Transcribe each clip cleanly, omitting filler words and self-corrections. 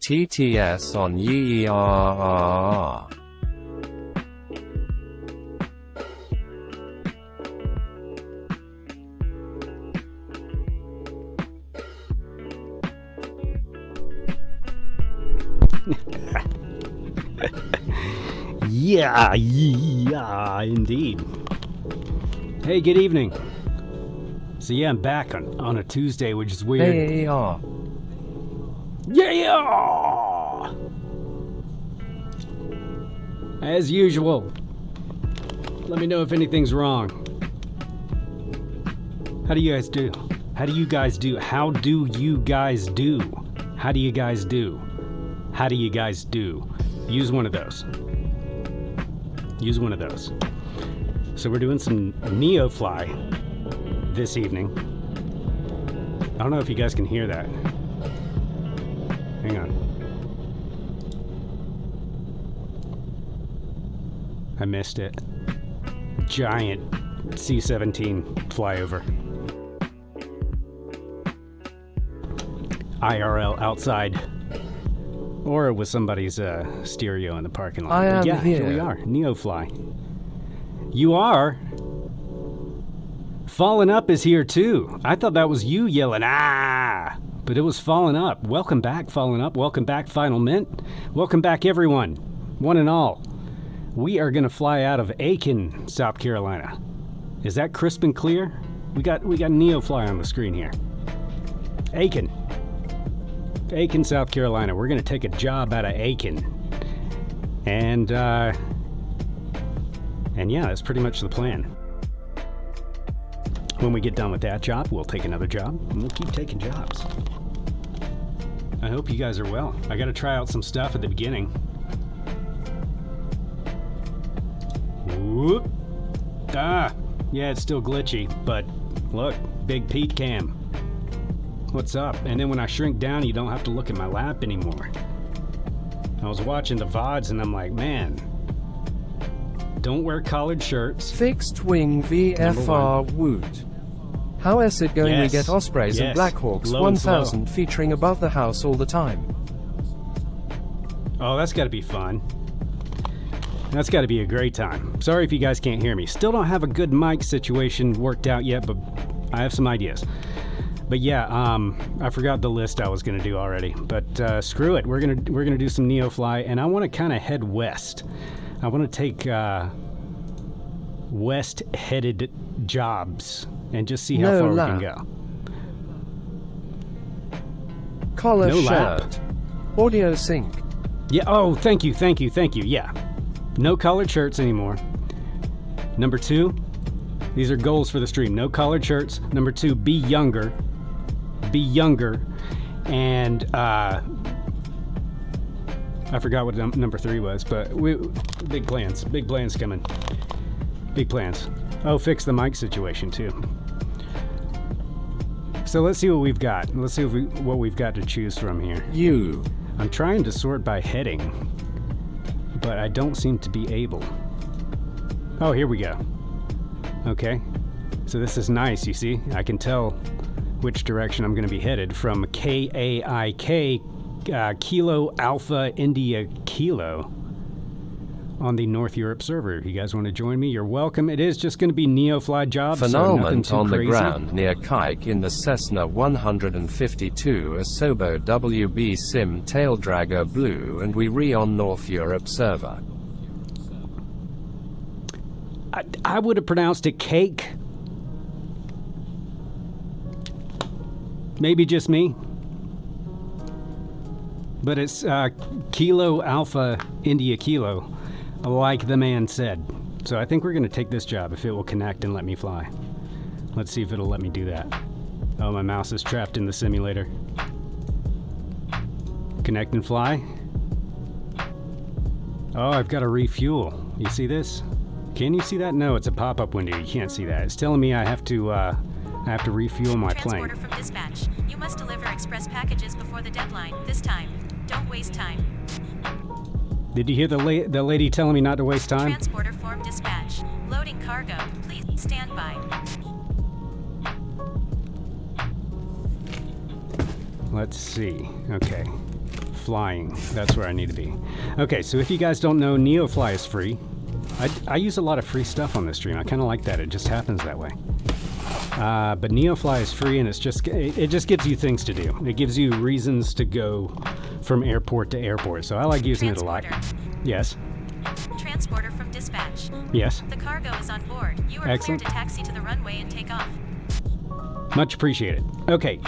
TTS on YERRR. Yeah, indeed. Hey, good evening. So yeah, I'm back on a Tuesday, which is weird. Hey, yeah. Yeah! As usual. Let me know if anything's wrong. How do you guys do? How do you guys do? How do you guys do? How do you guys do? How do you guys do? Use one of those. Use one of those. So we're doing some NeoFly this evening. I don't know if you guys can hear that. Hang on. I missed it. Giant C-17 flyover. IRL outside. Or with somebody's stereo in the parking lot. I am yeah, here. Here we are. NeoFly. You are? Fallen Up is here too. I thought that was you yelling, ah! But it was Fallen Up. Welcome back, Fallen Up. Welcome back, Final Mint. Welcome back, everyone. One and all. We are going to fly out of Aiken, South Carolina. Is that crisp and clear? We got NeoFly on the screen here. Aiken, South Carolina. We're going to take a job out of Aiken. And yeah, that's pretty much the plan. When we get done with that job, we'll take another job, and we'll keep taking jobs. I hope you guys are well. I got to try out some stuff at the beginning. Whoop. Ah, yeah, it's still glitchy, but look, Big Pete Cam. What's up? And then when I shrink down, you don't have to look at my lap anymore. I was watching the VODs and I'm like, man, don't wear collared shirts. Fixed wing VFR Woot. How is it going? Yes. We get Ospreys and Blackhawks Low and 1000 featuring above the house all the time. Oh, that's got to be fun. That's got to be a great time. Sorry if you guys can't hear me. Still don't have a good mic situation worked out yet, but I have some ideas. But yeah, I forgot the list I was gonna do already. But screw it, we're gonna do some NeoFly, and I want to kind of head west. I want to take west-headed jobs and just see how far we can go. Collar shirt. Audio sync. Yeah. Oh, thank you. Yeah, no collared shirts anymore. Number 2, these are goals for the stream. No collared shirts. Number 2, be younger. And I forgot what number 3 was, but big plans coming. Big plans. Oh, fix the mic situation too. So let's see what we've got. Let's see what we've got to choose from here. I'm trying to sort by heading, but I don't seem to be able. Oh, here we go. Okay, so this is nice, you see? I can tell which direction I'm going to be headed from KAIK, Kilo Alpha India Kilo, on the North Europe server. If you guys want to join me, you're welcome. It is just going to be NeoFly jobs. Phenomenon so on crazy. the ground near KAIK in the Cessna 152 Asobo WB Sim Taildragger Blue, and we on North Europe server. I would have pronounced it cake. Maybe just me. But it's Kilo Alpha India Kilo, like the man said. So I think we're going to take this job if it will connect and let me fly. Let's see if it'll let me do that. Oh, my mouse is trapped in the simulator. Connect and fly. Oh, I've got to refuel. You see this? Can you see that? No, it's a pop-up window. You can't see that. It's telling me I have to refuel my plane. Transporter from dispatch. You must deliver express packages before the deadline. This time, don't waste time. Did you hear the lady telling me not to waste time? Transporter from dispatch. Loading cargo. Please stand by. Let's see. Okay. flying. That's where I need to be. Okay, so if you guys don't know, NeoFly is free. I use a lot of free stuff on this stream. I kind of like that. It just happens that way. But NeoFly is free, and it just gives you things to do. It gives you reasons to go from airport to airport. So I like using it a lot. Yes. Transporter from dispatch. Yes. The cargo is on board. You are Excellent. cleared to taxi to the runway and take off. Much appreciated. Okay.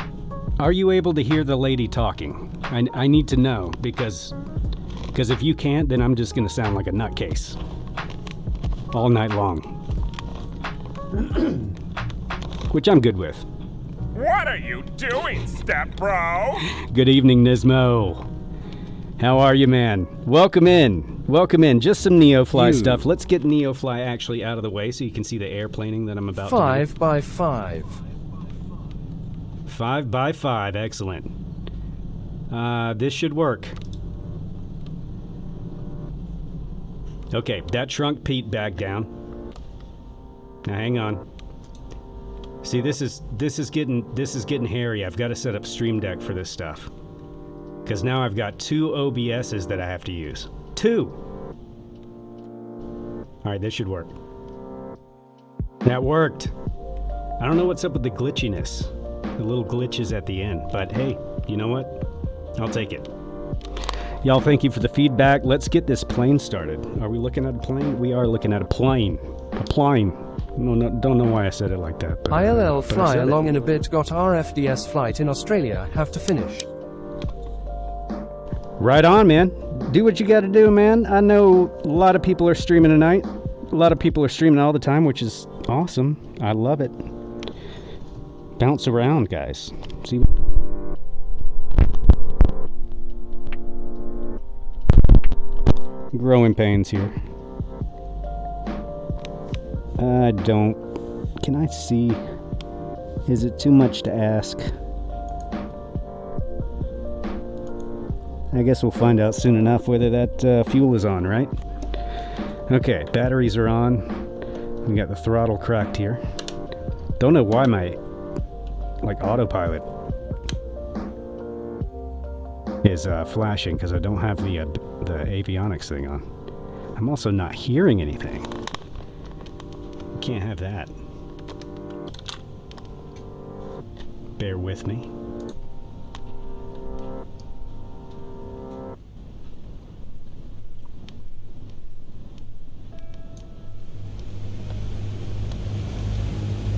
Are you able to hear the lady talking? I need to know, because if you can't, then I'm just going to sound like a nutcase all night long. Which I'm good with. What are you doing, step bro? Good evening, Nismo. How are you, man? Welcome in. Welcome in. Just some NeoFly stuff. Let's get NeoFly actually out of the way so you can see the airplaning that I'm about to do. 5 by 5. 5 by 5. Excellent. This should work. Okay, that shrunk Pete back down. Now hang on. See, this is getting hairy. I've got to set up Stream Deck for this stuff. Because now I've got 2 OBSs that I have to use. 2! Alright, this should work. That worked! I don't know what's up with the glitchiness. The little glitches at the end. But hey, you know what? I'll take it. Y'all, thank you for the feedback. Let's get this plane started. Are we looking at a plane? We are looking at a plane. A plane. No, don't know why I said it like that. But, ILL but fly along in a bit. Got RFDS flight in Australia. Have to finish. Right on, man. Do what you got to do, man. I know a lot of people are streaming tonight. A lot of people are streaming all the time, which is awesome. I love it. Bounce around, guys. See. Growing pains here. Can I see? Is it too much to ask? I guess we'll find out soon enough whether that fuel is on, right? Okay, batteries are on. We got the throttle cracked here. Don't know why my autopilot is flashing, because I don't have the avionics thing on. I'm also not hearing anything. Can't have that. Bear with me.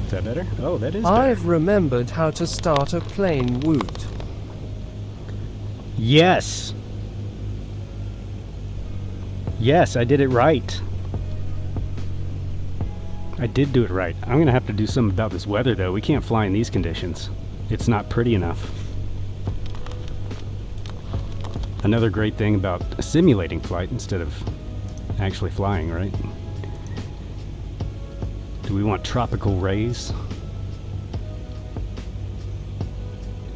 Is that better? Oh, that is better. I've remembered how to start a plane, woot. Yes! Yes, I did it right. I did do it right. I'm going to have to do something about this weather, though. We can't fly in these conditions. It's not pretty enough. Another great thing about simulating flight instead of actually flying, right? Do we want tropical rays?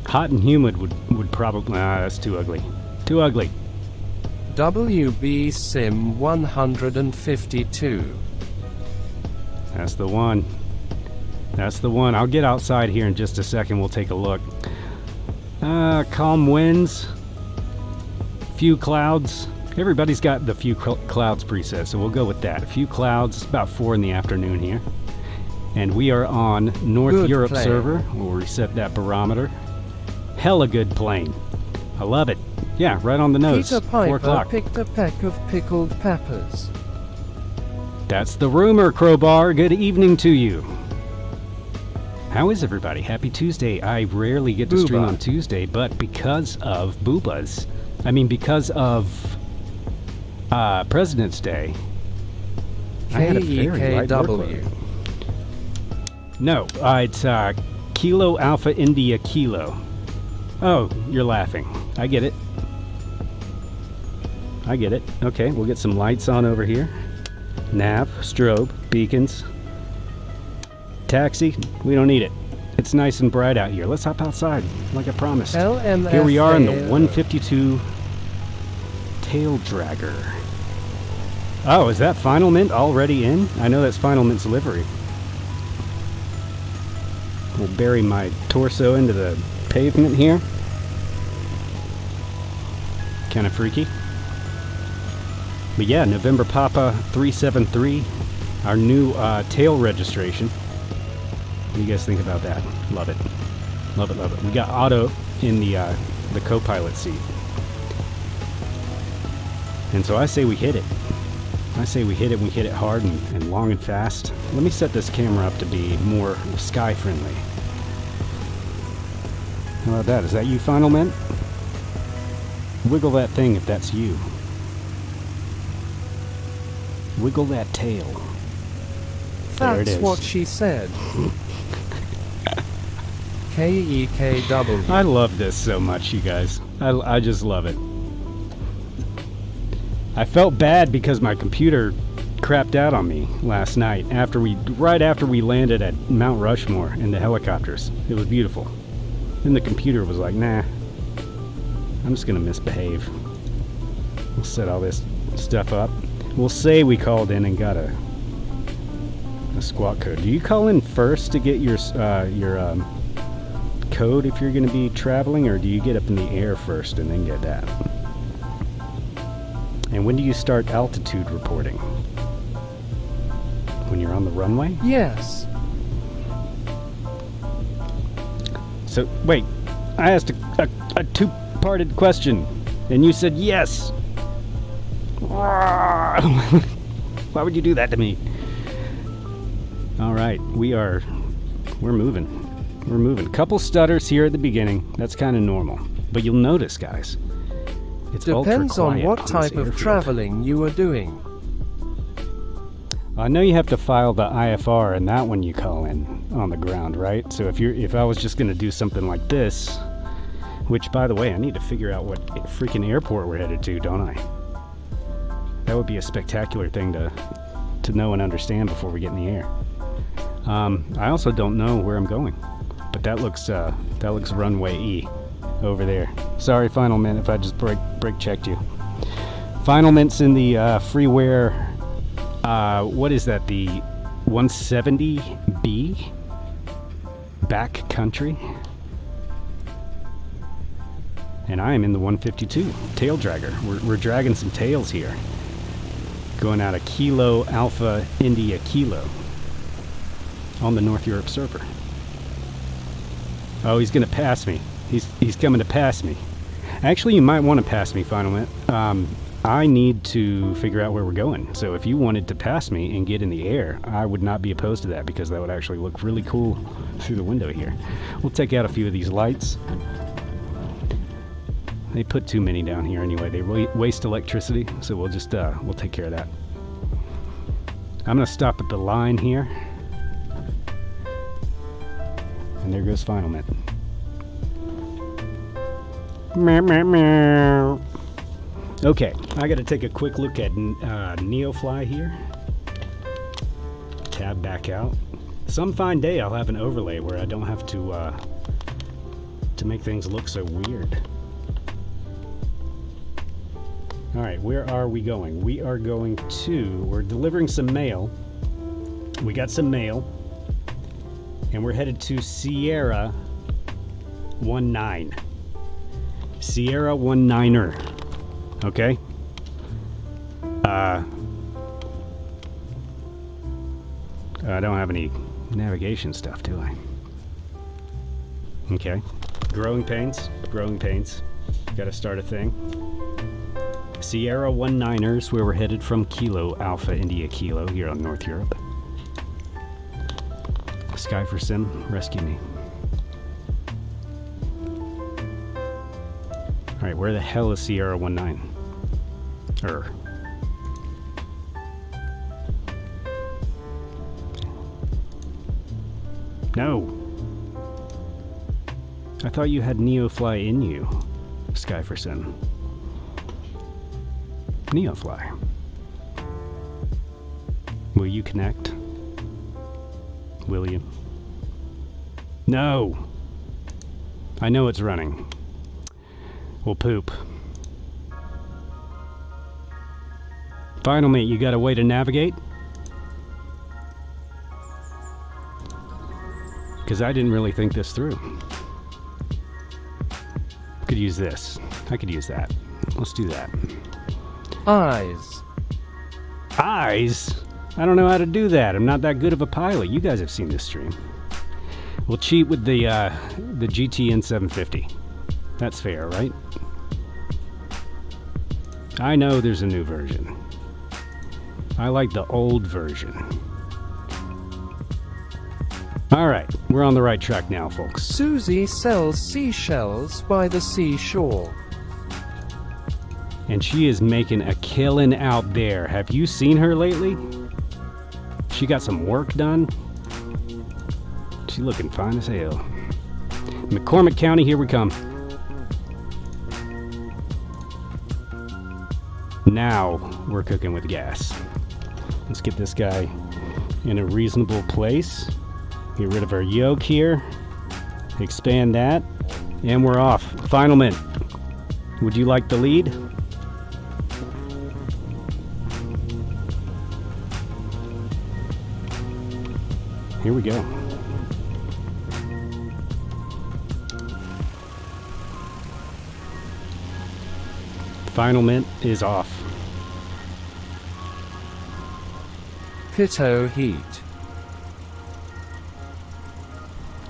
Hot and humid would probably... that's too ugly. Too ugly. WB Sim 152. That's the one. That's the one. I'll get outside here in just a second. We'll take a look. Calm winds. Few clouds. Everybody's got the few clouds preset, so we'll go with that. A few clouds. It's about 4 in the afternoon here. And we are on North Good Europe plane. server. We'll reset that barometer. Hella good plane. I love it. Yeah, right on the nose. Peter 4 Piper o'clock. picked a peck of pickled peppers. That's the rumor, Crowbar. Good evening to you. How is everybody? Happy Tuesday. I rarely get to stream Booba. on Tuesday, but because of Boobas, because of President's Day, I had a very light workload. KEKW. No, it's Kilo Alpha India Kilo. Oh, you're laughing. I get it. I get it. Okay, we'll get some lights on over here. Nav, strobe, beacons. Taxi, we don't need it. It's nice and bright out here. Let's hop outside, like I promised. LMFAO. Here we are in the 152 Taildragger. Oh, is that Final Mint already in? I know that's Final Mint's livery. We'll bury my torso into the pavement here. Kind of freaky. But yeah, November Papa 373, our new tail registration. What do you guys think about that? Love it. Love it, love it. We got auto in the co-pilot seat. And so I say we hit it. I say we hit it, we hit it hard and long and fast. Let me set this camera up to be more sky friendly. How about that? Is that you, Final Mint? Wiggle that thing if that's you. Wiggle that tail. There it is. That's what she said. KEKW. I love this so much, you guys. I just love it. I felt bad because my computer crapped out on me last night right after we landed at Mount Rushmore in the helicopters. It was beautiful. Then the computer was like, nah, I'm just gonna misbehave. We'll set all this stuff up. We'll say we called in and got a squawk code. Do you call in first to get your code if you're gonna be traveling, or do you get up in the air first and then get that? And when do you start altitude reporting? When you're on the runway? Yes. So, wait, I asked a two-parted question, and you said yes. Why would you do that to me? All right, we're moving. We're moving. Couple stutters here at the beginning. That's kind of normal. But you'll notice, guys, it's Depends on what type of airfield. traveling you are doing. I know you have to file the IFR, and that one you call in on the ground, right? So if I was just going to do something like this, which, by the way, I need to figure out what freaking airport we're headed to, don't I? That would be a spectacular thing to know and understand before we get in the air. I also don't know where I'm going, but that looks runway E over there. Sorry, Final Mint, if I just brake checked you. Final Mint's in the freeware. What is that? The 170B back country, and I am in the 152 Taildragger. We're dragging some tails here, going out of Kilo Alpha India Kilo on the North Europe server. Oh, he's gonna pass me. He's coming to pass me. Actually, you might want to pass me, Final Mint. I need to figure out where we're going. So if you wanted to pass me and get in the air, I would not be opposed to that, because that would actually look really cool through the window here. We'll take out a few of these lights. They put too many down here anyway. They waste electricity, so we'll just we'll take care of that. I'm gonna stop at the line here. And there goes Final Mint. Meow, meow, meow. Okay, I gotta take a quick look at NeoFly here. Tab back out. Some fine day I'll have an overlay where I don't have to make things look so weird. Alright, where are we going? We're delivering some mail. We got some mail. And we're headed to Sierra 19. Sierra 19er. Okay. I don't have any navigation stuff, do I? Okay. Growing pains. Gotta start a thing. Sierra 19ers, where we're headed from Kilo Alpha India Kilo here on North Europe. Sky for Sim, rescue me. Alright, where the hell is Sierra 19? No! I thought you had NeoFly in you, Sky for Sim. NeoFly. Will you connect? Will you? No! I know it's running. Well, poop. Final Mate, you got a way to navigate? Because I didn't really think this through. Could use this. I could use that. Let's do that. Eyes. Eyes? I don't know how to do that. I'm not that good of a pilot. You guys have seen this stream. We'll cheat with the GTN 750. That's fair, right? I know there's a new version. I like the old version. Alright, we're on the right track now, folks. Susie sells seashells by the seashore. And she is making a killing out there. Have you seen her lately? She got some work done. She looking fine as hell. McCormick County, here we come. Now we're cooking with gas. Let's get this guy in a reasonable place. Get rid of our yoke here. Expand that. And we're off. Final minute. Would you like the lead? Here we go. Final mint is off. Pitto heat.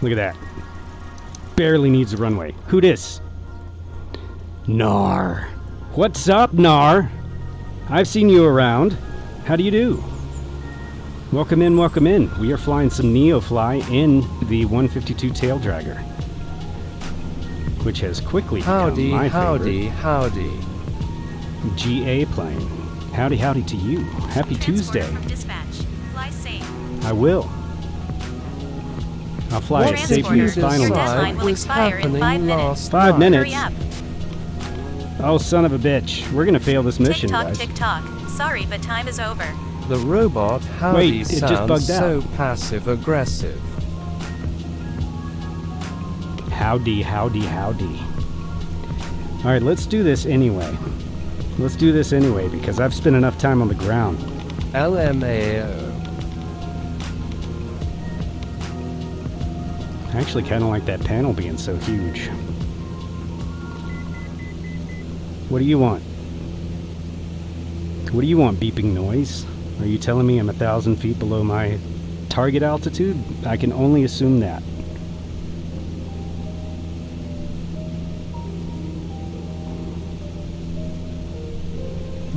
Look at that. Barely needs a runway. Who dis? Nar. What's up, Nar? I've seen you around. How do you do? Welcome in, welcome in. We are flying some NeoFly in the 152 Taildragger, which has quickly become my favorite. Howdy. GA plane. Howdy, howdy to you. Happy Tuesday. From dispatch. Fly safe. I will. I'll fly as safely as final. Your deadline will expire in 5 minutes. 5 minutes? Hurry up. Oh, son of a bitch. We're gonna fail this mission, Tick-tock, guys. tick-tock. Sorry, but time is over. The robot howdy Wait, it just sounds bugged so out. passive-aggressive. Howdy, howdy, howdy. Alright, let's do this anyway. Let's do this anyway, because I've spent enough time on the ground. LMAO. I actually kind of like that panel being so huge. What do you want? What do you want, beeping noise? Are you telling me I'm 1,000 feet below my target altitude? I can only assume that.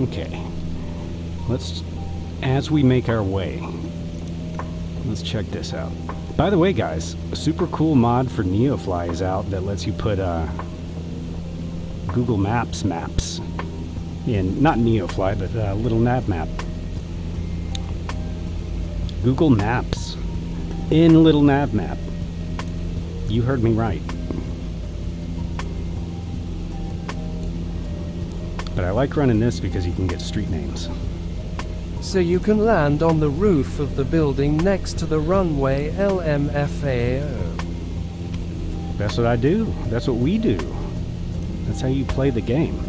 Okay. Let's, as we make our way, let's check this out. By the way, guys, a super cool mod for NeoFly is out that lets you put Google maps in, not NeoFly, but little nav map. Google Maps in little nav map. You heard me right. But I like running this because you can get street names. So you can land on the roof of the building next to the runway LMFAO. That's what I do. That's what we do. That's how you play the game.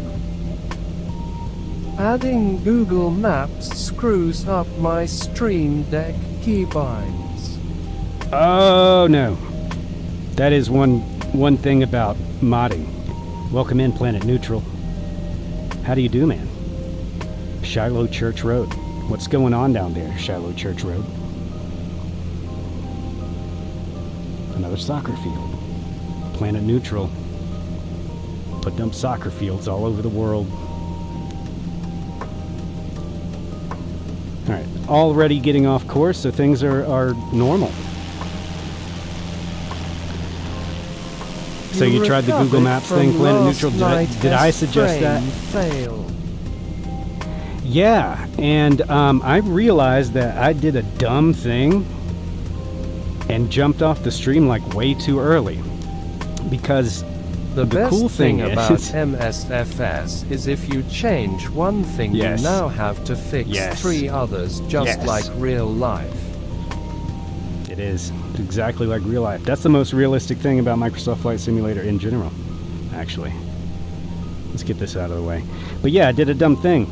Adding Google Maps screws up my Stream Deck keybinds. Oh no. That is one thing about modding. Welcome in, Planet Neutral. How do you do, man? Shiloh Church Road. What's going on down there, Shiloh Church Road? Another soccer field. Planet Neutral. Put them soccer fields all over the world. Alright, already getting off course, so things are normal. So you tried the Google Maps thing, Planet Neutral. Did I suggest that? Fail. Yeah, and I realized that I did a dumb thing and jumped off the stream like way too early. Because the best cool thing about is MSFS is if you change one thing, Yes. you now have to fix Yes. 3 others, just Yes. like real life. it is exactly like real life. That's the most realistic thing about Microsoft Flight Simulator in general, actually. Let's get this out of the way. But yeah, I did a dumb thing.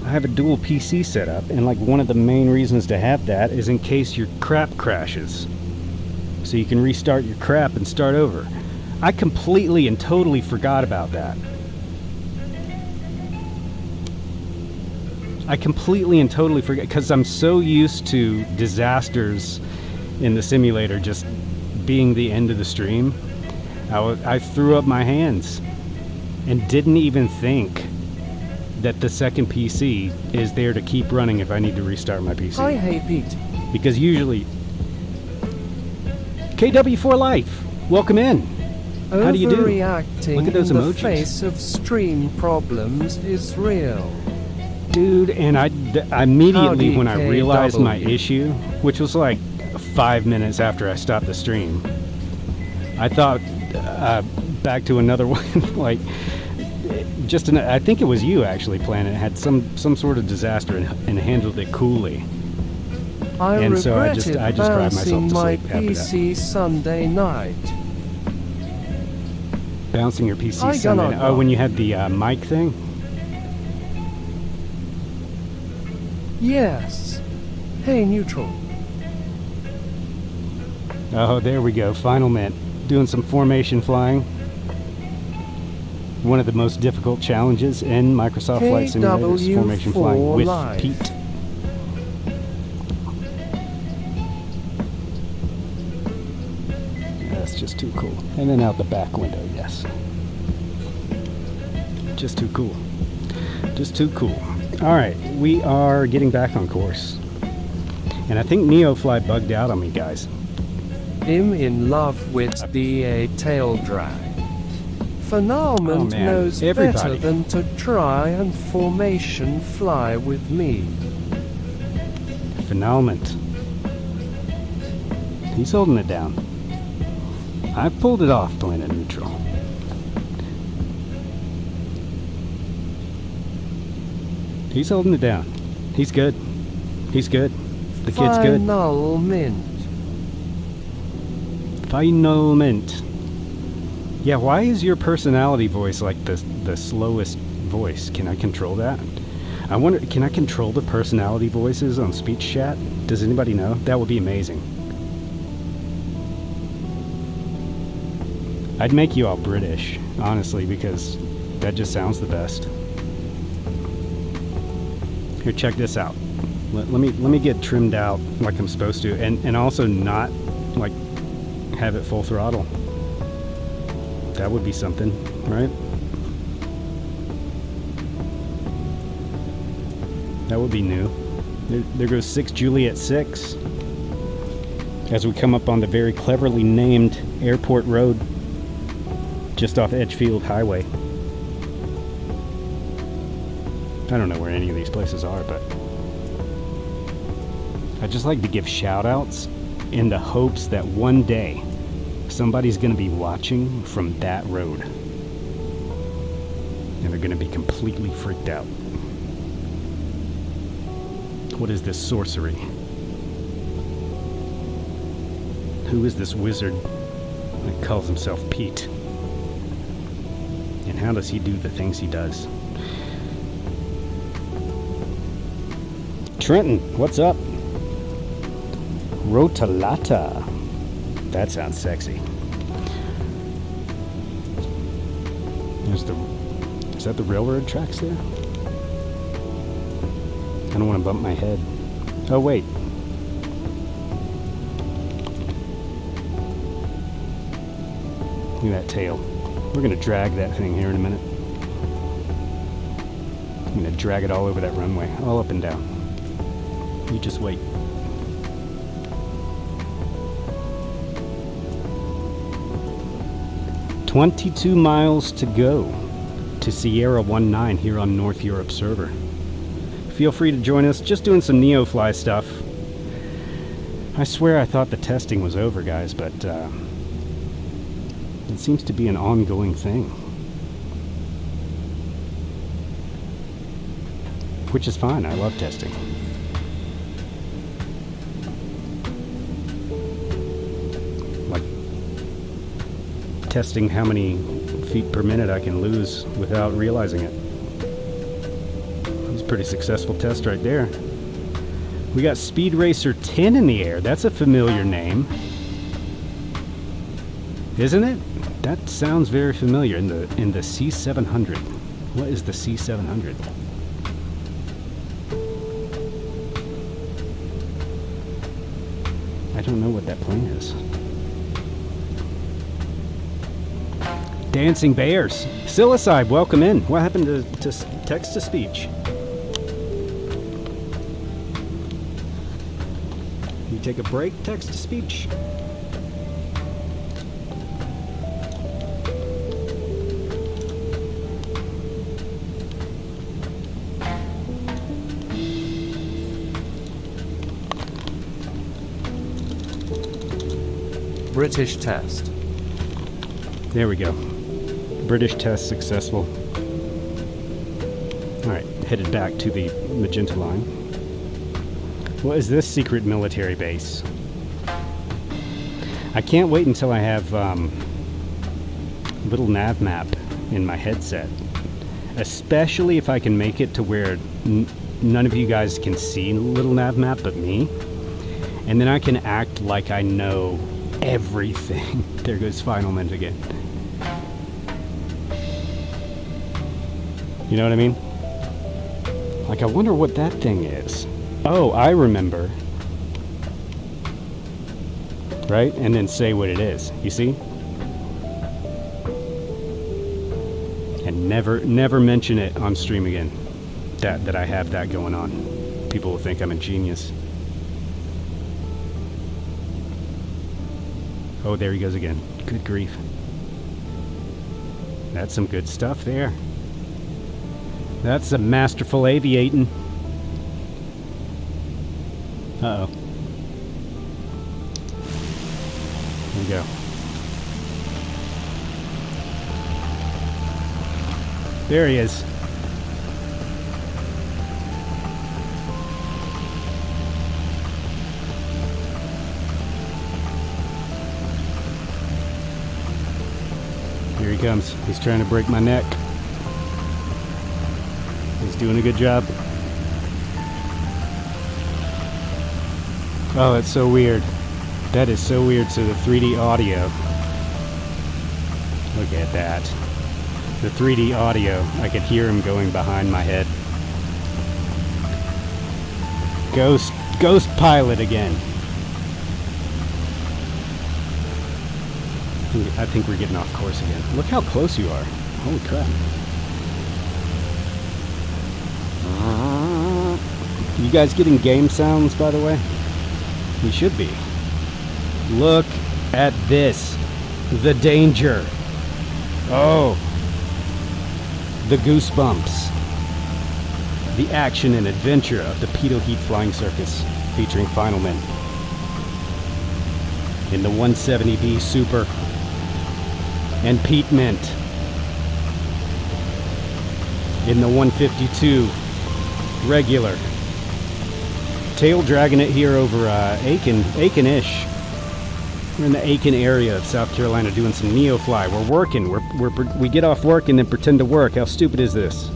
I have a dual PC set up, and like one of the main reasons to have that is in case your crap crashes. So you can restart your crap and start over. I completely and totally forgot about that. I completely and totally forget, because I'm so used to disasters in the simulator just being the end of the stream. I threw up my hands and didn't even think that the second PC is there to keep running if I need to restart my PC. Hi, hey Pete. Because usually... KW4 Life, welcome in. How do you do? Overreacting Look at those in the emojis. face of stream problems is real. Dude, and I immediately, Howdy, when I realized my KW. issue, which was like 5 minutes after I stopped the stream, I thought back to another one, like, I think it was you actually, Planet, had some sort of disaster and handled it coolly. And so I just cried myself to my sleep after that. PC Sunday night. Bouncing your PC I Sunday gonna night. Oh, when you had the mic thing? Yes. Hey, neutral. Oh, there we go. Final Mint. Doing some formation flying. One of the most difficult challenges in Microsoft Flight Simulator is formation flying with Live. Pete. That's just too cool. And then out the back window, yes. Just too cool. Just too cool. Alright, we are getting back on course. And I think NeoFly bugged out on me, guys. I'm in love with the Taildragger. Phenomenal knows better than to try and formation fly with me. Phenomenal. He's holding it down. I've pulled it off, Planet Neutral. He's holding it down. He's good. He's good. The kid's good. Final mint. Final mint. Yeah, why is your personality voice like the slowest voice? Can I control that? I wonder, can I control the personality voices on speech chat? Does anybody know? That would be amazing. I'd make you all British, honestly, because that just sounds the best. Here, check this out. Let me get trimmed out like I'm supposed to, and also not like have it full throttle. That would be something, right? That would be new. There goes 6 Juliet 6 as we come up on the very cleverly named Airport Road just off Edgefield Highway. I don't know where any of these places are, but I just like to give shout outs in the hopes that one day somebody's going to be watching from that road and they're going to be completely freaked out. What is this sorcery? Who is this wizard that calls himself Pete? And how does he do the things he does? Trenton, what's up? Rotalata. That sounds sexy. Is that the railroad tracks there? I don't want to bump my head. Oh, wait. Look at that tail. We're going to drag that thing here in a minute. I'm going to drag it all over that runway, all up and down. You just wait. "22 miles to go to Sierra 19 here on North Europe server. Feel free to join us. Just doing some NeoFly stuff. I swear I thought the testing was over, guys, but it seems to be an ongoing thing. Which is fine. I love testing. Like testing how many feet per minute I can lose without realizing it. That was a pretty successful test right there. We got Speed Racer 10 in the air. That's a familiar name, isn't it? That sounds very familiar. In the C700. What is the C700? don't know what that plane is. Dancing bears. Psilocybe, welcome in. What happened to text-to-speech? You take a break, text-to-speech? British test. There we go. British test successful. Alright, headed back to the magenta line. What is this secret military base? I can't wait until I have little nav map in my headset. Especially if I can make it to where none of you guys can see little nav map but me. And then I can act like I know everything. There goes Final Mint again. You know what I mean? Like, I wonder what that thing is. Oh, I remember. Right? And then say what it is. You see? And never mention it on stream again. That I have that going on. People will think I'm a genius. Oh, there he goes again. Good grief. That's some good stuff there. That's some masterful aviating. Uh-oh. There we go. There he is. Here he comes. He's trying to break my neck. He's doing a good job. Oh, that's so weird. That is so weird. So the 3D audio. Look at that. The 3D audio. I could hear him going behind my head. Ghost pilot again. I think we're getting off course again. Look how close you are. Holy crap. You guys getting game sounds, by the way? You should be. Look at this. The danger. Oh. The goosebumps. The action and adventure of the Pedo Heat Flying Circus, featuring Final Mint. In the 170B Super. And Pete Mint. In the 152 regular. Taildragging it here over Aiken-ish. We're in the Aiken area of South Carolina doing some NeoFly. We're working. We get off work and then pretend to work. How stupid is this?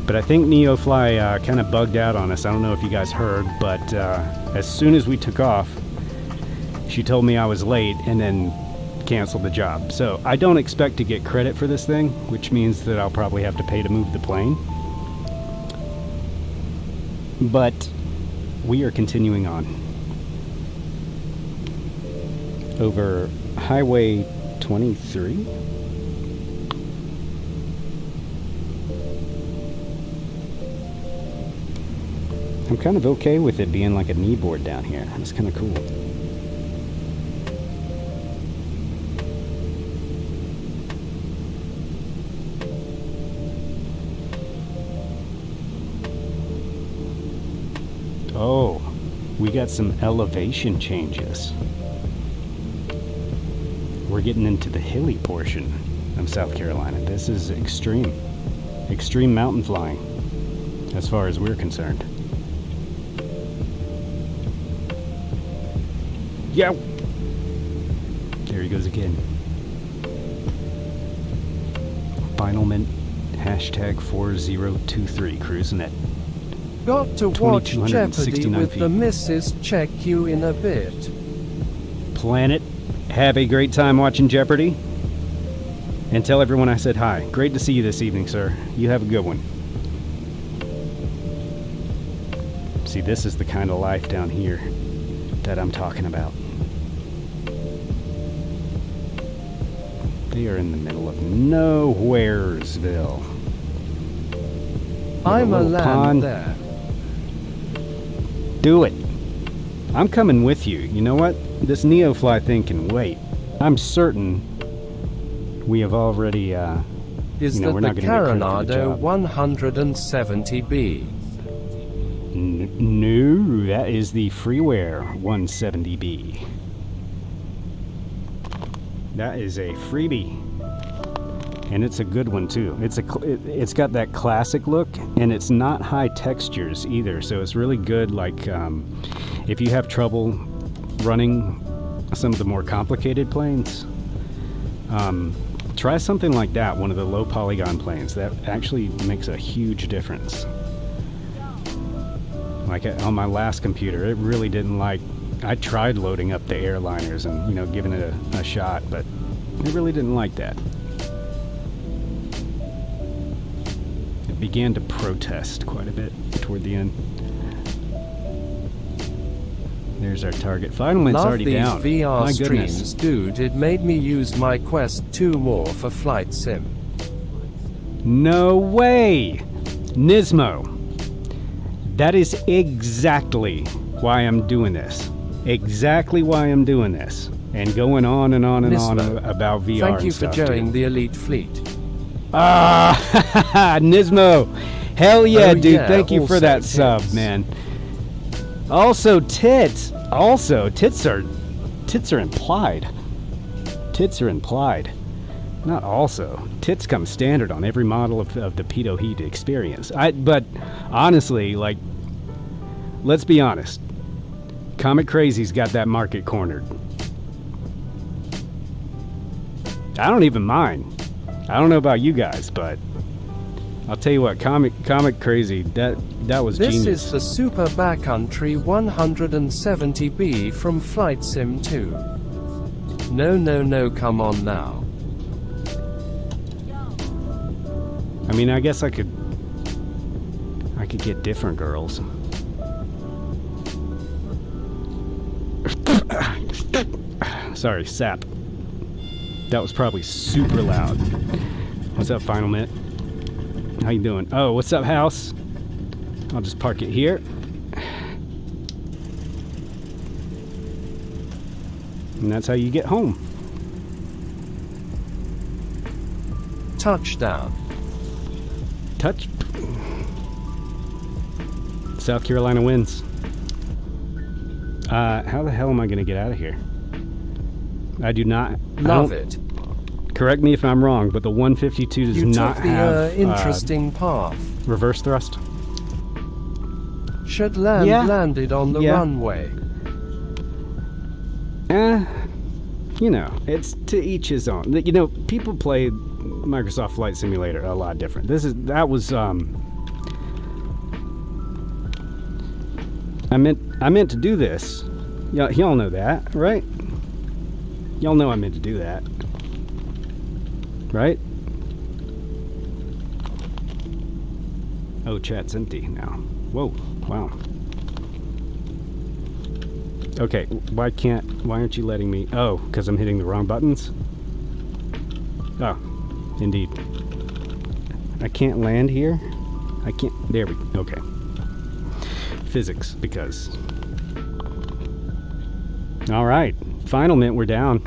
But I think NeoFly kind of bugged out on us. I don't know if you guys heard, but as soon as we took off, she told me I was late and then canceled the job. So I don't expect to get credit for this thing, which means that I'll probably have to pay to move the plane. But we are continuing on over Highway 23. I'm kind of okay with it being like a kneeboard down here. That's kind of cool. Oh, we got some elevation changes. We're getting into the hilly portion of South Carolina. This is extreme mountain flying, as far as we're concerned. Yeah. There he goes again. Final Mint, hashtag 4023, cruising at Got to watch 2,269 Jeopardy with feet. the missus. Check you in a bit. Planet, have a great time watching Jeopardy. And tell everyone I said hi. Great to see you this evening, sir. You have a good one. See See, this is the kind of life down here that I'm talking about. They are in the middle of Nowheresville. I'm a land pond. there. Do it. I'm coming with you. You know what? This NeoFly thing can wait. I'm certain we have already, Is we're not that the gonna get credit for the Coronado job. 170B? No, that is the Freeware 170B. That is a freebie, and it's a good one too. It's got that classic look, and it's not high textures either. So it's really good. Like if you have trouble running some of the more complicated planes, try something like that. One of the low polygon planes that actually makes a huge difference. Like on my last computer, it really didn't like. I tried loading up the airliners and giving it a shot, but it really didn't like that. It began to protest quite a bit toward the end. There's our target. Finalment's Love already these down. VR My streams, goodness. dude. It made me use my Quest 2 more for Flight Sim. No way! Nismo. That is exactly why I'm doing this. Exactly why I'm doing this. And going on and on and on Nismo. about VR Thank you and for stuff, joining dude. the Elite Fleet. Ah, Nismo. Hell yeah, Oh, dude. yeah, Thank you for also that sub, tits. man. Also, tits. Also, tits are implied. Tits are implied. Not also. Tits come standard on every model of the Pedo Heat experience. But honestly, like, let's be honest. Comic Crazy's got that market cornered. I don't even mind. I don't know about you guys, but I'll tell you what, Comic Crazy, that was This genius. is the Super Backcountry 170B from Flight Sim 2. No, come on now. I mean, I guess I could get different girls. Sorry, sap. That was probably super loud. What's up, Final Mitt? How you doing? Oh, what's up, house? I'll just park it here. And that's how you get home. Touchdown. Touch. South Carolina wins. How the hell am I going to get out of here? I do not... Love it. Correct me if I'm wrong, but the 152 does You not took the have interesting path. reverse thrust. Should land Yeah. landed on the Yeah. runway. It's to each his own. People play Microsoft Flight Simulator a lot different. I meant to do this. Y'all know that, right? Y'all know I meant to do that. Right? Oh, chat's empty now. Whoa, wow. Okay, why aren't you letting me? Oh, because I'm hitting the wrong buttons? Oh, indeed. I can't land here? I can't, there we go, okay. Physics, because. Alright, Final Mint, we're down.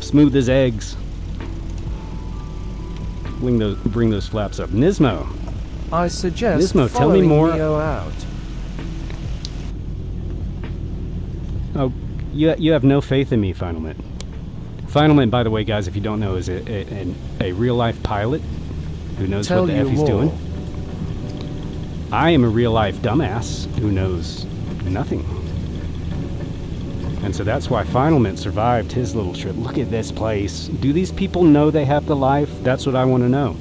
Smooth as eggs. Bring those flaps up. Nismo. I suggest Nismo, tell me following more. Neo out. Oh, you have no faith in me, Final Mint. Final Mint, by the way, guys, if you don't know, is a real-life pilot who knows Tell what the you F he's more. doing. I am a real-life dumbass who knows nothing. And so that's why Final Mint survived his little trip. Look at this place. Do these people know they have the life? That's what I want to know.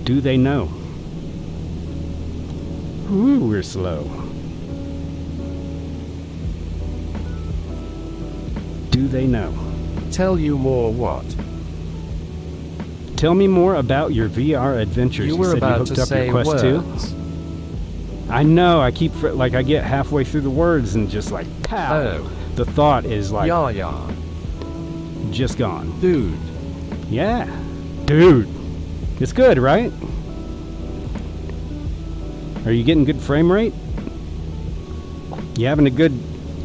Do they know? Ooh, we're slow. Do they know? Tell you more what? tell me more about your VR adventures. You were said about you hooked to up say your Quest 2? words. I know, I keep, like, I get halfway through the words and just like, pow! Oh. The thought is like, Yeah. just gone. Dude. Yeah. Dude. It's good, right? Are you getting good frame rate? You having a good,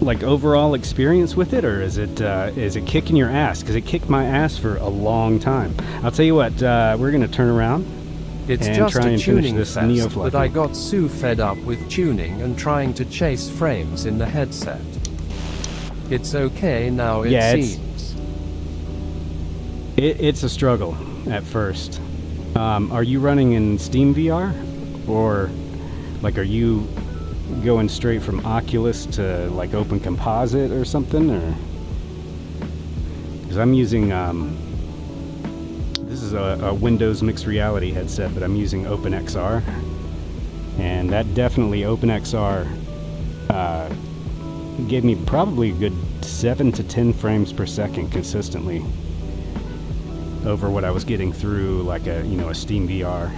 like, overall experience with it, or is it kicking your ass? Because it kicked my ass for a long time. I'll tell you what, we're gonna turn around It's and just try a and finish tuning this fest, NeoFly but I thing. got so fed up with tuning and trying to chase frames in the headset. It's okay now, it Yeah, seems. It's a struggle at first. Are you running in Steam VR, or like are you going straight from Oculus to like Open Composite or something, or? Because I'm using this is a Windows mixed reality headset, but I'm using OpenXR, and that definitely OpenXR gave me probably a good 7 to 10 frames per second consistently over what I was getting through like a Steam VR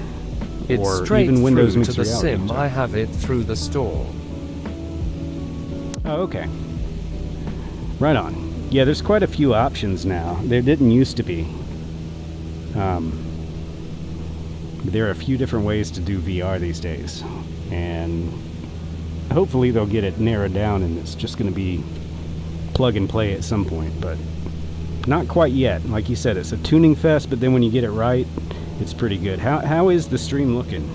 It's or straight even Windows through mixed to the reality. sim. I have it through the store. Oh, okay. Right on. Yeah, there's quite a few options now. There didn't used to be. There are a few different ways to do VR these days, and hopefully they'll get it narrowed down and it's just going to be plug and play at some point, but not quite yet. Like you said, it's a tuning fest, but then when you get it right, it's pretty good. How is the stream looking?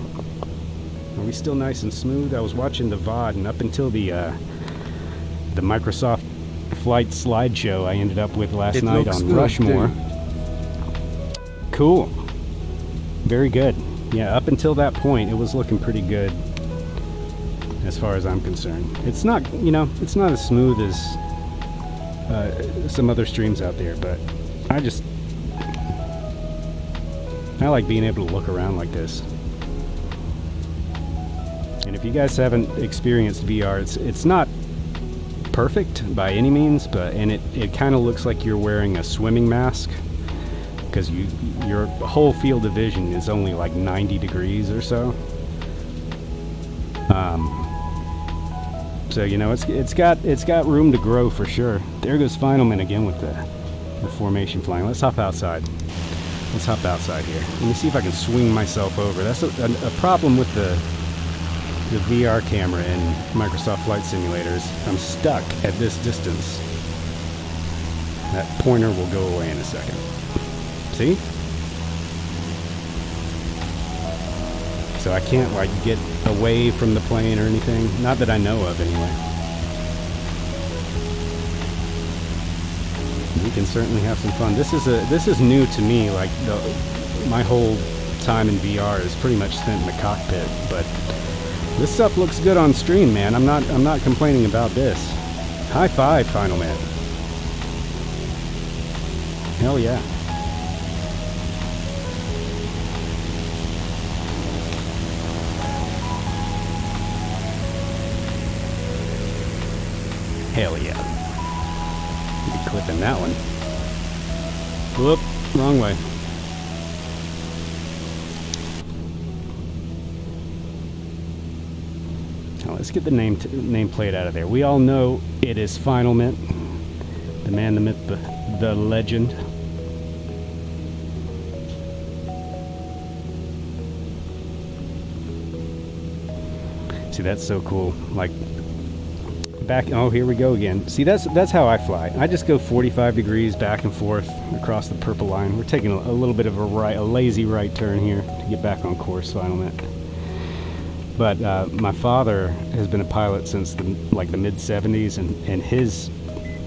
Are we still nice and smooth? I was watching the VOD, and up until the Microsoft Flight slideshow I ended up with last It night looks on good, Rushmore. dude. Cool. Very good. Yeah, up until that point, it was looking pretty good as far as I'm concerned. It's not, it's not as smooth as some other streams out there, but I like being able to look around like this. And if you guys haven't experienced VR, it's not perfect by any means, but it kind of looks like you're wearing a swimming mask, because your whole field of vision is only like 90 degrees or so. So it's got room to grow for sure. There goes Finalman again with the formation flying. Let's hop outside. Let's hop outside here. Let me see if I can swing myself over. That's a problem with the VR camera in Microsoft Flight Simulators. I'm stuck at this distance. That pointer will go away in a second. See? So I can't like get away from the plane or anything. Not that I know of anyway. We can certainly have some fun. This is new to me. Like my whole time in VR is pretty much spent in the cockpit, but this stuff looks good on stream, man. I'm not complaining about this. High five, Final Man. Hell yeah. Hell yeah. Be clipping that one. Whoop, wrong way. Now let's get the nameplate out of there. We all know it is Final Mint, the man, the myth, the legend. See, that's so cool. Like back. Oh, here we go again. See, that's how I fly. I just go 45 degrees back and forth across the purple line. We're taking a little bit of a lazy right turn here to get back on course, Final Mint. But my father has been a pilot since the mid-70s, and his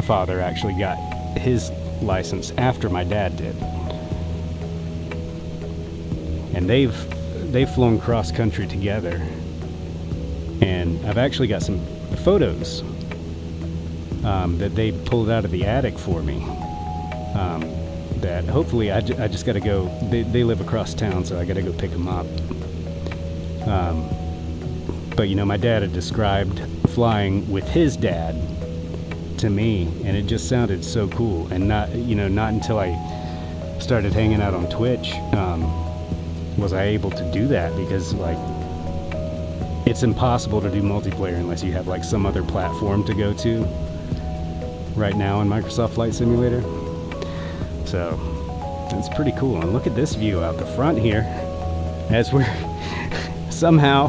father actually got his license after my dad did. And they've flown cross country together. And I've actually got some photos that they pulled out of the attic for me. That hopefully I just got to go. They live across town, so I got to go pick them up. But my dad had described flying with his dad to me, and it just sounded so cool. And not until I started hanging out on Twitch, was I able to do that, because like it's impossible to do multiplayer unless you have like some other platform to go to right now in Microsoft Flight Simulator. So it's pretty cool. And look at this view out the front here as we're somehow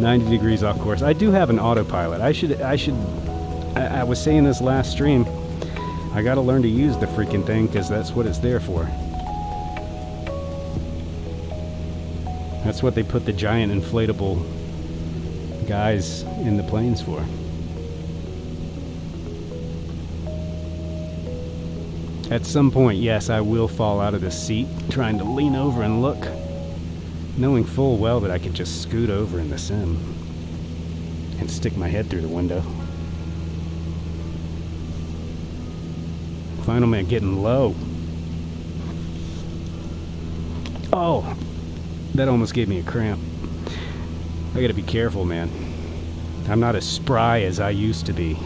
90 degrees off course. I do have an autopilot. I was saying this last stream, I gotta learn to use the freaking thing, because that's what it's there for. That's what they put the giant inflatable guys in the planes for. At some point, yes, I will fall out of the seat trying to lean over and look, knowing full well that I could just scoot over in the sim and stick my head through the window. Final man getting low. Oh, that almost gave me a cramp. I gotta be careful, man. I'm not as spry as I used to be.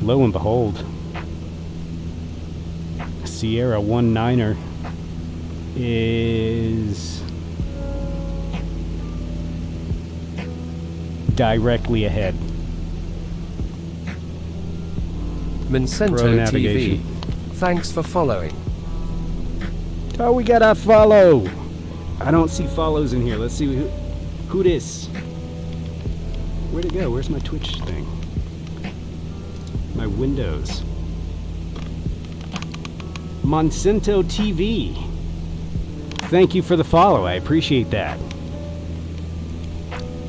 Lo and behold, Sierra 19er is directly ahead. Mincento Pro TV. navigation. Thanks for following. Oh, we got a follow. I don't see follows in here. Let's see who this. Where'd it go? Where's my Twitch thing? My windows. Monsanto TV. Thank you for the follow. I appreciate that.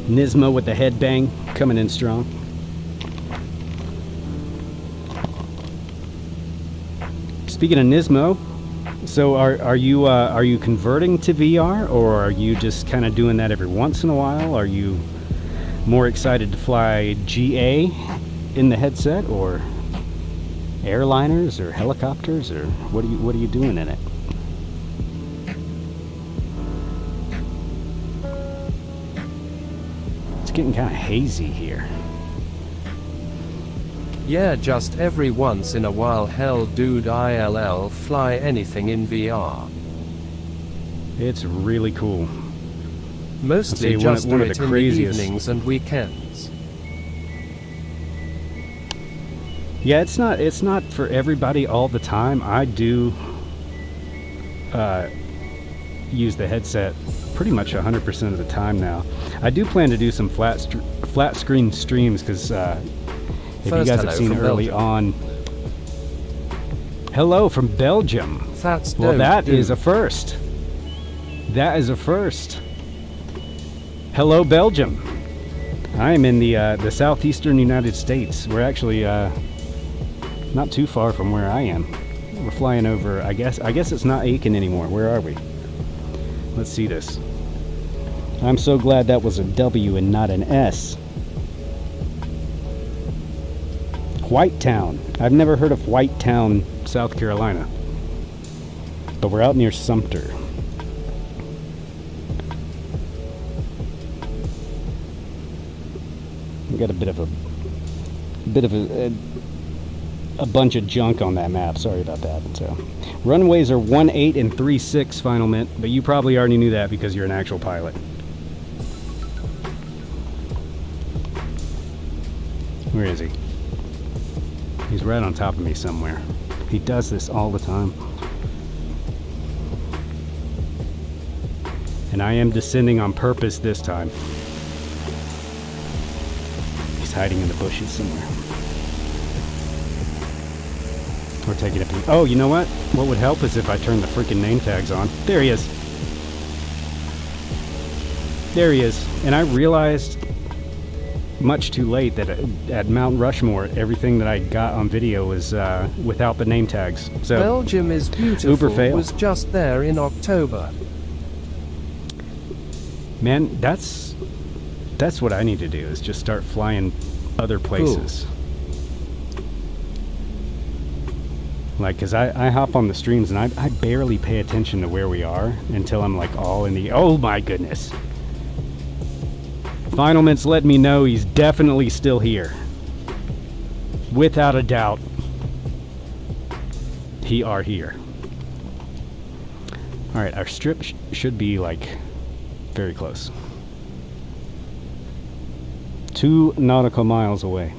Nismo with the headbang coming in strong. Speaking of Nismo, so are you converting to VR, or are you just kind of doing that every once in a while? Are you more excited to fly GA in the headset, or airliners, or helicopters, or what are you doing in it? It's getting kind of hazy here. Yeah, just every once in a while. Hell dude, ILL fly anything in VR. It's really cool. Mostly I'd say just one do of it the in the craziest. evenings and weekends. Yeah, it's not for everybody all the time. I do use the headset pretty much 100% of the time now. I do plan to do some flat screen streams, because if you guys have seen early on. Hello from Belgium. That's Well, dope, that dude. is a first. That is a first. Hello, Belgium. I am in the southeastern United States. We're actually not too far from where I am. We're flying over. I guess it's not Aiken anymore. Where are we? Let's see this. I'm so glad that was a W and not an S. Whitetown. I've never heard of Whitetown, South Carolina. But we're out near Sumter. We got a bit of a bunch of junk on that map. Sorry about that. So, runways are 18 and 36 final mint, but you probably already knew that because you're an actual pilot. Where is he? He's right on top of me somewhere. He does this all the time. And I am descending on purpose this time. He's hiding in the bushes somewhere. We're taking a peek. Oh, you know what? What would help is if I turn the freaking name tags on. There he is. There he is. And I realized much too late that at Mount Rushmore, everything that I got on video was without the name tags. So Belgium is beautiful. Uber fail. Was just there in October. Man, that's what I need to do, is just start flying other places. Like, because I hop on the streams and I barely pay attention to where we are until I'm like all in the... Oh my goodness. Final Mint's let me know he's definitely still here. without a doubt, he are here. Alright, our strip should be, like, very close. 2 nautical miles away.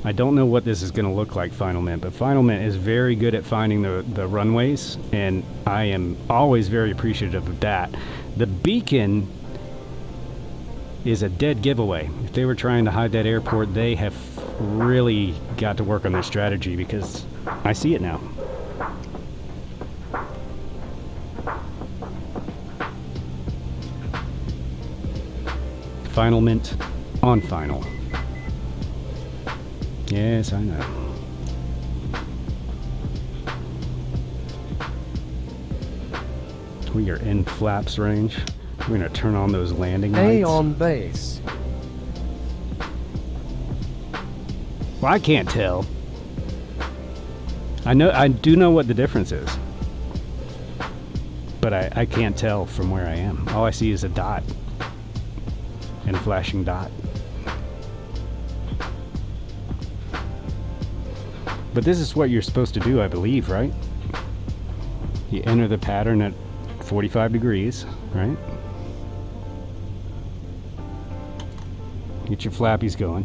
I don't know what this is going to look like, Final Mint, but Final Mint is very good at finding the runways, and I am always very appreciative of that. The beacon is a dead giveaway. If they were trying to hide that airport, they have really got to work on their strategy, because I see it now. Final Mint on Final. Yes, I know. We are in flaps range. We're gonna turn on those landing lights. A on base. Well, I can't tell. I do know what the difference is, but I can't tell from where I am. All I see is a dot and a flashing dot. But this is what you're supposed to do, I believe, right? You enter the pattern at 45 degrees, right? Get your flappies going.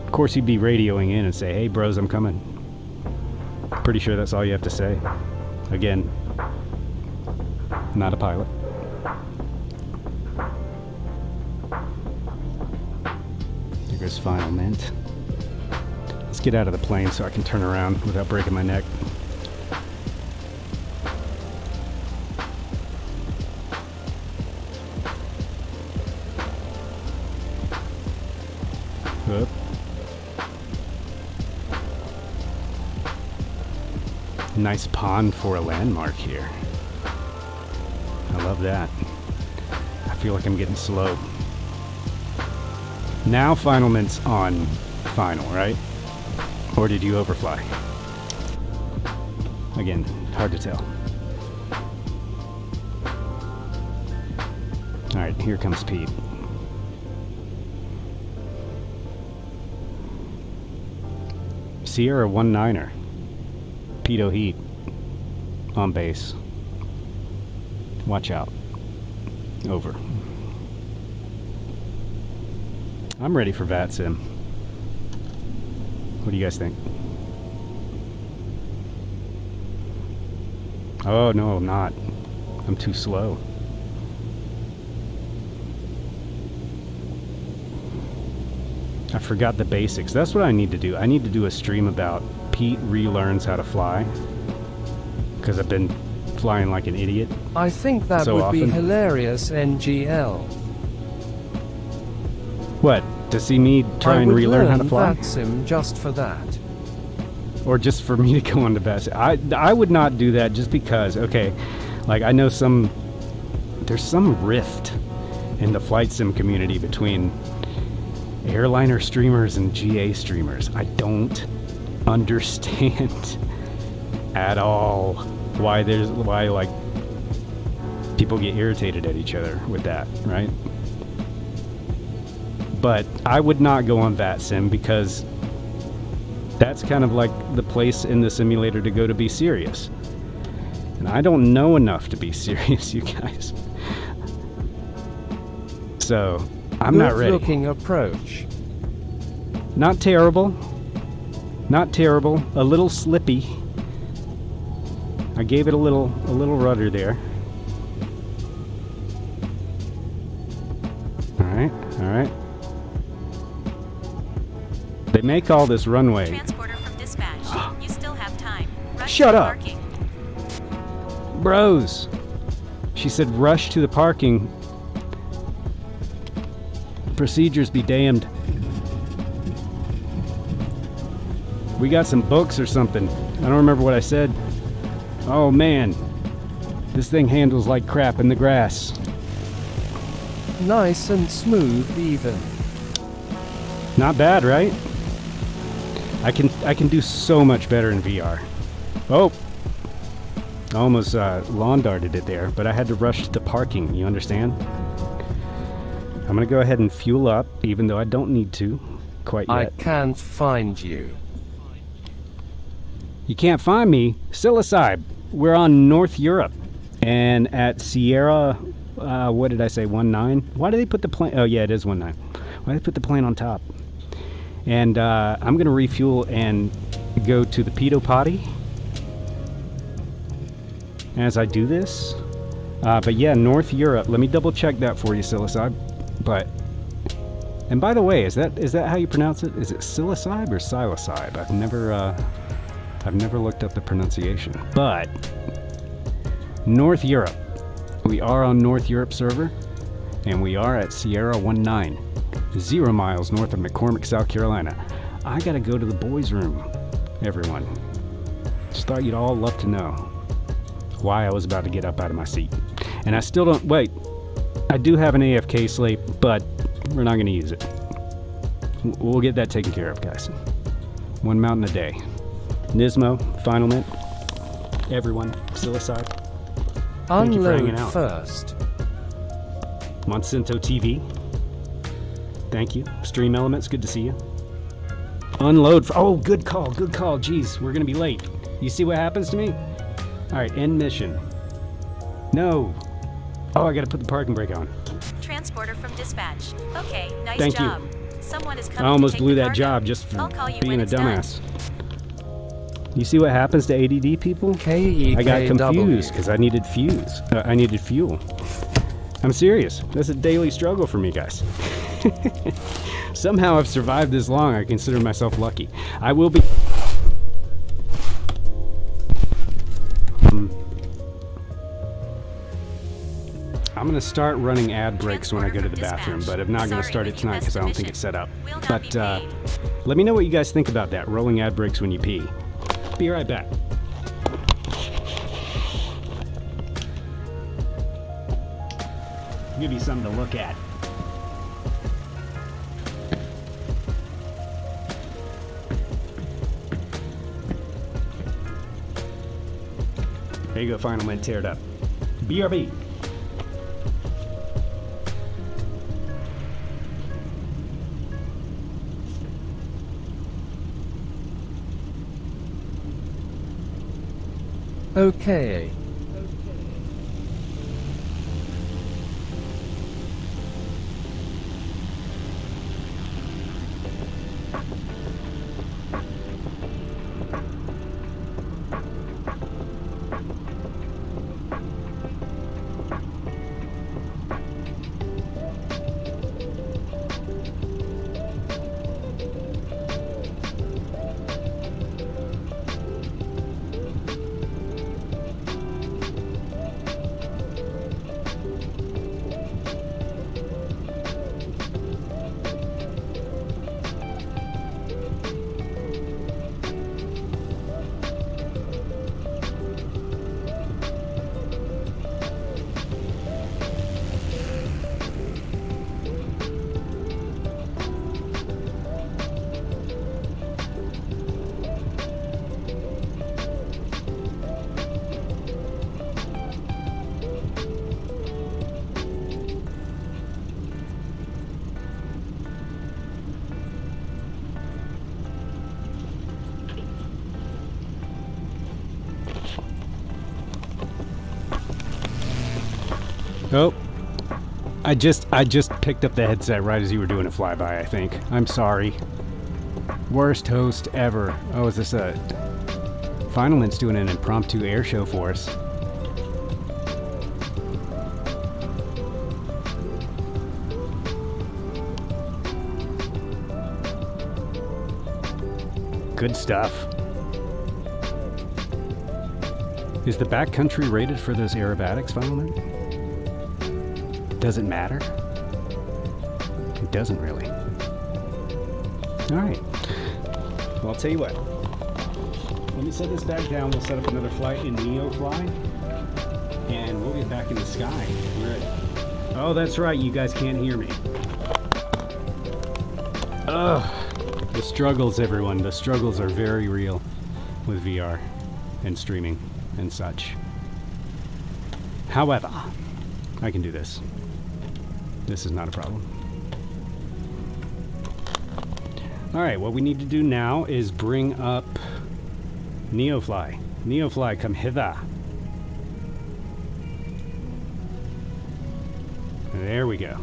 Of course, you'd be radioing in and say, "Hey, bros, I'm coming." Pretty sure that's all you have to say. Again, not a pilot. There goes Final Mint. Let's get out of the plane so I can turn around without breaking my neck. Up. Nice pond for a landmark here. I love that. I feel like I'm getting slow. Now Final Mint's on Final, right? Or did you overfly? Again, hard to tell. Alright, here comes Pete. Sierra 19er. Pete O'Heat. On base. Watch out. Over. I'm ready for VATSIM. What do you guys think? Oh, no, I'm not. I'm too slow. I forgot the basics. That's what I need to do. I need to do a stream about Pete relearns how to fly. Because I've been flying like an idiot. I think that so would often. be hilarious, NGL. What? To see me try and relearn how to fly? VATSIM just for that. Or just for me to go on to VATSIM? I would not do that just because, okay, like I know there's some rift in the flight sim community between airliner streamers and GA streamers. I don't understand at all why like people get irritated at each other with that, right? But I would not go on VATSIM because that's kind of like the place in the simulator to go to be serious. And I don't know enough to be serious, you guys. So, I'm not ready. Good looking approach. Not terrible. Not terrible. A little slippy. I gave it a little rudder there. Alright, alright. They make all this runway. Transporter from dispatch. You still have time. Rush Shut to up. parking. Bros. She said rush to the parking. Procedures be damned. We got some books or something. I don't remember what I said. Oh man. This thing handles like crap in the grass. Nice and smooth even. Not bad, right? I can do so much better in VR. Oh! I almost lawn darted it there, but I had to rush to the parking, you understand? I'm gonna go ahead and fuel up, even though I don't need to. quite yet. I can't find you. You can't find me? Psilocybe. We're on North Europe. And at Sierra, what did I say, 19? Why do they put the plane? Oh, yeah, it is 19. Why do they put the plane on top? And I'm going to refuel and go to the pedo potty as I do this. But yeah, North Europe. Let me double check that for you, Psilocybe. But, and by the way, is that how you pronounce it? Is it Psilocybe or Psilocybe? I've never looked up the pronunciation. But North Europe. We are on North Europe server, and we are at Sierra 19, 0 miles north of McCormick, South Carolina. I gotta go to the boys' room, everyone. Just thought you'd all love to know why I was about to get up out of my seat. And I still don't, wait, I do have an AFK sleep, but we're not gonna use it. We'll get that taken care of, guys. One mountain a day. Nismo, Final Mint, everyone, Psilocybe. Thank you for hanging Unload out. first. Monsanto TV. Thank you. Stream Elements, good to see you. Unload. Oh, good call. Good call. Jeez, we're going to be late. You see what happens to me? All right, end mission. No. Oh, I got to put the parking brake on. Transporter from dispatch. Okay, nice Thank job. Someone is coming I almost to take blew the that cargo. job just for I'll call you being when a it's done. dumbass. You see what happens to ADD people? KEKW. I got confused because I needed fuel. I'm serious. That's a daily struggle for me, guys. Somehow I've survived this long. I consider myself lucky. I will be... I'm going to start running ad breaks when I go to the bathroom, but I'm not going to start it tonight because I don't think it's set up. But let me know what you guys think about that, rolling ad breaks when you pee. Be right back. Give you something to look at. There you go, Final Mint, tear it up. BRB. Okay. Oh, I just picked up the headset right as you were doing a flyby, I think. I'm sorry. Worst host ever. Oh, is this a... Final Mint's doing an impromptu air show for us. Good stuff. Is the backcountry rated for those aerobatics, Final Mint? Does it matter? It doesn't really. Alright. Well, I'll tell you what. Let me set this back down. We'll set up another flight in NeoFly. And we'll get back in the sky. Oh, that's right. You guys can't hear me. Ugh. The struggles, everyone. The struggles are very real with VR and streaming and such. However, I can do this. This is not a problem. Alright, what we need to do now is bring up NeoFly. NeoFly, come hither. There we go.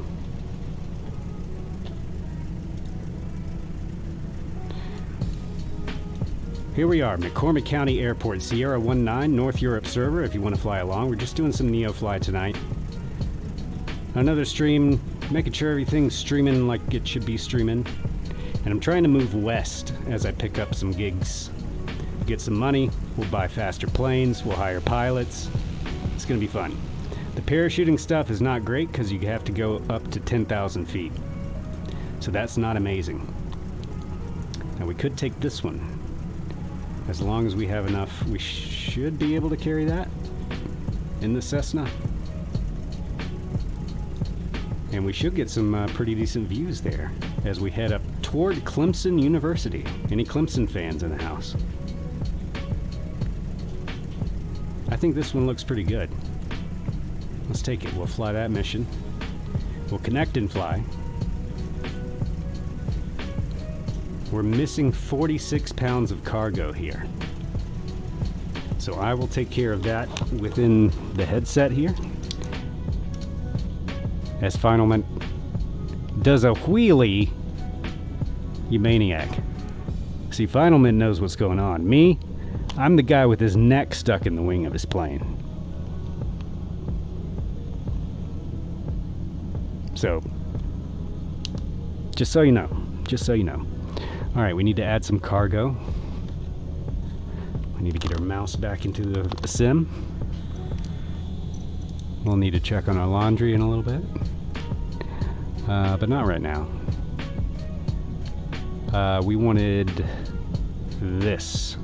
Here we are, McCormick County Airport, Sierra 19, North Europe server, if you want to fly along. We're just doing some NeoFly tonight. Another stream, making sure everything's streaming like it should be streaming. And I'm trying to move west as I pick up some gigs. Get some money, we'll buy faster planes, we'll hire pilots. It's gonna be fun. The parachuting stuff is not great because you have to go up to 10,000 feet. So that's not amazing. Now we could take this one. As long as we have enough, we should be able to carry that in the Cessna. And we should get some pretty decent views there as we head up toward Clemson University. Any Clemson fans in the house? I think this one looks pretty good. Let's take it. We'll fly that mission. We'll connect and fly. We're missing 46 pounds of cargo here. So I will take care of that within the headset here. As Finalman does a wheelie, you maniac. See, Finalman knows what's going on. Me, I'm the guy with his neck stuck in the wing of his plane. So, just so you know. Just so you know. Alright, we need to add some cargo. We need to get our mouse back into the sim. We'll need to check on our laundry in a little bit. But not right now. We wanted this.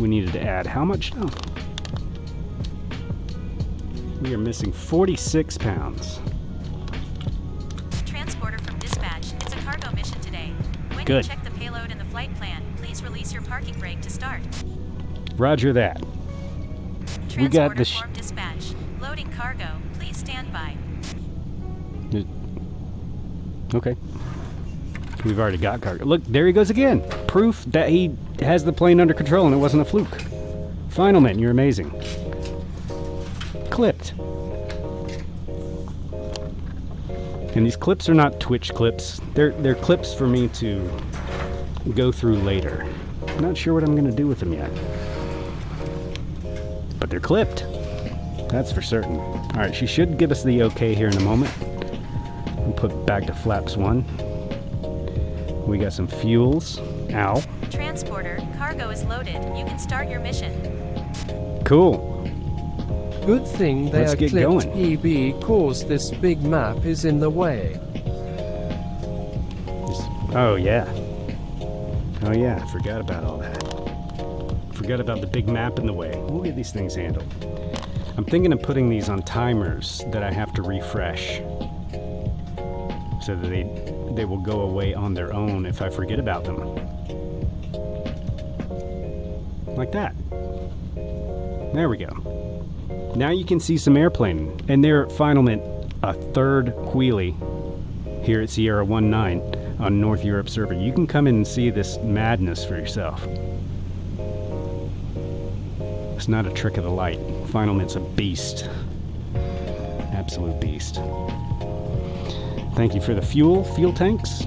We needed to add how much now? We are missing 46 pounds. Transporter from dispatch. It's a cargo mission today. When Good. you check the payload and the flight plan, please release your parking brake to start. Roger that. Transporter We got the from dispatch. Loading cargo. Please stand by. Okay. We've already got cargo. Look, there he goes again. Proof that he has the plane under control and it wasn't a fluke. Finalman, you're amazing. Clipped. And these clips are not Twitch clips. They're clips for me to go through later. I'm not sure what I'm going to do with them yet. But they're clipped. That's for certain. Alright, she should give us the okay here in a moment. We'll put back to flaps 1. We got some fuels. Ow. Transporter, cargo is loaded. You can start your mission. Cool. Good thing they Let's are get clipped going. EB cause this big map is in the way. Oh yeah. Oh yeah, forgot about all that. Forgot about the big map in the way. We'll get these things handled. I'm thinking of putting these on timers that I have to refresh. So that they will go away on their own if I forget about them. Like that. There we go. Now you can see some airplane. And they're Finalman, a third wheelie here at Sierra 19 on North Europe server. You can come in and see this madness for yourself. It's not a trick of the light. Finalman's a beast. Absolute beast. Thank you for the fuel tanks.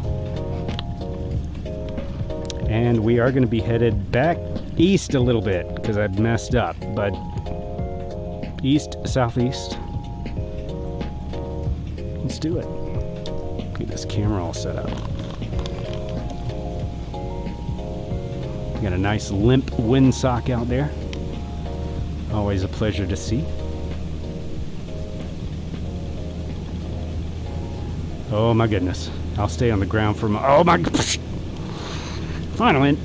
And we are going to be headed back east a little bit because I've messed up, but east, southeast. Let's do it. Get this camera all set up. Got a nice limp windsock out there. Always a pleasure to see. Oh my goodness. I'll stay on the ground for a moment. Oh my... Finally.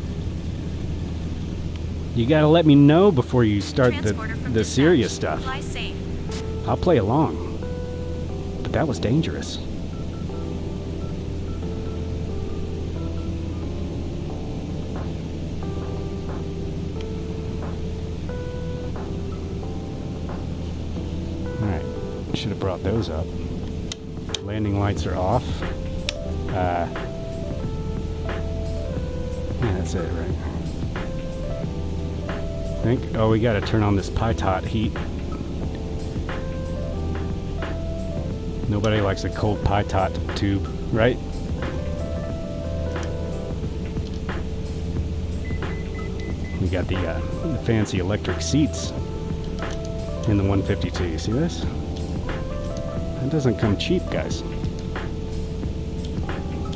You gotta let me know before you start the serious stuff. Fly safe. I'll play along. But that was dangerous. Alright. Should have brought those up. Landing lights are off. Yeah, that's it, right? I think. Oh, we gotta turn on this Pytot heat. Nobody likes a cold Pytot tube, right? We got the fancy electric seats in the 152. You see this? It doesn't come cheap, guys.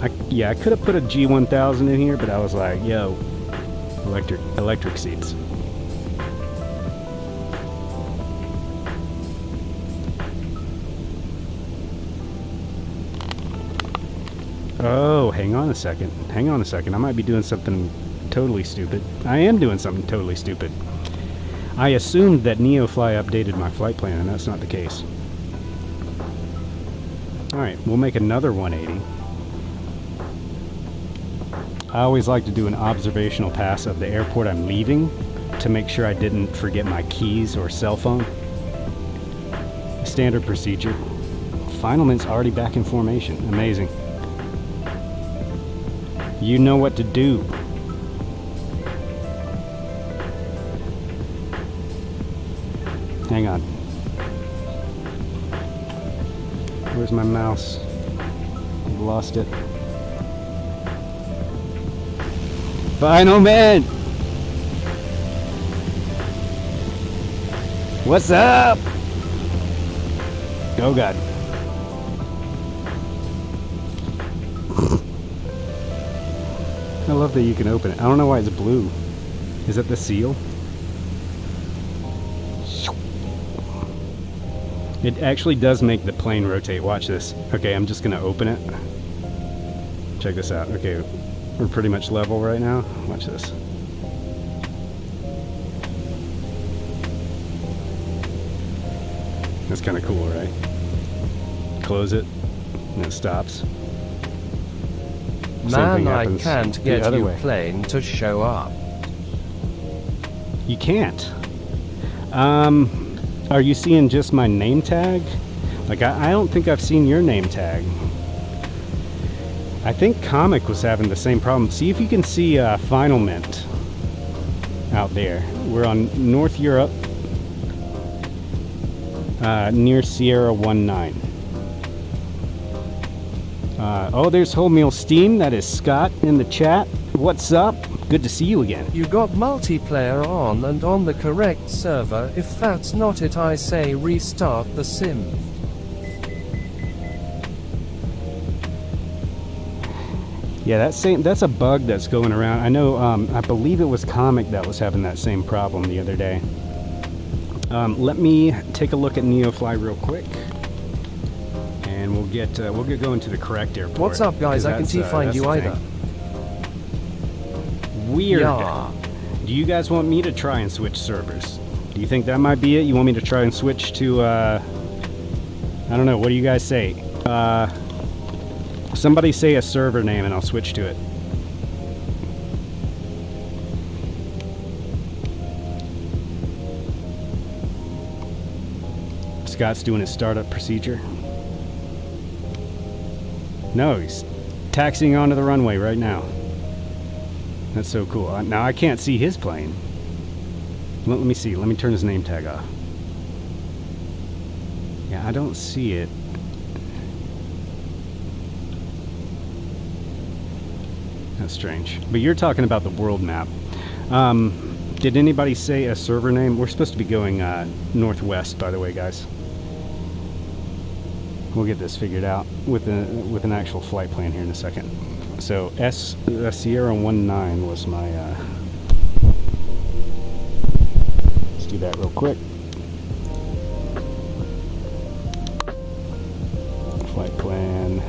I could have put a G1000 in here, but I was like, yo, electric seats. Oh, hang on a second. I might be doing something totally stupid. I am doing something totally stupid. I assumed that NeoFly updated my flight plan, and that's not the case. Alright, we'll make another 180. I always like to do an observational pass of the airport I'm leaving to make sure I didn't forget my keys or cell phone. Standard procedure. Finalman's already back in formation. Amazing. You know what to do. Hang on. Where's my mouse? I've lost it. Finalman! What's up? Oh God. I love that you can open it. I don't know why it's blue. Is that the seal? It actually does make the plane rotate. Watch this. Okay, I'm just gonna open it. Check this out. Okay, we're pretty much level right now. Watch this. That's kind of cool, right? Close it, and it stops. Man, I can't get you plane to show up. You can't. Are you seeing just my name tag? Like, I don't think I've seen your name tag. I think Comic was having the same problem. See if you can see Finalment out there. We're on North Europe, near Sierra 19. Oh, there's Wholemeal Steam. That is Scott in the chat. What's up? Good to see you again. You got multiplayer on and on the correct server. If that's not it, I say restart the sim. Yeah, that's a bug that's going around. I know, I believe it was Comic that was having that same problem the other day. Let me take a look at NeoFly real quick. And we'll get going to the correct airport. What's up, guys? I can't find you either. Weird. Yeah. Do you guys want me to try and switch servers? Do you think that might be it? You want me to try and switch to, I don't know, what do you guys say? Somebody say a server name and I'll switch to it. Scott's doing his startup procedure. No, he's taxiing onto the runway right now. That's so cool. Now I can't see his plane. Let me see. Let me turn his name tag off. Yeah, I don't see it. That's strange. But you're talking about the world map. Did anybody say a server name? We're supposed to be going northwest, by the way, guys. We'll get this figured out with an actual flight plan here in a second. So Sierra 19 was my. Let's do that real quick. Flight plan.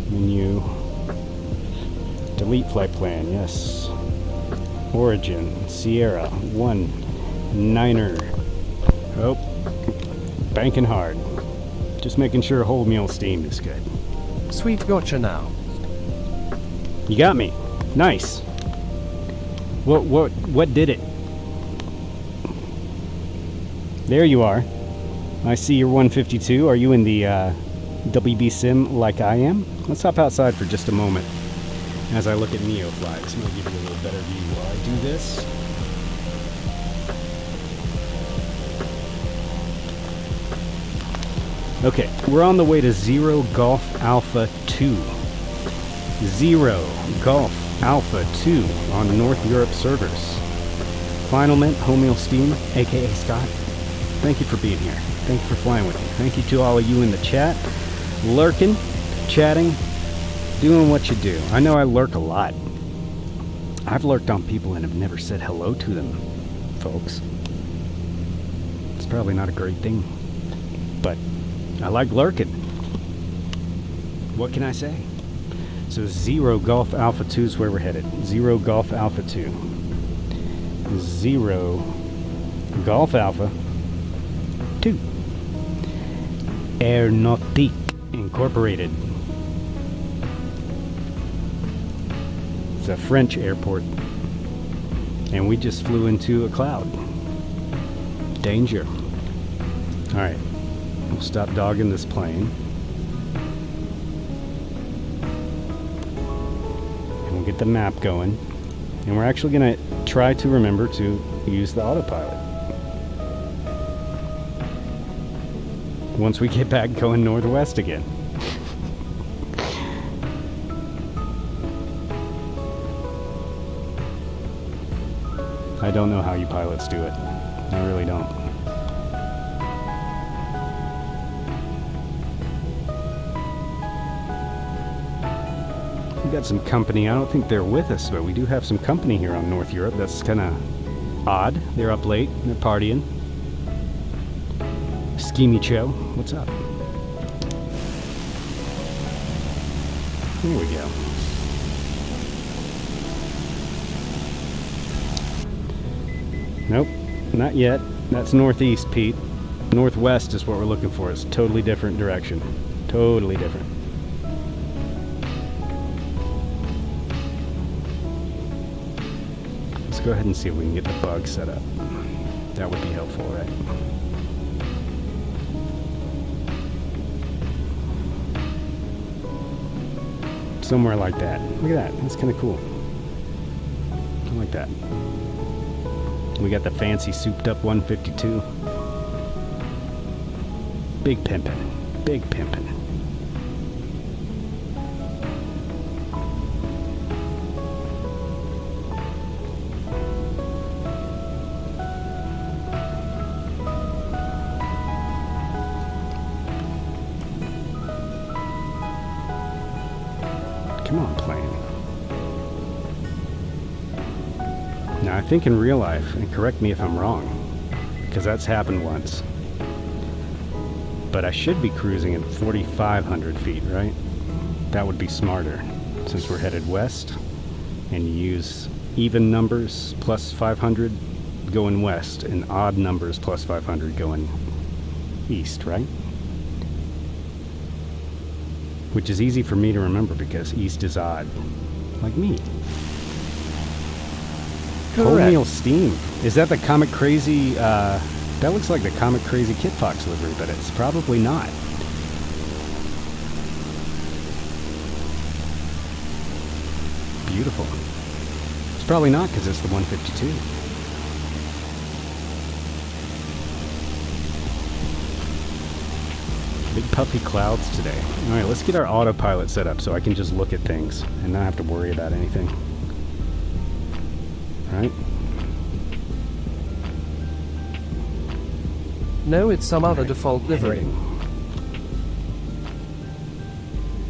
Menu. Delete flight plan. Yes. Origin Sierra 19er. Oh, banking hard. Just making sure Wholemeal Steam is good. Sweet, gotcha now. You got me. Nice. What did it? There you are. I see you're 152. Are you in the WB Sim like I am? Let's hop outside for just a moment. as I look at NeoFly. This might give you a little better view while I do this. Okay, we're on the way to 0 Golf Alpha 2. 0 Golf Alpha 2 on North Europe servers. Final Mint, Homeal Steam, aka Scott. Thank you for being here. Thank you for flying with me. Thank you to all of you in the chat. Lurking, chatting, doing what you do. I know I lurk a lot. I've lurked on people and have never said hello to them, folks. It's probably not a great thing, but I like lurking. What can I say? So 0 Golf Alpha 2 is where we're headed. 0 Golf Alpha 2. 0 Golf Alpha 2. Aeronautique Incorporated. It's a French airport. And we just flew into a cloud. Danger. Alright. We'll stop dogging this plane. And we'll get the map going. And we're actually going to try to remember to use the autopilot. Once we get back going northwest again. I don't know how you pilots do it. I really don't. We got some company. I don't think they're with us, but we do have some company here on North Europe. That's kind of odd. They're up late. They're partying. Schemy Cho, what's up? Here we go. Nope, not yet. That's northeast, Pete. Northwest is what we're looking for. It's a totally different direction. Totally different. Let's go ahead and see if we can get the bug set up. That would be helpful, right? Somewhere like that. Look at that. That's kind of cool. I like that. We got the fancy souped up 152. Big pimpin'. Big pimpin'. Come on, plane. Now, I think in real life, and correct me if I'm wrong, because that's happened once, but I should be cruising at 4,500 feet, right? That would be smarter, since we're headed west, and you use even numbers plus 500 going west, and odd numbers plus 500 going east, right? Which is easy for me to remember because east is odd. Like me. Homeal Steam. Is that the Comic Crazy, that looks like the Comic Crazy Kit Fox livery, but it's probably not. Beautiful. It's probably not because it's the 152. Big puffy clouds today. Alright, let's get our autopilot set up so I can just look at things and not have to worry about anything. Alright. No, it's some other default livery.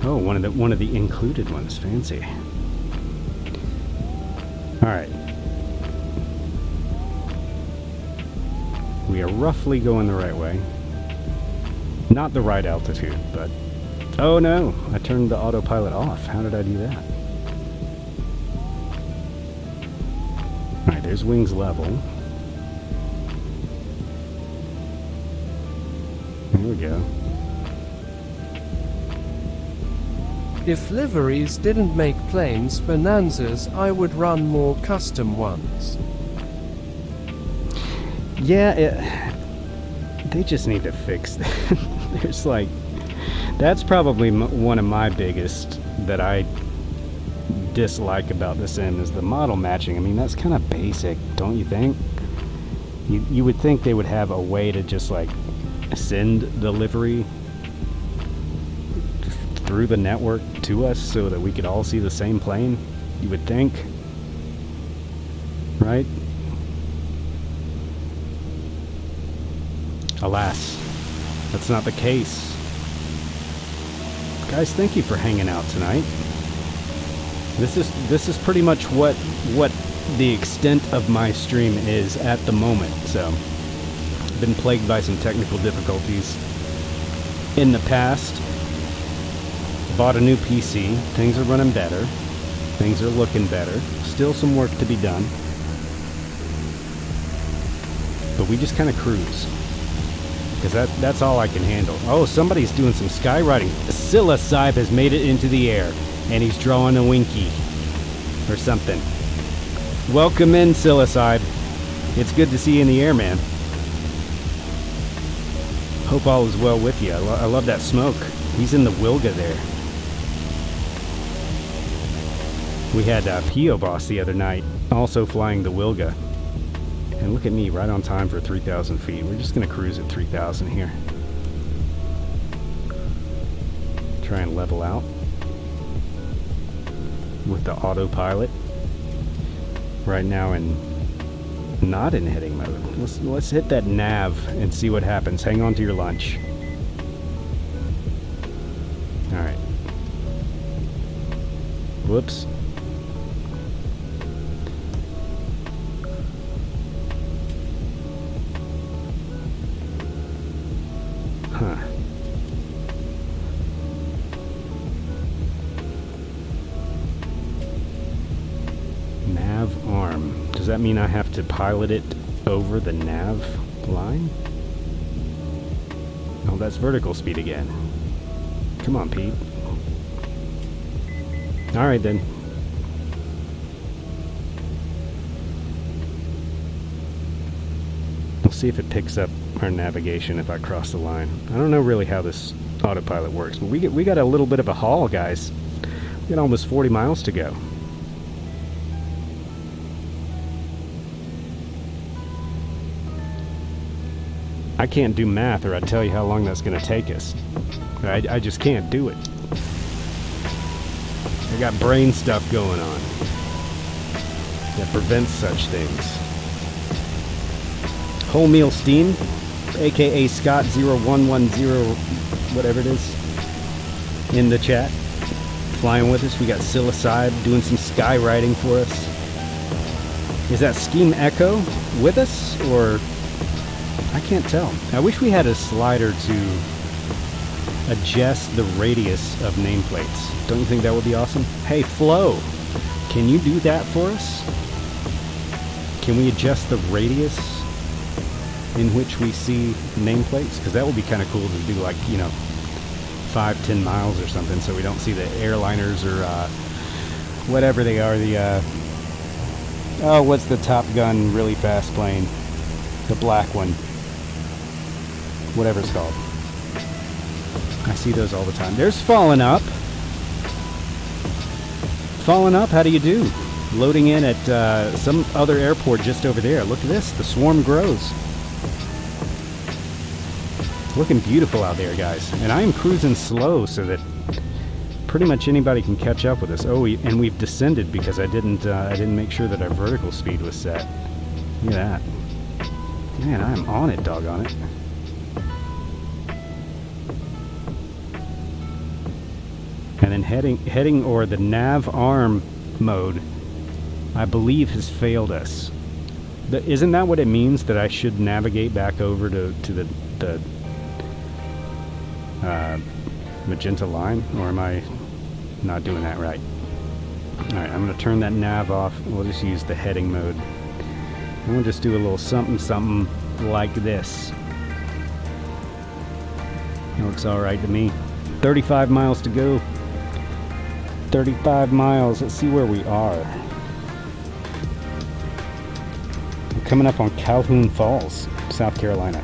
Oh, one of the included ones. Fancy. Alright. We are roughly going the right way. Not the right altitude, but... Oh no! I turned the autopilot off. How did I do that? Alright, there's wings level. Here we go. If liveries didn't make planes bonanzas, I would run more custom ones. Yeah, they just need to fix that. There's like... That's probably one of my biggest that I dislike about this end is the model matching. I mean, that's kind of basic, don't you think? You would think they would have a way to just like send the livery through the network to us so that we could all see the same plane. You would think, right? Alas, that's not the case. Guys, thank you for hanging out tonight. This is pretty much what the extent of my stream is at the moment. So, I've been plagued by some technical difficulties in the past. Bought a new PC. Things are running better. Things are looking better. Still some work to be done. But we just kind of cruise. Because that's all I can handle. Oh, somebody's doing some skywriting. Psilocybe has made it into the air. And he's drawing a winky. Or something. Welcome in, Psilocybe. It's good to see you in the air, man. Hope all is well with you. I love that smoke. He's in the Wilga there. We had P.O. Boss the other night, also flying the Wilga. And look at me, right on time for 3,000 feet. We're just going to cruise at 3,000 here. Try and level out with the autopilot. Right now not in heading mode. Let's hit that nav and see what happens. Hang on to your lunch. Alright. Whoops. Huh. Nav arm. Does that mean I have to pilot it over the nav line? Oh, that's vertical speed again. Come on, Pete. Alright then. We'll see if it picks up our navigation if I cross the line. I don't know really how this autopilot works, but we got a little bit of a haul, guys. We got almost 40 miles to go. I can't do math or I'd tell you how long that's going to take us. I just can't do it. I got brain stuff going on that prevents such things. Wholemeal Steam, aka Scott0110, whatever it is, in the chat, flying with us. We got Psilocybe doing some skywriting for us. Is that Scheme Echo with us, or I can't tell. I wish we had a slider to adjust the radius of nameplates. Don't you think that would be awesome? Hey, Flo, can you do that for us? Can we adjust the radius in which we see nameplates? Because that would be kind of cool to do, like, you know, 5-10 miles or something, so we don't see the airliners or whatever they are. The oh, what's the Top Gun really fast plane? The black one. Whatever it's called. I see those all the time. There's Fallen Up. Fallen Up, how do you do? Loading in at some other airport just over there. Look at this. The swarm grows. Looking beautiful out there, guys. And I am cruising slow so that pretty much anybody can catch up with us. Oh, and we've descended because I didn't make sure that our vertical speed was set. Look at that. Man, I am on it, doggone it. And then heading or the nav arm mode, I believe, has failed us. Isn't that what it means, that I should navigate back over to the magenta line? Or am I not doing that right? Alright, I'm going to turn that nav off. We'll just use the heading mode. And we'll just do a little something like this. It looks alright to me. 35 miles to go. 35 miles. Let's see where we are. We're coming up on Calhoun Falls, South Carolina.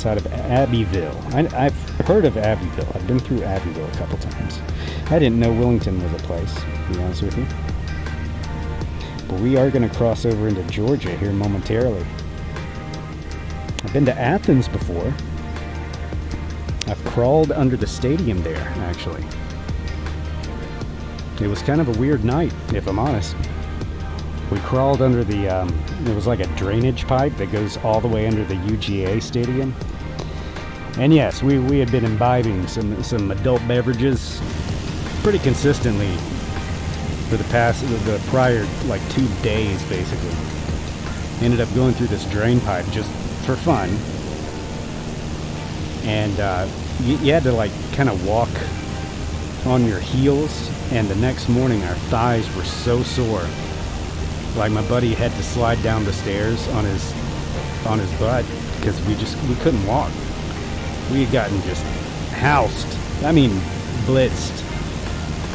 outside of Abbeville. I've heard of Abbeville. I've been through Abbeville a couple times. I didn't know Willington was a place, to be honest with you. But we are going to cross over into Georgia here momentarily. I've been to Athens before. I've crawled under the stadium there, actually. It was kind of a weird night, if I'm honest. We crawled under the, it was like a drainage pipe that goes all the way under the UGA stadium. And yes, we had been imbibing some adult beverages pretty consistently for the prior, like, 2 days, basically. Ended up going through this drain pipe just for fun. And you had to, like, kind of walk on your heels, and the next morning our thighs were so sore. Like, my buddy had to slide down the stairs on his butt because we couldn't walk. We had gotten just housed. I mean, blitzed.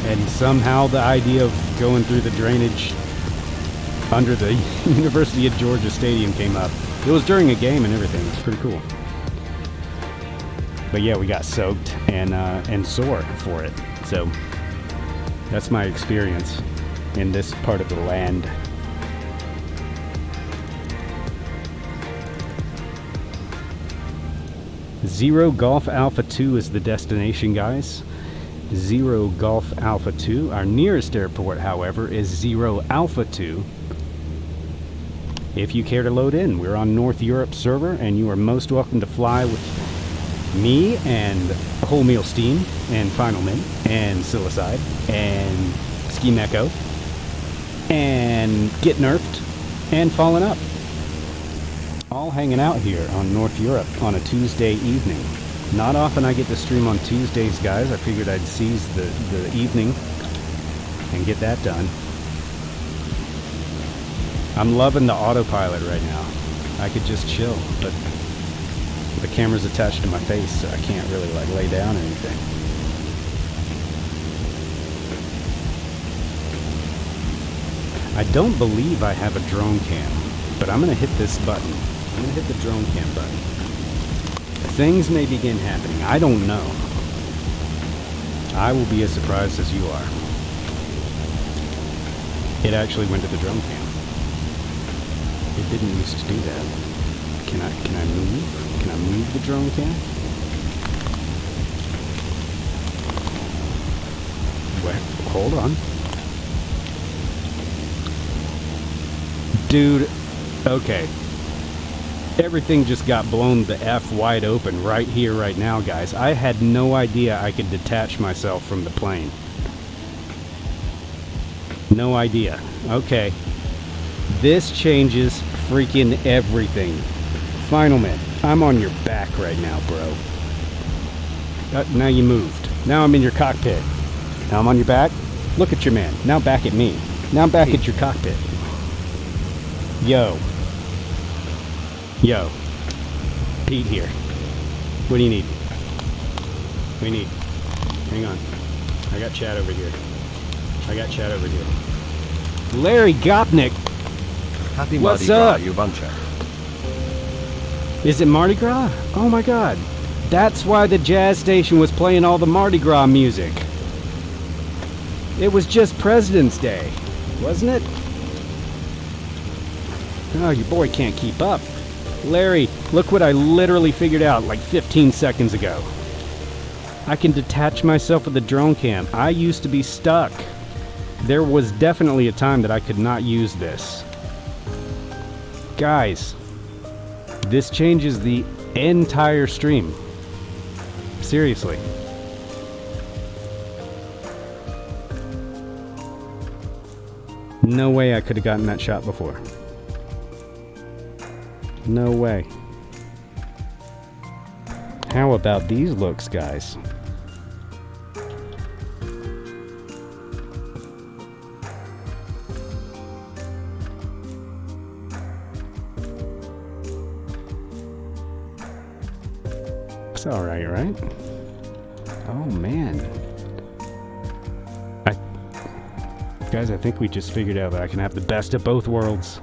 And somehow the idea of going through the drainage under the University of Georgia Stadium came up. It was during a game and everything. It was pretty cool. But yeah, we got soaked and sore for it. So that's my experience in this part of the land. Zero Golf Alpha 2 is the destination, guys. Zero Golf Alpha 2. Our nearest airport, however, is Zero Alpha 2. If you care to load in, we're on North Europe server, and you are most welcome to fly with me and Wholemeal Steam and Final Mint and Silicide and Scheme Echo and Get Nerfed and Fallen Up. All hanging out here on North Europe on a Tuesday evening. Not often I get to stream on Tuesdays, guys. I figured I'd seize the evening and get that done. I'm loving the autopilot right now. I could just chill, but the camera's attached to my face, so I can't really, like, lay down or anything. I don't believe I have a drone cam, but I'm going to hit this button. I'm going to hit the drone cam button. Things may begin happening. I don't know. I will be as surprised as you are. It actually went to the drone cam. It didn't used to do that. Can I move? Can I move the drone cam? Wait, hold on. Dude, okay. Everything just got blown the F wide open right here, right now, guys. I had no idea I could detach myself from the plane. No idea. Okay. This changes freaking everything. Final Mint, I'm on your back right now, bro. Now you moved. Now I'm in your cockpit. Now I'm on your back. Look at your man. Now back at me. Now I'm back at your cockpit. Yo. Yo. Pete here. What do you need? What do you need? Hang on. I got Chad over here. Larry Gopnik. Happy What's Mardi Gras, up? you buncher. Is it Mardi Gras? Oh my god. That's why the jazz station was playing all the Mardi Gras music. It was just President's Day, wasn't it? Oh, your boy can't keep up. Larry, look what I literally figured out like 15 seconds ago. I can detach myself with the drone cam. I used to be stuck. There was definitely a time that I could not use this. Guys, this changes the entire stream. Seriously. No way I could have gotten that shot before. No way. How about these looks, guys? It's alright, right? Oh man. Guys, I think we just figured out that I can have the best of both worlds.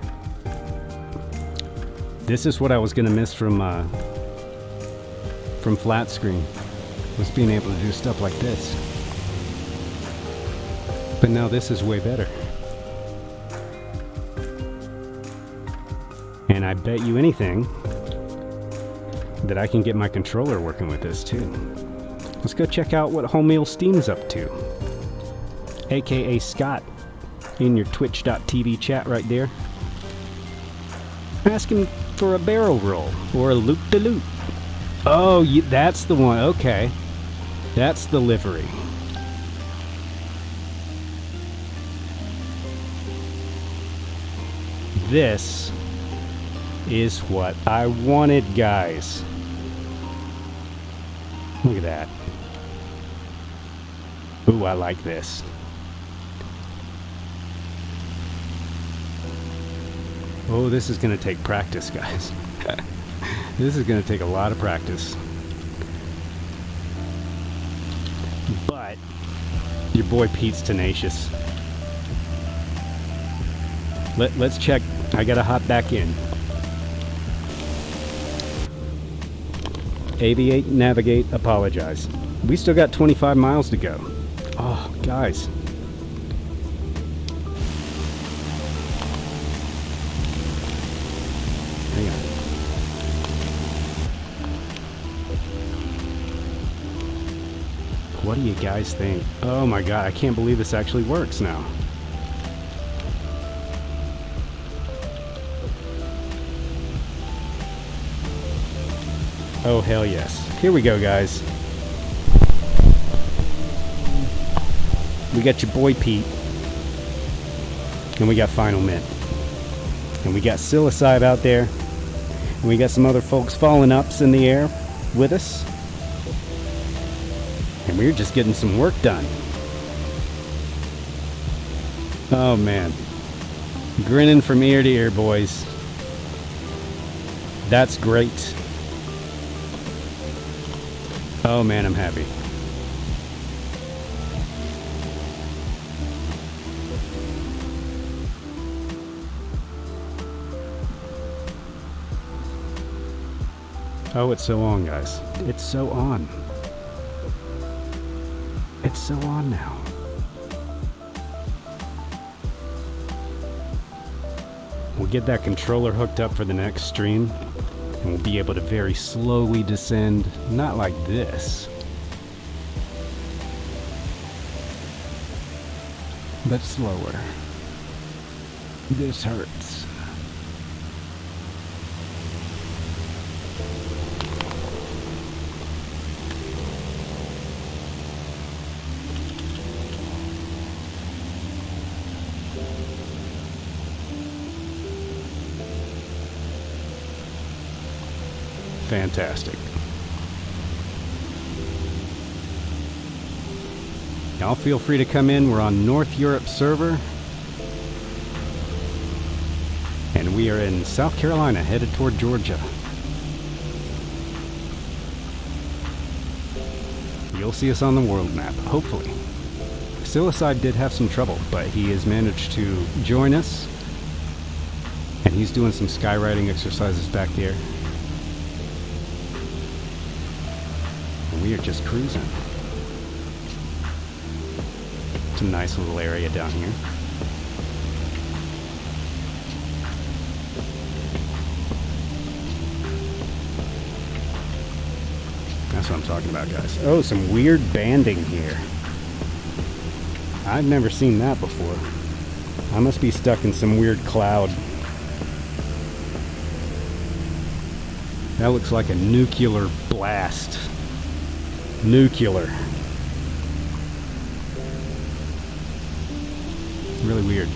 This is what I was gonna miss from from flat screen, was being able to do stuff like this. But now this is way better. And I bet you anything that I can get my controller working with this too. Let's go check out what Wholemeal Steam's up to. AKA Scott in your twitch.tv chat right there. Asking for a barrel roll or a loop-de-loop. Oh, that's the one. Okay. That's the livery. This is what I wanted, guys. Look at that. Ooh, I like this. Oh, this is going to take practice, guys. This is going to take a lot of practice. But your boy Pete's tenacious. Let's check. I got to hop back in. Aviate, navigate, apologize. We still got 25 miles to go. Oh, guys. Hang on. What do you guys think? Oh my god, I can't believe this actually works now. Oh, hell yes. Here we go, guys. We got your boy Pete. And we got Final Mint. And we got Silicide out there. And we got some other folks falling ups in the air with us. And we're just getting some work done. Oh, man. Grinning from ear to ear, boys. That's great. Oh man, I'm happy. Oh, it's so on, guys. It's so on. It's so on now. We'll get that controller hooked up for the next stream. And we'll be able to very slowly descend, not like this, but slower. This hurts. Fantastic. Y'all feel free to come in. We're on North Europe server. And we are in South Carolina, headed toward Georgia. You'll see us on the world map, hopefully. Silicide did have some trouble, but he has managed to join us. And he's doing some skywriting exercises back there. We are just cruising. It's a nice little area down here. That's what I'm talking about, guys. Oh, some weird banding here. I've never seen that before. I must be stuck in some weird cloud. That looks like a nuclear blast. Nuclear. Really weird.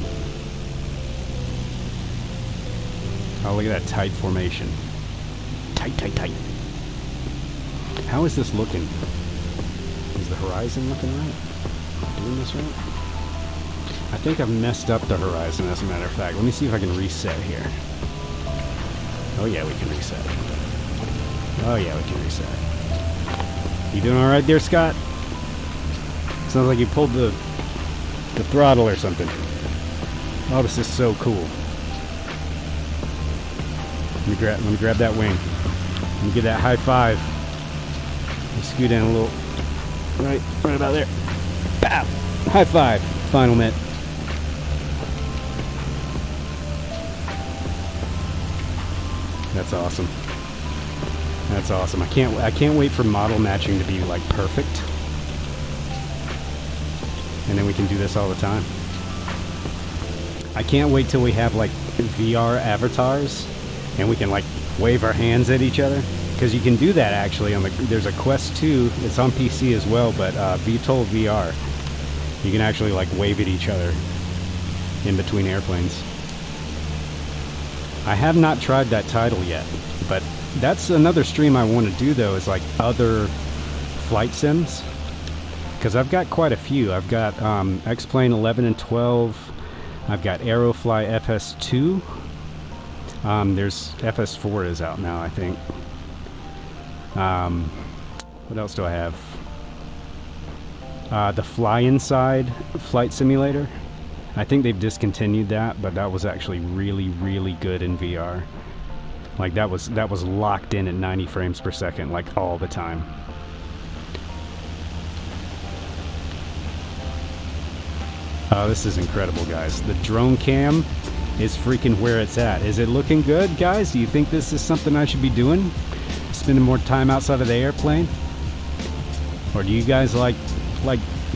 Oh, look at that tight formation. Tight, tight, tight. How is this looking? Is the horizon looking right? Am I doing this right? I think I've messed up the horizon, as a matter of fact. Let me see if I can reset here. Oh yeah, we can reset. Oh yeah, we can reset. You doing alright there, Scott? Sounds like you pulled the throttle or something. Oh, this is so cool. Let me grab that wing. Let me get that high five. Scoot down a little. Right about there. Bow! High five. Final mitt. That's awesome. That's awesome. I can't wait for model matching to be like perfect. And then we can do this all the time. I can't wait till we have like VR avatars and we can like wave our hands at each other. Because you can do that actually on there's a Quest 2, it's on PC as well, but VTOL VR. You can actually like wave at each other in between airplanes. I have not tried that title yet, but that's another stream I want to do though, is like other flight sims. Because I've got quite a few. I've got X-Plane 11 and 12. I've got NeoFly FS2. There's FS4 is out now, I think. What else do I have? The Fly Inside flight simulator. I think they've discontinued that, but that was actually really, really good in VR. Like that was locked in at 90 frames per second, like all the time. Oh, this is incredible, guys. The drone cam is freaking where it's at. Is it looking good, guys? Do you think this is something I should be doing? Spending more time outside of the airplane? Or do you guys like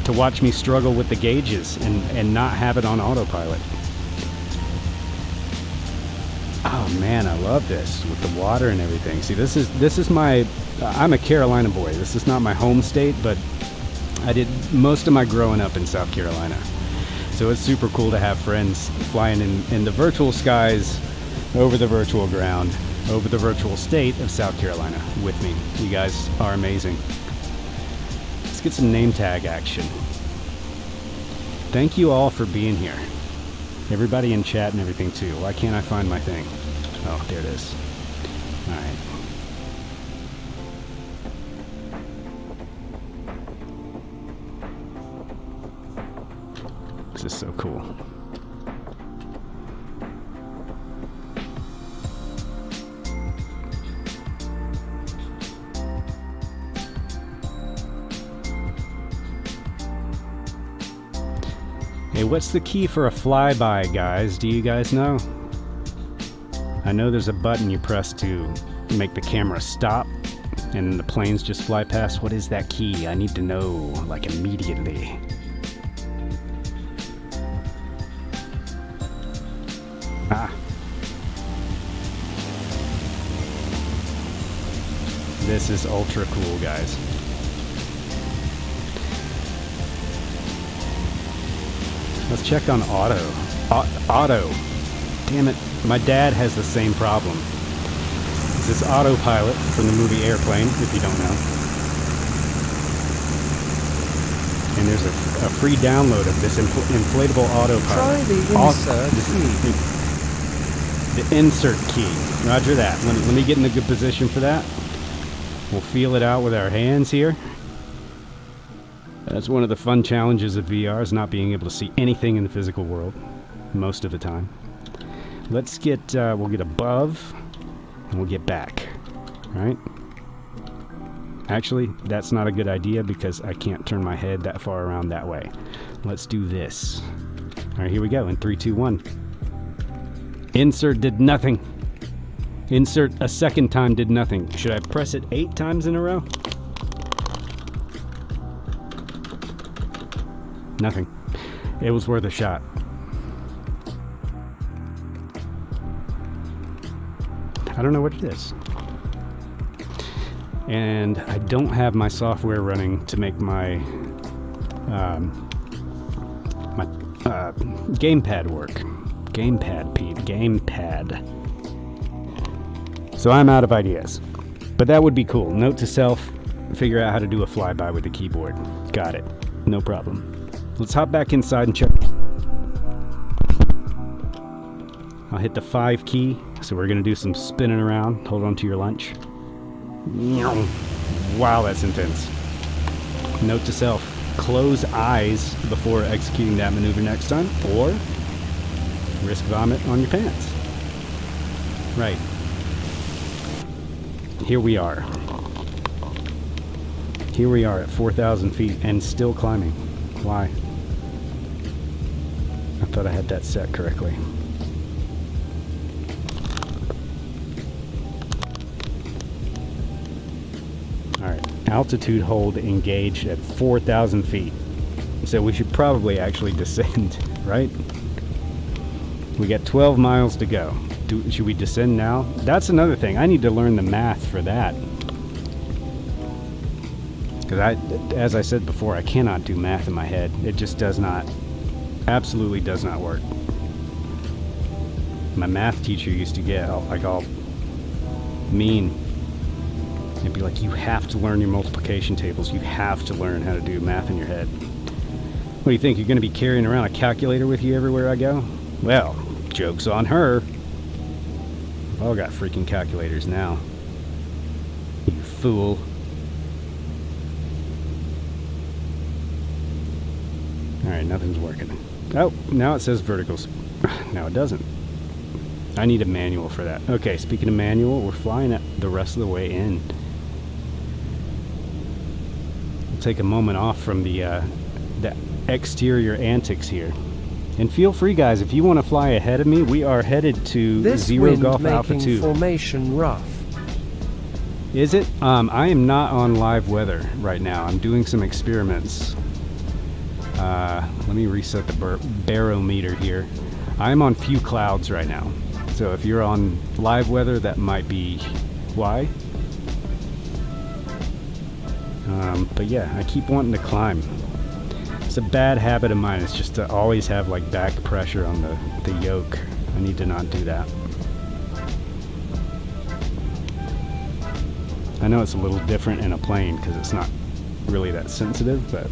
to watch me struggle with the gauges and not have it on autopilot? Oh man, I love this with the water and everything. See, this is my I'm a Carolina boy. This is not my home state, but I did most of my growing up in South Carolina. So it's super cool to have friends flying in the virtual skies, over the virtual ground, over the virtual state of South Carolina with me. You guys are amazing. Let's get some name tag action. Thank you all for being here. Everybody in chat and everything too. Why can't I find my thing? Oh, there it is. Alright. This is so cool. Hey, what's the key for a flyby, guys? Do you guys know? I know there's a button you press to make the camera stop and the planes just fly past. What is that key? I need to know, like, immediately. Ah. This is ultra cool, guys. Let's check on auto. Auto. Damn it. My dad has the same problem. This is autopilot from the movie Airplane, if you don't know. And there's a free download of this inflatable autopilot. Try the insert key. The insert key. Roger that. Let me get in a good position for that. We'll feel it out with our hands here. That's one of the fun challenges of VR, is not being able to see anything in the physical world most of the time. Let's get, we'll get above, and we'll get back, right? Actually, that's not a good idea because I can't turn my head that far around that way. Let's do this. All right, here we go in 3, 2, 1. Insert did nothing. Insert a second time did nothing. Should I press it 8 times in a row? Nothing. It was worth a shot. I don't know what it is. And I don't have my software running to make my gamepad work. Gamepad. So I'm out of ideas. But that would be cool. Note to self, figure out how to do a flyby with the keyboard. Got it. No problem. Let's hop back inside and check. I'll hit the 5 key. So we're going to do some spinning around. Hold on to your lunch. Wow, that's intense. Note to self, close eyes before executing that maneuver next time, or risk vomit on your pants. Right. Here we are. Here we are at 4,000 feet and still climbing. Why? I thought I had that set correctly. Alright, altitude hold engaged at 4,000 feet. So we should probably actually descend, right? We got 12 miles to go. Should we descend now? That's another thing. I need to learn the math for that. Because as I said before, I cannot do math in my head. It just does not, absolutely does not work. My math teacher used to get like all mean. He'd be like, you have to learn your multiplication tables. You have to learn how to do math in your head. What do you think? You're going to be carrying around a calculator with you everywhere I go? Well, joke's on her. We've all got freaking calculators now. You fool. Alright, nothing's working. Oh, now it says verticals. No, it doesn't. I need a manual for that. Okay, speaking of manual, we're flying it the rest of the way in. We'll take a moment off from the exterior antics here. And feel free, guys, if you want to fly ahead of me, we are headed to This 0 wind Golf making Alpha 2. formation rough. Is it? I am not on live weather right now. I'm doing some experiments. Let me reset the barometer here. I'm on few clouds right now. So if you're on live weather, that might be why. But yeah, I keep wanting to climb. It's a bad habit of mine. It's just to always have like back pressure on the yoke. I need to not do that. I know it's a little different in a plane because it's not really that sensitive, but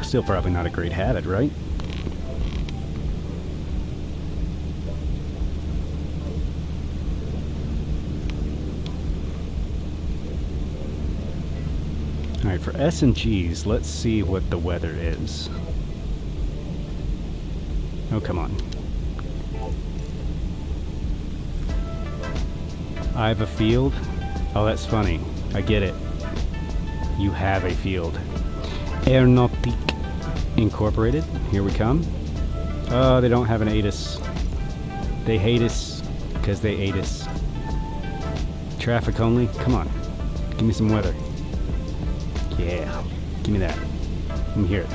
still probably not a great habit, right? Alright, for S and G's, let's see what the weather is. Oh, come on. I have a field? Oh, that's funny. I get it. You have a field. Aeronautique Incorporated. Here we come. Oh, they don't have an ATIS. They hate us because they ate us. Traffic only? Come on. Give me some weather. Yeah. Give me that. Let me hear it.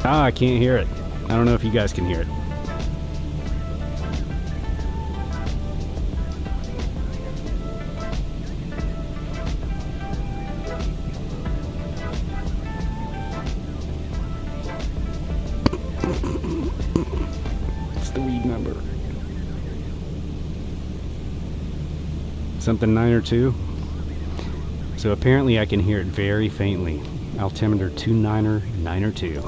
Ah, I can't hear it. I don't know if you guys can hear it. It's the weed number. Something 9 or 2. So apparently I can hear it very faintly. Altimeter 29er 902.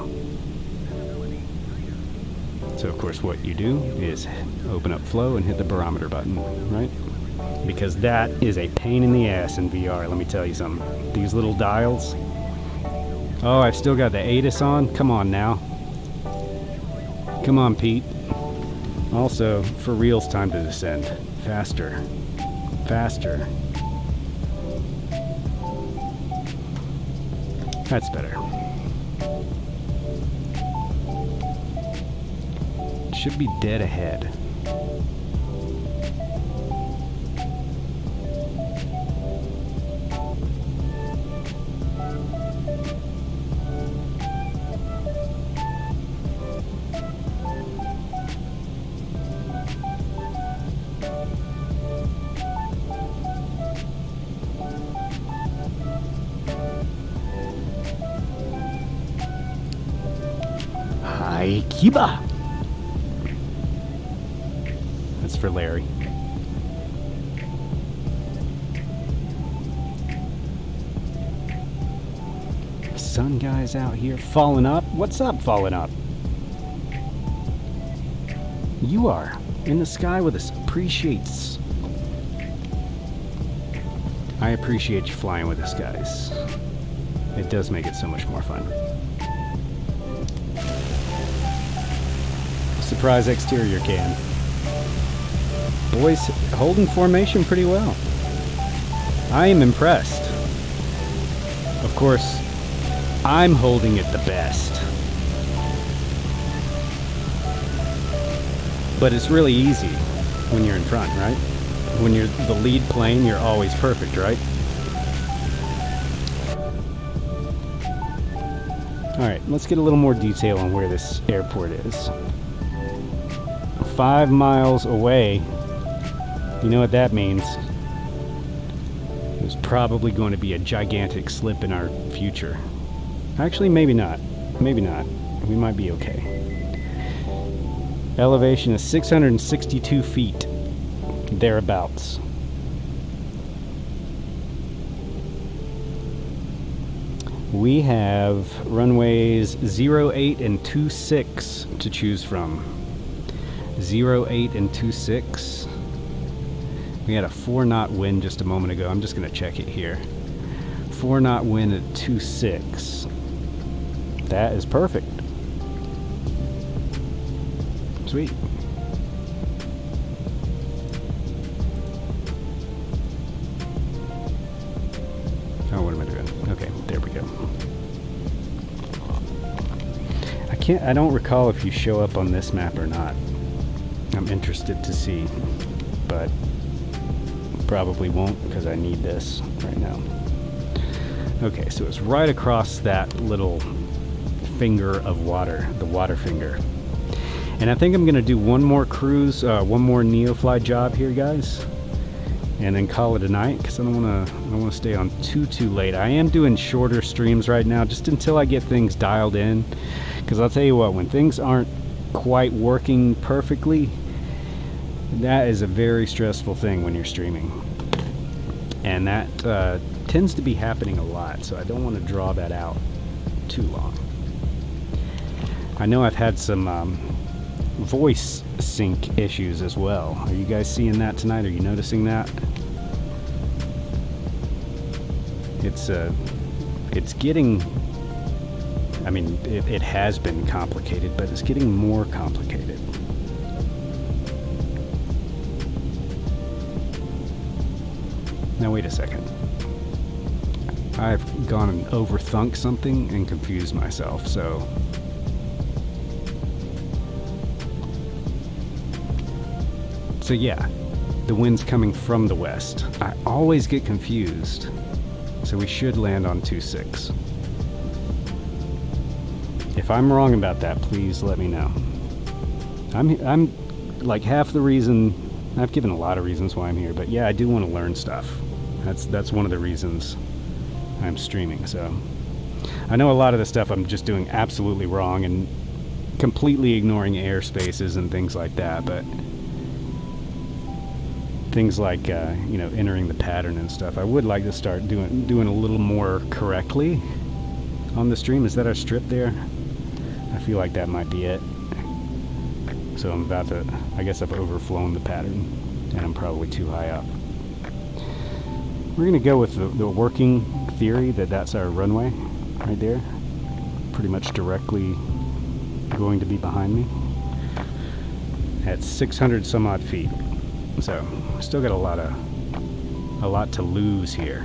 So of course what you do is open up flow and hit the barometer button, right? Because that is a pain in the ass in VR, let me tell you something. These little dials. Oh, I've still got the ATIS on? Come on now. Come on, Pete. Also, for reals, time to descend. Faster. Faster. That's better. Should be dead ahead. KAIK. That's for Larry. Sun guys out here falling up. What's up, falling up? You are in the sky with us. Appreciates. I appreciate you flying with us, guys. It does make it so much more fun. Surprise exterior cam. Boys holding formation pretty well. I am impressed. Of course, I'm holding it the best. But it's really easy when you're in front, right? When you're the lead plane, you're always perfect, right? Alright, let's get a little more detail on where this airport is. 5 miles away. You know what that means. There's probably going to be a gigantic slip in our future. Actually, maybe not. Maybe not. We might be okay. Elevation is 662 feet. Thereabouts. We have runways 08 and 26 to choose from. 08 and 26. We had a 4-knot wind just a moment ago. I'm just going to check it here. 4-knot wind at 26. That is perfect. Sweet. Oh, what am I doing? Okay, there we go. I don't recall if you show up on this map or not. I'm interested to see, but probably won't because I need this right now. Okay, so it's right across that little finger of water, the water finger. And I think I'm going to do one more cruise, one more NeoFly job here, guys, and then call it a night because I don't want to stay on too late. I am doing shorter streams right now just until I get things dialed in, because I'll tell you what, when things aren't quite working perfectly, that is a very stressful thing when you're streaming, and that tends to be happening a lot, so I don't want to draw that out too long. I know I've had some voice sync issues as well. Are you guys seeing that tonight? Are you noticing that? It's getting, I mean, it has been complicated, but it's getting more complicated. Now wait a second. I've gone and overthunk something and confused myself, so yeah, the wind's coming from the west. I always get confused, so we should land on 26. If I'm wrong about that, please let me know. I'm like half the reason. I've given a lot of reasons why I'm here, but yeah, I do want to learn stuff. That's one of the reasons I'm streaming. So I know a lot of the stuff I'm just doing absolutely wrong and completely ignoring airspaces and things like that, but things like entering the pattern and stuff, I would like to start doing a little more correctly on the stream. Is that our strip there? I feel like that might be it. So I'm about to, I guess I've overflown the pattern and I'm probably too high up. We're gonna go with the working theory that that's our runway right there, pretty much directly going to be behind me at 600 some odd feet. So still got a lot to lose here.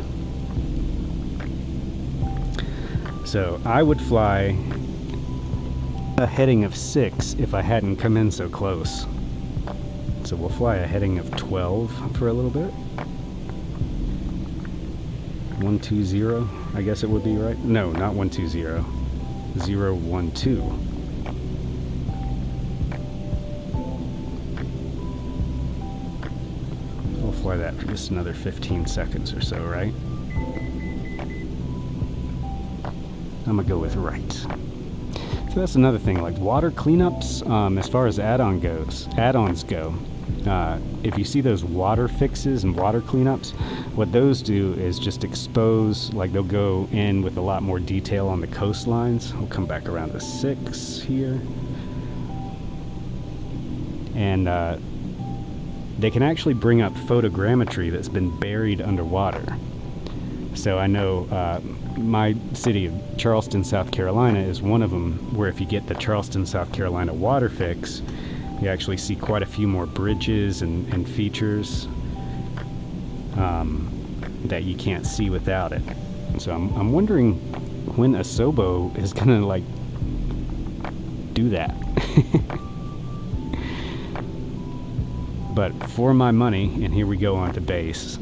So I would fly a heading of 6 if I hadn't come in so close. So we'll fly a heading of 12 for a little bit. 120, I guess it would be, right? No, not 120. 012. We'll fly that for just another 15 seconds or so, right? I'm gonna go with right. So that's another thing, like water cleanups, as far as add-ons go. If you see those water fixes and water cleanups, what those do is just expose, like they'll go in with a lot more detail on the coastlines. We'll come back around to 6 here. And they can actually bring up photogrammetry that's been buried underwater. So I know my city of Charleston, South Carolina is one of them, where if you get the Charleston, South Carolina water fix, you actually see quite a few more bridges and features. that you can't see without it. So I'm wondering when Asobo is gonna like do that. But for my money, and here we go onto base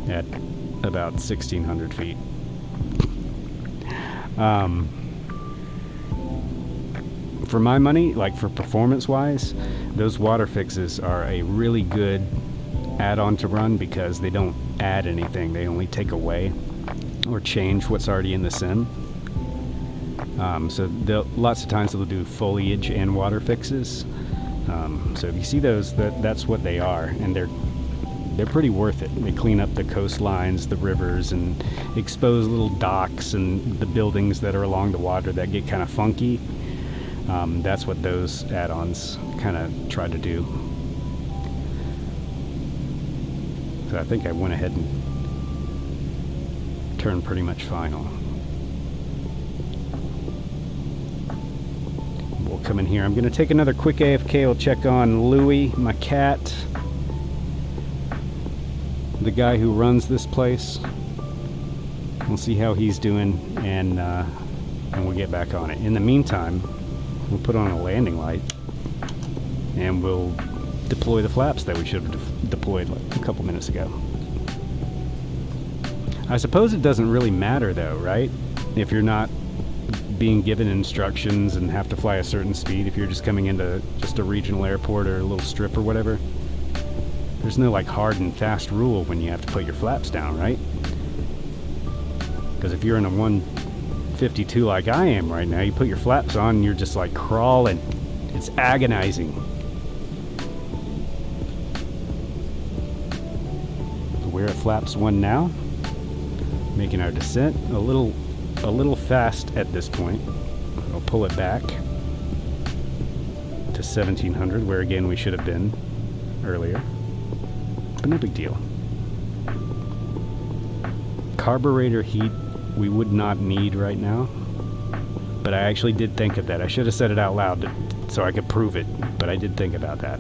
at about 1,600 feet. For my money, like for performance-wise, those water fixes are a really good add-on to run because they don't add anything. They only take away or change what's already in the sim. So lots of times they'll do foliage and water fixes. So if you see those, that's what they are, and they're pretty worth it. They clean up the coastlines, the rivers, and expose little docks and the buildings that are along the water that get kind of funky. That's what those add-ons kind of try to do. So I think I went ahead and turned pretty much final. We'll come in here. I'm going to take another quick AFK. We'll check on Louie, my cat, the guy who runs this place. We'll see how he's doing, and we'll get back on it. In the meantime, we'll put on a landing light, and we'll deploy the flaps that we should have deployed like a couple minutes ago. I suppose it doesn't really matter though, right? If you're not being given instructions and have to fly a certain speed, if you're just coming into just a regional airport or a little strip or whatever, there's no like hard and fast rule when you have to put your flaps down, right? Because if you're in a 152 like I am right now, you put your flaps on and you're just like crawling. It's agonizing. We're at flaps 1 now, making our descent a little fast at this point. I'll pull it back to 1,700, where again we should have been earlier, but no big deal. Carburetor heat we would not need right now, but I actually did think of that. I should have said it out loud so I could prove it, but I did think about that.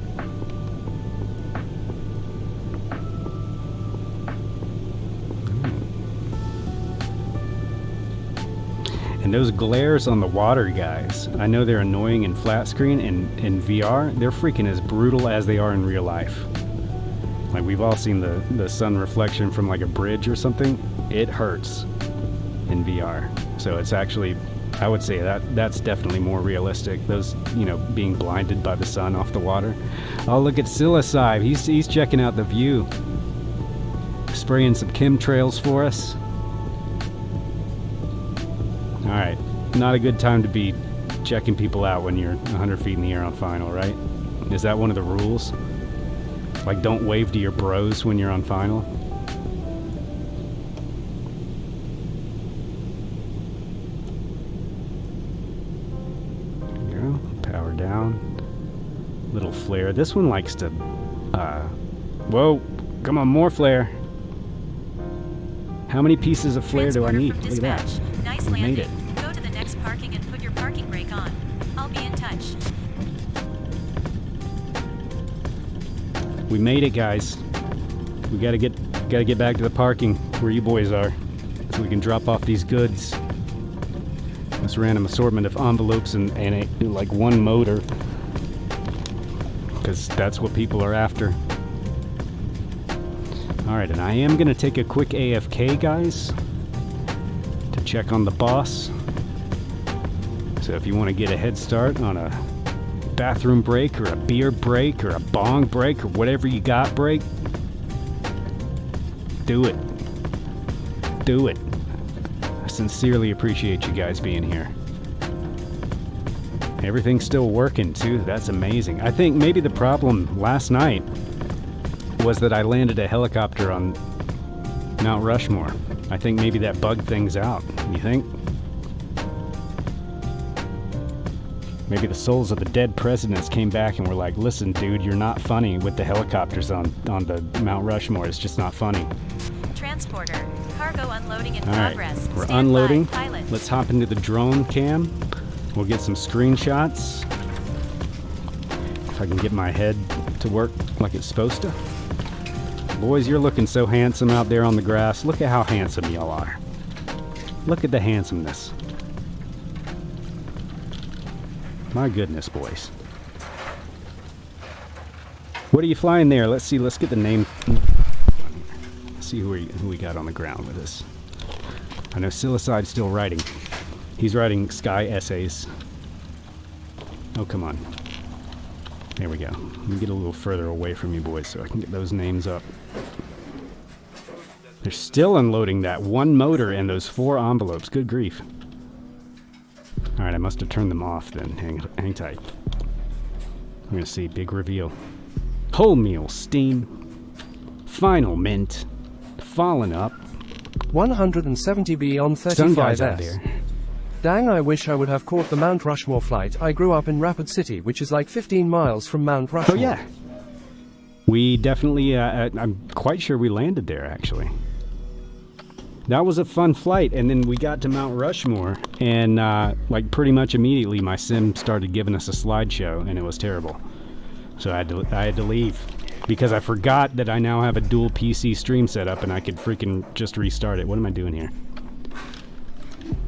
And those glares on the water, guys, I know they're annoying in flat screen, and in VR, they're freaking as brutal as they are in real life. Like, we've all seen the sun reflection from like a bridge or something. It hurts in VR. So it's actually, I would say that's definitely more realistic. Those, you know, being blinded by the sun off the water. Oh, look at Silicide. He's checking out the view. Spraying some chemtrails for us. Alright, not a good time to be checking people out when you're 100 feet in the air on final, right? Is that one of the rules? Like, don't wave to your bros when you're on final? There we go. Power down. Little flare. This one likes to... whoa! Come on, more flare! How many pieces of flare do I need? Look at that. Nice We made landing. it. Go to the next parking and put your parking brake on. I'll be in touch. We made it, guys. We gotta get back to the parking where you boys are, so we can drop off these goods. This random assortment of envelopes and like one motor, because that's what people are after. All right, and I am gonna take a quick AFK, guys, to check on the boss. So if you want to get a head start on a bathroom break or a beer break or a bong break or whatever you got break, do it. Do it. I sincerely appreciate you guys being here. Everything's still working too. That's amazing. I think maybe the problem last night was that I landed a helicopter on Mount Rushmore. I think maybe that bugged things out. You think? Maybe the souls of the dead presidents came back and were like, listen, dude, you're not funny with the helicopters on the Mount Rushmore. It's just not funny. Transporter. Cargo unloading in All right, progress. we're Stand unloading. by, pilot. Let's hop into the drone cam. We'll get some screenshots. If I can get my head to work like it's supposed to. Boys, you're looking so handsome out there on the grass. Look at how handsome y'all are. Look at the handsomeness. My goodness, boys. What are you flying there? Let's see. Let's get the name. Let's see who we got on the ground with us. I know Silicide's still writing. He's writing Sky essays. Oh, come on. There we go. Let me get a little further away from you boys so I can get those names up. They're still unloading that one motor and those 4 envelopes. Good grief. Alright, I must have turned them off then. Hang tight. I'm going to see. Big reveal. Wholemeal steam. Final mint. Fallen up. 170B on Sun guys out 35S. there. Dang, I wish I would have caught the Mount Rushmore flight. I grew up in Rapid City, which is like 15 miles from Mount Rushmore. Oh yeah. We definitely, I'm quite sure we landed there actually. That was a fun flight, and then we got to Mount Rushmore, and like pretty much immediately my sim started giving us a slideshow, and it was terrible. So I had to leave because I forgot that I now have a dual PC stream setup, and I could freaking just restart it. What am I doing here?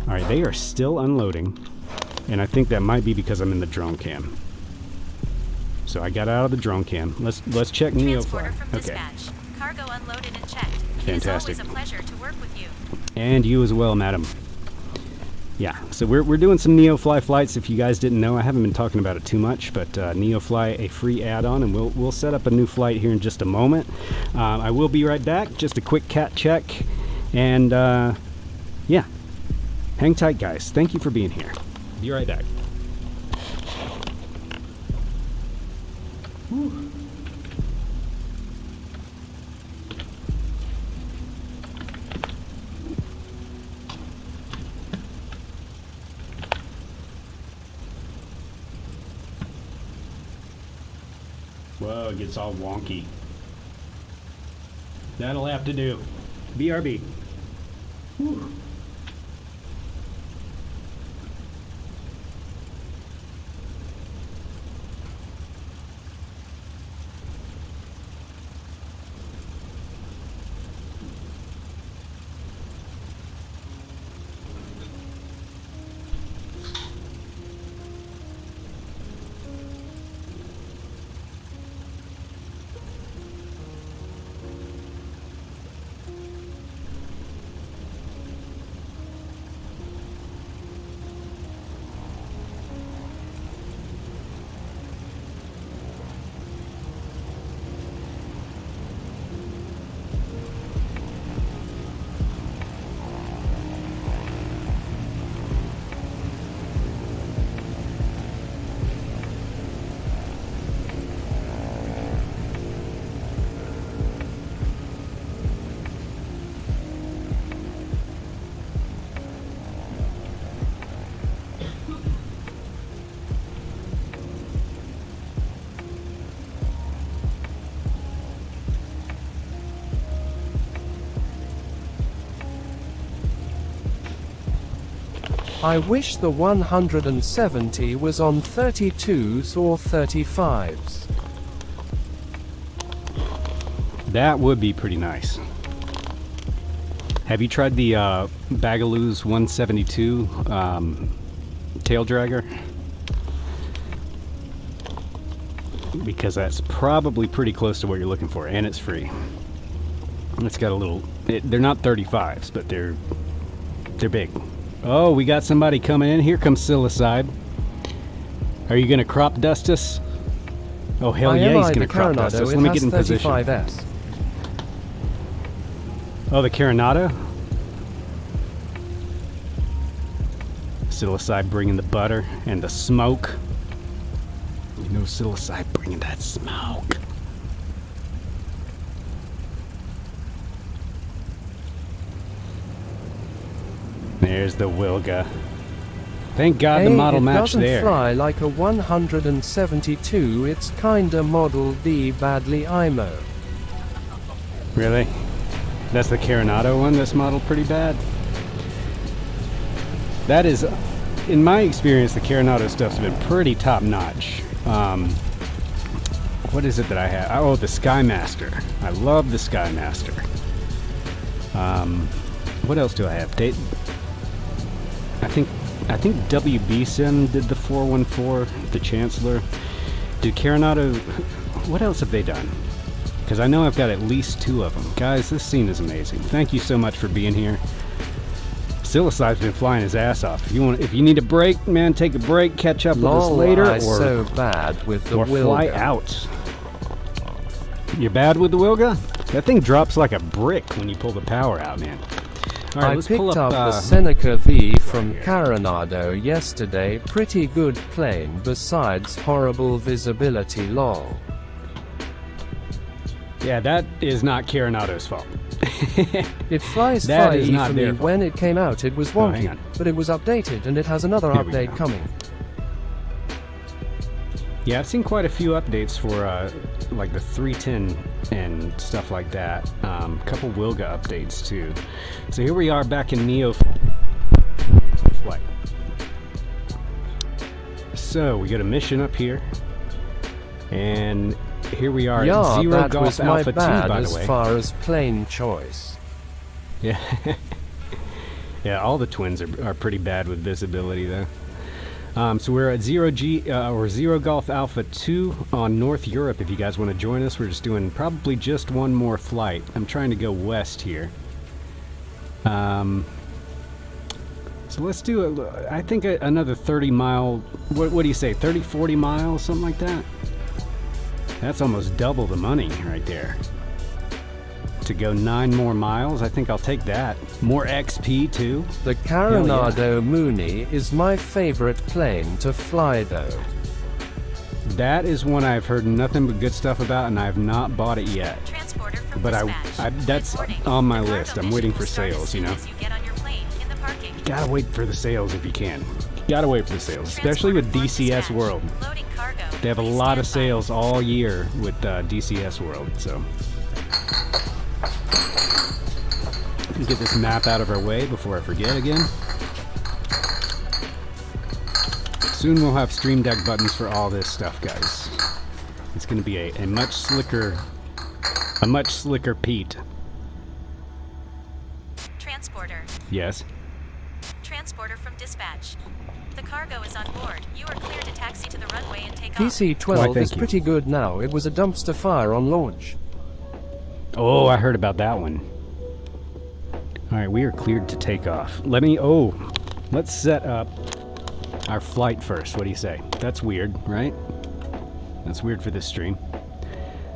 All right, they are still unloading, and I think that might be because I'm in the drone cam. So I got out of the drone cam. Let's check Transporter NeoFly. from Okay. dispatch. Cargo unloaded and checked. Fantastic. It is always a pleasure to work with you. And you as well, madam. Yeah, so we're doing some NeoFly flights. If you guys didn't know, I haven't been talking about it too much, but NeoFly, a free add-on, and we'll set up a new flight here in just a moment. I will be right back. Just a quick cat check, and yeah, hang tight, guys. Thank you for being here. Be right back. Whew. Whoa, it gets all wonky. That'll have to do. BRB. Whew. I wish the 170 was on 32s or 35s. That would be pretty nice. Have you tried the Bagaloo's 172 Taildragger? Because that's probably pretty close to what you're looking for, and it's free. It's got a little... they're not 35s, but they're big. Oh, we got somebody coming in. Here comes Silicide. Are you going to crop dust us? Oh, hell yeah, he's going to crop dust us. Let me get in position. 35S. Oh, the Coronado? Silicide bringing the butter and the smoke. You know Silicide bringing that smoke. There's the Wilga. Thank God the model match there. It doesn't fly like a 172, it's kinda Model D badly IMO. Really? That's the Coronado one that's modeled pretty bad? That is, in my experience, the Coronado stuff's been pretty top-notch. what is it that I have? Oh, the Skymaster. I love the Skymaster. What else do I have? I think WB Sim did the 414, the Chancellor. Did Carinado... What else have they done? Because I know I've got at least 2 of them. Guys, this scene is amazing. Thank you so much for being here. Silicide's been flying his ass off. If you need a break, man, take a break, catch up with us later, or so bad with the or fly out. You're bad with the Wilga? That thing drops like a brick when you pull the power out, man. All right, I let's picked pull up up the Seneca V from Carinado yesterday. Pretty good plane besides horrible visibility, lol. Yeah, that is not Carinado's fault. It flies That fine is not for me. their fault. When it came out it was Oh, hang wonky, on. but it was updated and it has another Here we update go. coming. Yeah, I've seen quite a few updates for like the 310 and stuff like that. Couple Wilga updates too. So here we are back in NeoFly. So we got a mission up here, and here we are Yeah, at 0 that Golf was my Alpha 2, bad by as the way. far as plane choice. Yeah, yeah, all the twins are pretty bad with visibility though. So we're at 0 Golf Alpha 2 on North Europe. If you guys want to join us, we're just doing probably just one more flight. I'm trying to go west here. So let's do I think another 30 mile. What do you say? 30, 40 miles, something like that. That's almost double the money right there. To go 9 more miles, I think I'll take that. More XP too. The Carinado Mooney is my favorite plane to fly though. That is one I've heard nothing but good stuff about, and I have not bought it yet. Transporter from But dispatch. that's Reporting. on my The list. cargo I'm waiting mission for will start as sales, you soon know. as you get on your plane in the parking. Gotta wait for the sales if you can. Gotta wait for the sales, especially with Transporter from DCS dispatch. World. Loading cargo. They have a Please lot of stand by. sales all year with DCS World, so. Let me get this map out of our way before I forget again. Soon we'll have Stream Deck buttons for all this stuff, guys. It's gonna be a much slicker Pete. Transporter. Yes. Transporter from dispatch. The cargo is on board. You are clear to taxi to the runway and take off. Why, PC-12 thank is you. pretty good now. It was a dumpster fire on launch. Oh, I heard about that one. Alright, we are cleared to take off. Let's set up our flight first. What do you say? That's weird, right? That's weird for this stream.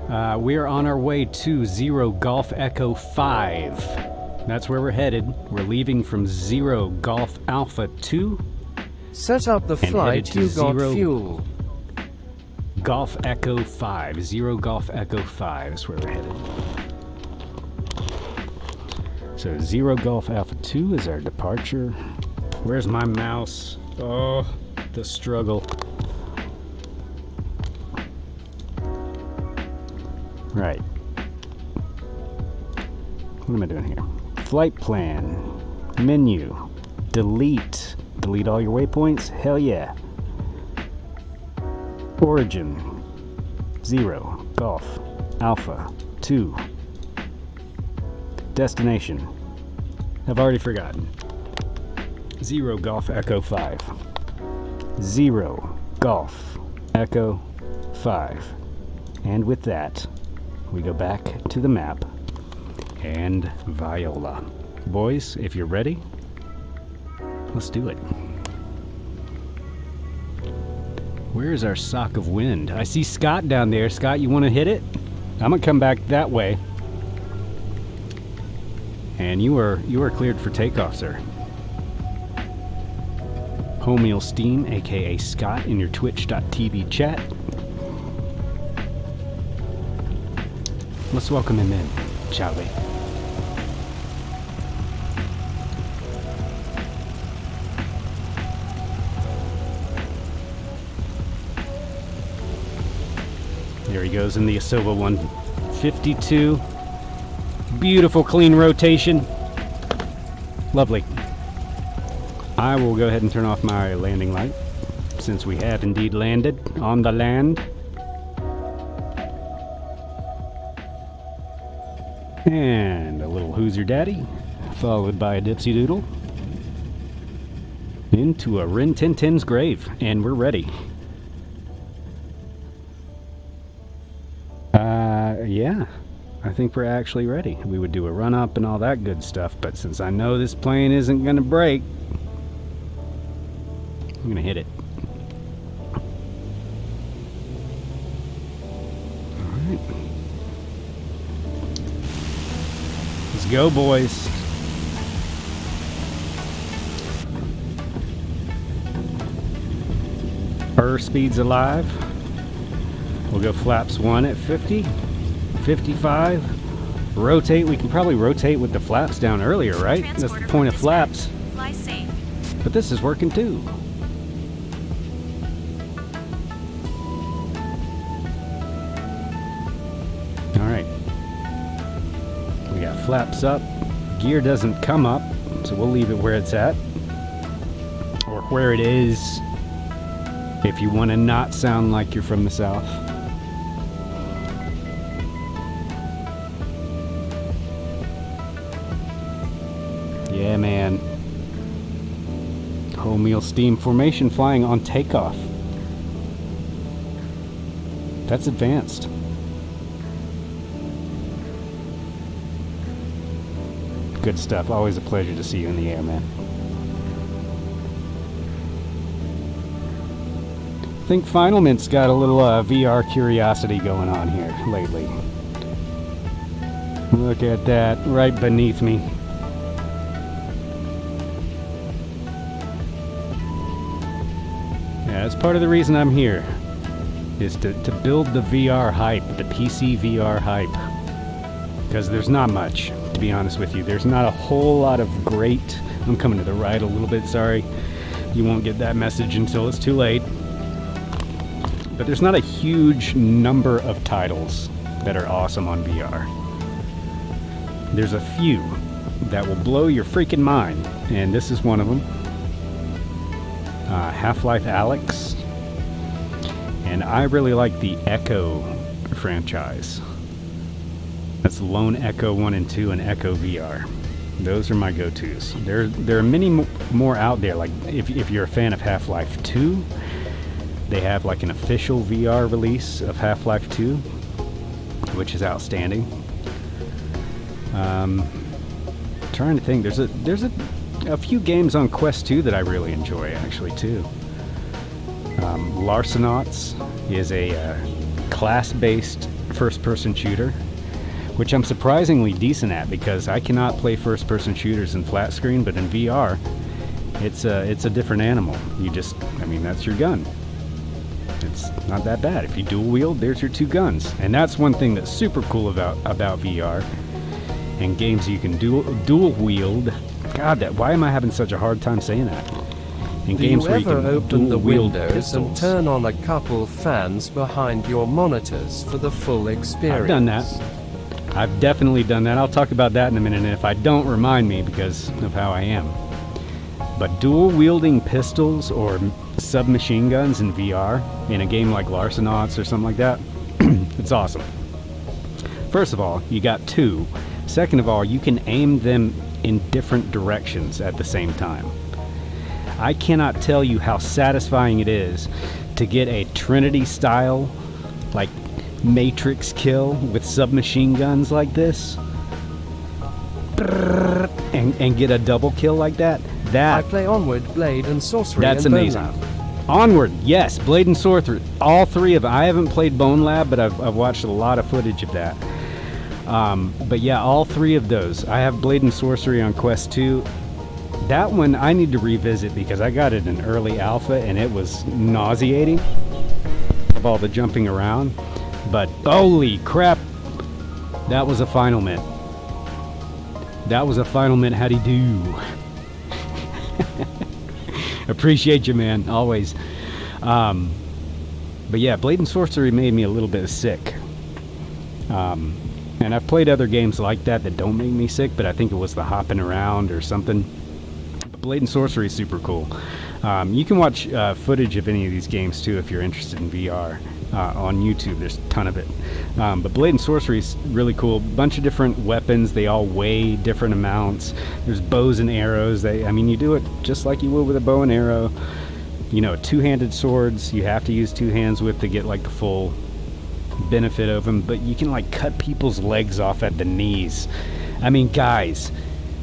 We are on our way to 0 Golf Echo 5. That's where we're headed. We're leaving from 0 Golf Alpha 2. Set up the headed flight, to you got 0 fuel. Golf Echo 5. 0 Golf Echo 5 is where we're headed. So 0 Golf Alpha 2 is our departure. Where's my mouse? Oh, the struggle. Right. What am I doing here? Flight plan. Menu. Delete. Delete all your waypoints? Hell yeah. Origin. 0 Golf Alpha 2. Destination. I've already forgotten. 0 Golf Echo 5. 0 Golf Echo 5. And with that, we go back to the map and Viola. Boys, if you're ready, let's do it. Where's our sock of wind? I see Scott down there. Scott, you want to hit it? I'm gonna come back that way. And you are cleared for takeoff, sir. Homeal Steam, aka Scott, in your twitch.tv chat. Let's welcome him in, shall we? There he goes in the Asova 152. Beautiful clean rotation. Lovely. I will go ahead and turn off my landing light, since we have indeed landed on the land. And a little Who's Your Daddy, followed by a Dipsy Doodle. Into a Rin Tin Tin's grave, and we're ready. Yeah, I think we're actually ready. We would do a run up and all that good stuff, but since I know this plane isn't gonna break, I'm gonna hit it. Alright. Let's go, boys. Speed's alive. We'll go flaps 1 at 50, 55. Rotate. We can probably rotate with the flaps down earlier, right? That's the point of flaps. Fly safe. But this is working too. Alright. We got flaps up. Gear doesn't come up, so we'll leave it where it's at. Or where it is. If you want to not sound like you're from the South. Yeah, man. Wholemeal steam formation flying on takeoff. That's advanced. Good stuff. Always a pleasure to see you in the air, man. I think Final Mint's got a little VR curiosity going on here lately. Look at that, right beneath me. Yeah, that's part of the reason I'm here, is to build the VR hype, the PC VR hype. Because there's not much, to be honest with you. There's not a whole lot of great... I'm coming to the right a little bit, sorry. You won't get that message until it's too late. But there's not a huge number of titles that are awesome on VR. There's a few that will blow your freaking mind, and this is one of them. Half-Life Alyx, and I really like the Echo franchise. That's Lone Echo 1 and 2 and Echo VR. Those are my go-tos. There are many more out there, like if you're a fan of Half-Life 2, they have like an official VR release of Half-Life 2, which is outstanding. Trying to think, there's a few games on Quest 2 that I really enjoy actually too. Larcenauts is a class-based first-person shooter, which I'm surprisingly decent at because I cannot play first-person shooters in flat screen, but in VR, it's a different animal. That's your gun. It's not that bad. If you dual wield, there's your two guns. And that's one thing that's super cool about VR. And games you can dual wield. God, why am I having such a hard time saying that? In games where you can open the wield windows pistols. and turn on a couple fans behind your monitors for the full experience? I've done that. I've definitely done that. I'll talk about that in a minute, and if I don't, remind me because of how I am. But dual wielding pistols or submachine guns in VR in a game like Larcenauts or something like that, it's awesome. First of all, you got two. Second of all, you can aim them in different directions at the same time. I cannot tell you how satisfying it is to get a Trinity style, like Matrix kill with submachine guns like this, and get a double kill like that. I play Onward, Blade, and Sorcery. That's and amazing. Bone Lab. Onward, yes, Blade and Sorcery, all three of them. I haven't played Bone Lab, but I've watched a lot of footage of that. But yeah, all three of those. I have Blade and Sorcery on Quest 2. That one I need to revisit because I got it in early alpha and it was nauseating of all the jumping around. But holy crap, that was a Final Mint. That was a Final Mint. How'd he do? Appreciate you, man, always. But yeah, Blade and Sorcery made me a little bit sick. And I've played other games like that don't make me sick, but I think it was the hopping around or something. But Blade and Sorcery is super cool. You can watch footage of any of these games too if you're interested in VR. on YouTube. There's a ton of it. But Blade and Sorcery is really cool. Bunch of different weapons. They all weigh different amounts. There's bows and arrows. You do it just like you would with a bow and arrow. You know, two-handed swords you have to use two hands with to get like the full benefit of them. But you can like cut people's legs off at the knees. I mean, guys,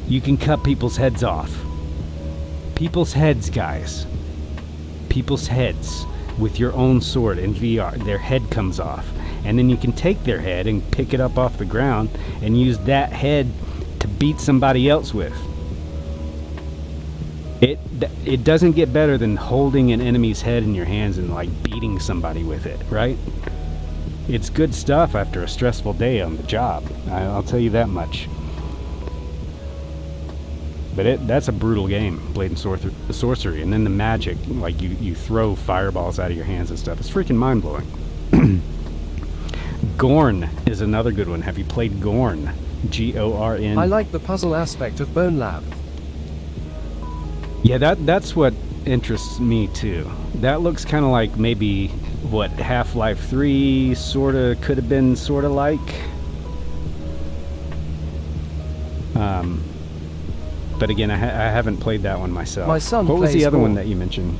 you can cut people's heads off. People's heads, guys. People's heads. With your own sword in VR, their head comes off, and then you can take their head and pick it up off the ground and use that head to beat somebody else with. It doesn't get better than holding an enemy's head in your hands and like beating somebody with it, right? It's good stuff after a stressful day on the job. I'll tell you that much. But that's a brutal game, Blade and Sorcery. And then the magic, like you throw fireballs out of your hands and stuff. It's freaking mind-blowing. Gorn is another good one. Have you played Gorn? Gorn. I like the puzzle aspect of Bone Lab. Yeah, that's what interests me too. That looks kind of like maybe what Half-Life 3 could have been like. But again, I haven't played that one myself. My son What was the plays other Gorn. one that you mentioned?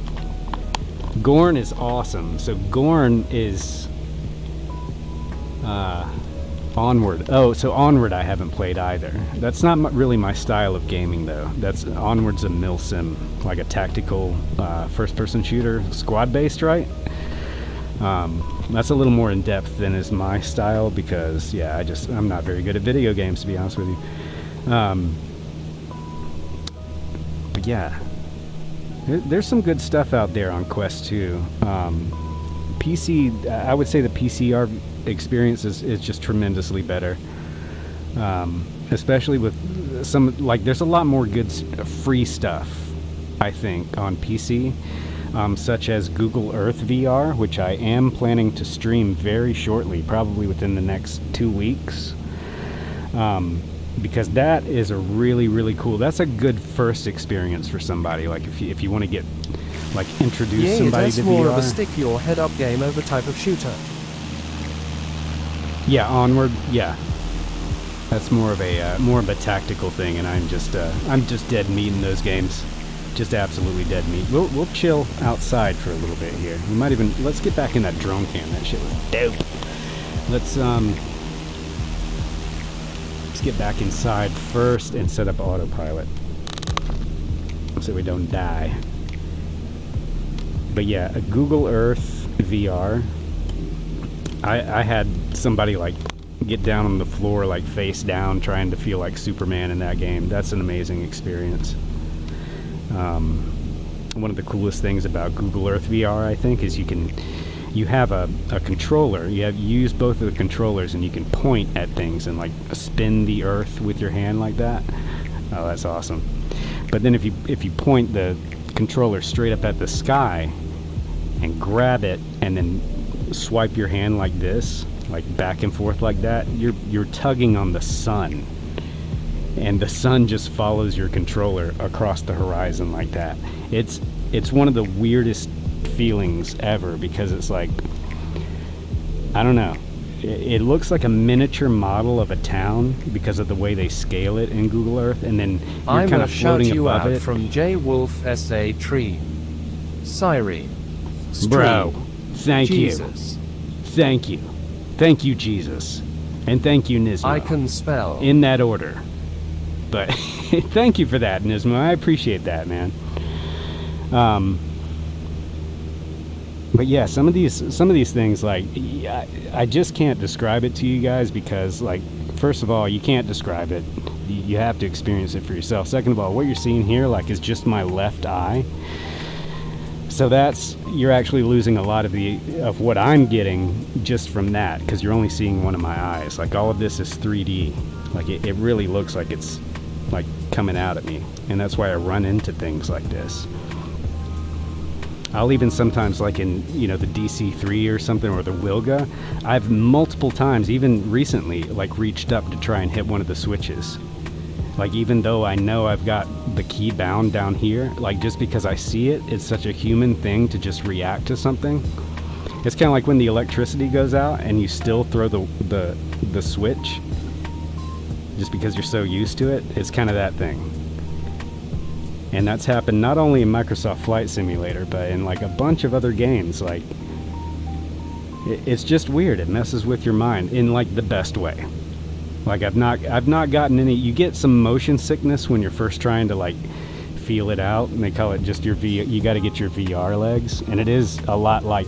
Gorn is awesome. So Gorn is Onward. Oh, so Onward I haven't played either. That's not really my style of gaming though. Onward's a milsim, like a tactical first-person shooter, squad-based, right? That's a little more in depth than is my style because I'm not very good at video games, to be honest with you. But yeah, there's some good stuff out there on Quest 2. PC, I would say the PCR experience is just tremendously better. Especially with there's a lot more good free stuff, I think, on PC. Such as Google Earth VR, which I am planning to stream very shortly, probably within the next 2 weeks. Because that is a really, really cool. That's a good first experience for somebody. Like if you want to get introduce somebody to VR. Yeah, that's more of a stick your head up game over type of shooter. Yeah, Onward. Yeah, that's more of a tactical thing, and I'm just dead meat in those games. Just absolutely dead meat. We'll chill outside for a little bit here. Let's get back in that drone cam. That shit was dope. Let's get back inside first and set up autopilot so we don't die. But yeah, a Google Earth VR. I had somebody get down on the floor face down trying to feel like Superman in that game. That's an amazing experience. One of the coolest things about Google Earth VR, I think, is you have a controller. You use both of the controllers and you can point at things and spin the earth with your hand like that. Oh, that's awesome. But then if you point the controller straight up at the sky and grab it and then swipe your hand like this, back and forth like that, you're tugging on the sun. And the sun just follows your controller across the horizon like that. It's one of the weirdest feelings ever because it's I don't know. It looks like a miniature model of a town because of the way they scale it in Google Earth, and then you're kind of floating above it. From J Wolf SA Tree. Siri. Bro, thank Jesus. you. Thank you, Jesus. And thank you, Nismo. I can spell. In that order. But thank you for that, Nismo. I appreciate that, man. But yeah, some of these things, I just can't describe it to you guys because, first of all, you can't describe it. You have to experience it for yourself. Second of all, what you're seeing here, is just my left eye. So you're actually losing a lot of what I'm getting just from that because you're only seeing one of my eyes. All of this is 3D. It really looks like it's coming out at me, and that's why I run into things like this. I'll even sometimes in the DC3 or something or the Wilga, I've multiple times, even recently, reached up to try and hit one of the switches. Even though I know I've got the key bound down here, just because I see it, it's such a human thing to just react to something. It's kind of like when the electricity goes out and you still throw the switch just because you're so used to it. It's kind of that thing. And that's happened not only in Microsoft Flight Simulator, but in like a bunch of other games. Like, it's just weird. It messes with your mind in like the best way. Like I've not gotten any. You get some motion sickness when you're first trying to like feel it out, and they call it just your you got to get your VR legs, and it is a lot like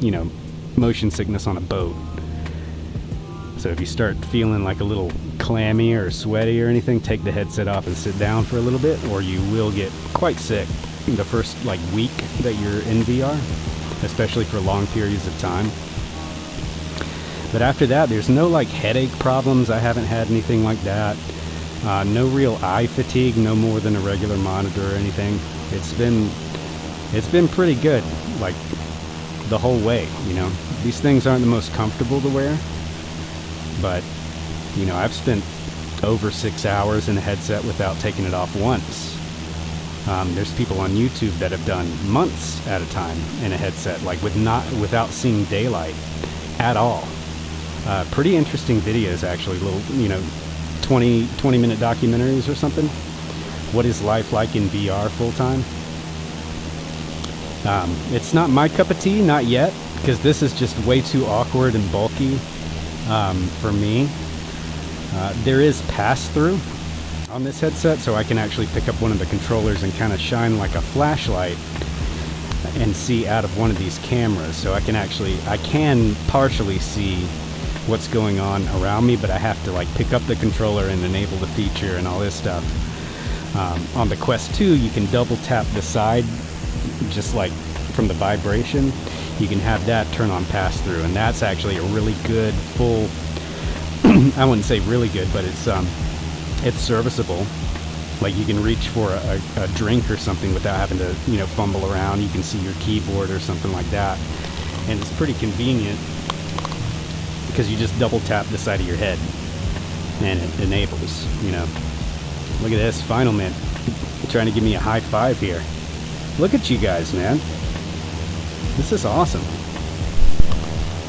you know, motion sickness on a boat. So if you start feeling like a little clammy or sweaty or anything, take the headset off and sit down for a little bit, or you will get quite sick the first like week that you're in VR, especially for long periods of time. But after that, there's no like headache problems. I haven't had anything like that. No real eye fatigue, no more than a regular monitor or anything. It's been pretty good, like the whole way, you know. These things aren't the most comfortable to wear, but you know, I've spent over 6 hours in a headset without taking it off once. There's people on YouTube that have done months at a time in a headset, like without seeing daylight at all. Pretty interesting videos, actually. Little, you know, 20-minute documentaries or something. What is life like in VR full time? It's not my cup of tea, not yet, because this is just way too awkward and bulky for me. There is pass-through on this headset, so I can actually pick up one of the controllers and kind of shine like a flashlight and see out of one of these cameras. So I can partially see what's going on around me, but I have to like pick up the controller and enable the feature and all this stuff. On the Quest 2, you can double tap the side, just like from the vibration. You can have that turn on pass-through, and that's actually a really good full I wouldn't say really good, but it's serviceable. Like you can reach for a drink or something without having to, you know, fumble around. You can see your keyboard or something like that, and it's pretty convenient because you just double tap the side of your head and it enables, you know. Look at this, Final Mint trying to give me a high five here. Look at you guys, man. This is awesome.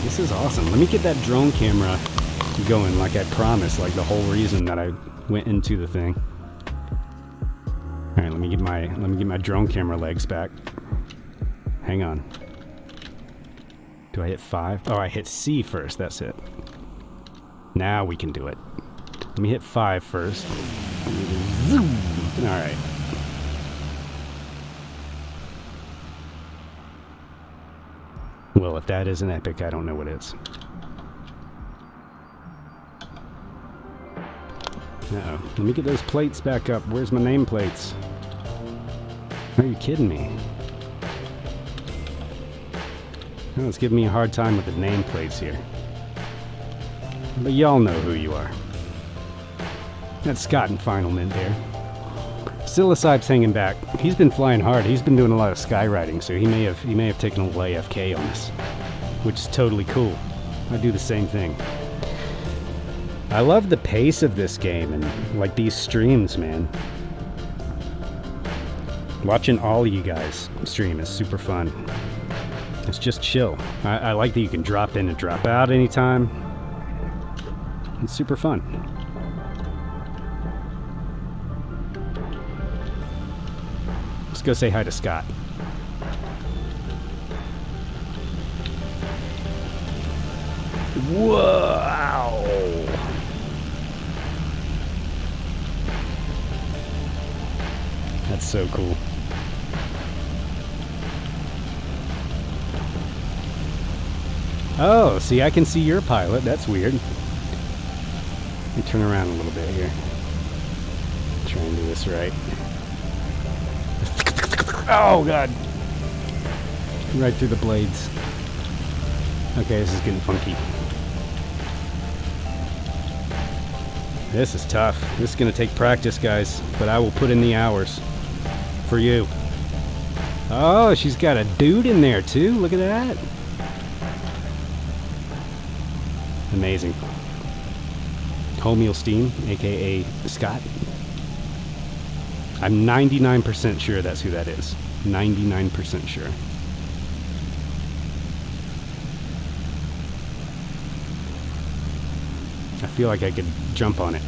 This is awesome. Let me get that drone camera going like I promised, like the whole reason that I went into the thing. All right, let me get my drone camera legs back. Hang on. Do I hit 5? Oh, I hit C first. That's it. Now we can do it. Let me hit 5 first. Zoom. All right. Well, if that isn't epic, I don't know what is. Uh-oh. Let me get those plates back up. Where's my nameplates? Are you kidding me? Oh, it's giving me a hard time with the nameplates here. But y'all know who you are. That's Scott and Final Mint there. Psilocybe's hanging back. He's been flying hard. He's been doing a lot of skywriting, so he may have taken a little AFK on us, which is totally cool. I do the same thing. I love the pace of this game and like these streams, man. Watching all of you guys stream is super fun. It's just chill. I like that you can drop in and drop out anytime. It's super fun. Let's go say hi to Scott. Wow! That's so cool. Oh, see, I can see your pilot. That's weird. Let me turn around a little bit here. Try and do this right. Oh, God. Right through the blades. Okay, this is getting funky. This is tough. This is going to take practice, guys. But I will put in the hours. For you. Oh, she's got a dude in there, too. Look at that. Amazing. Homeostein, aka Scott. I'm 99% sure that's who that is. 99% sure. I feel like I could jump on it.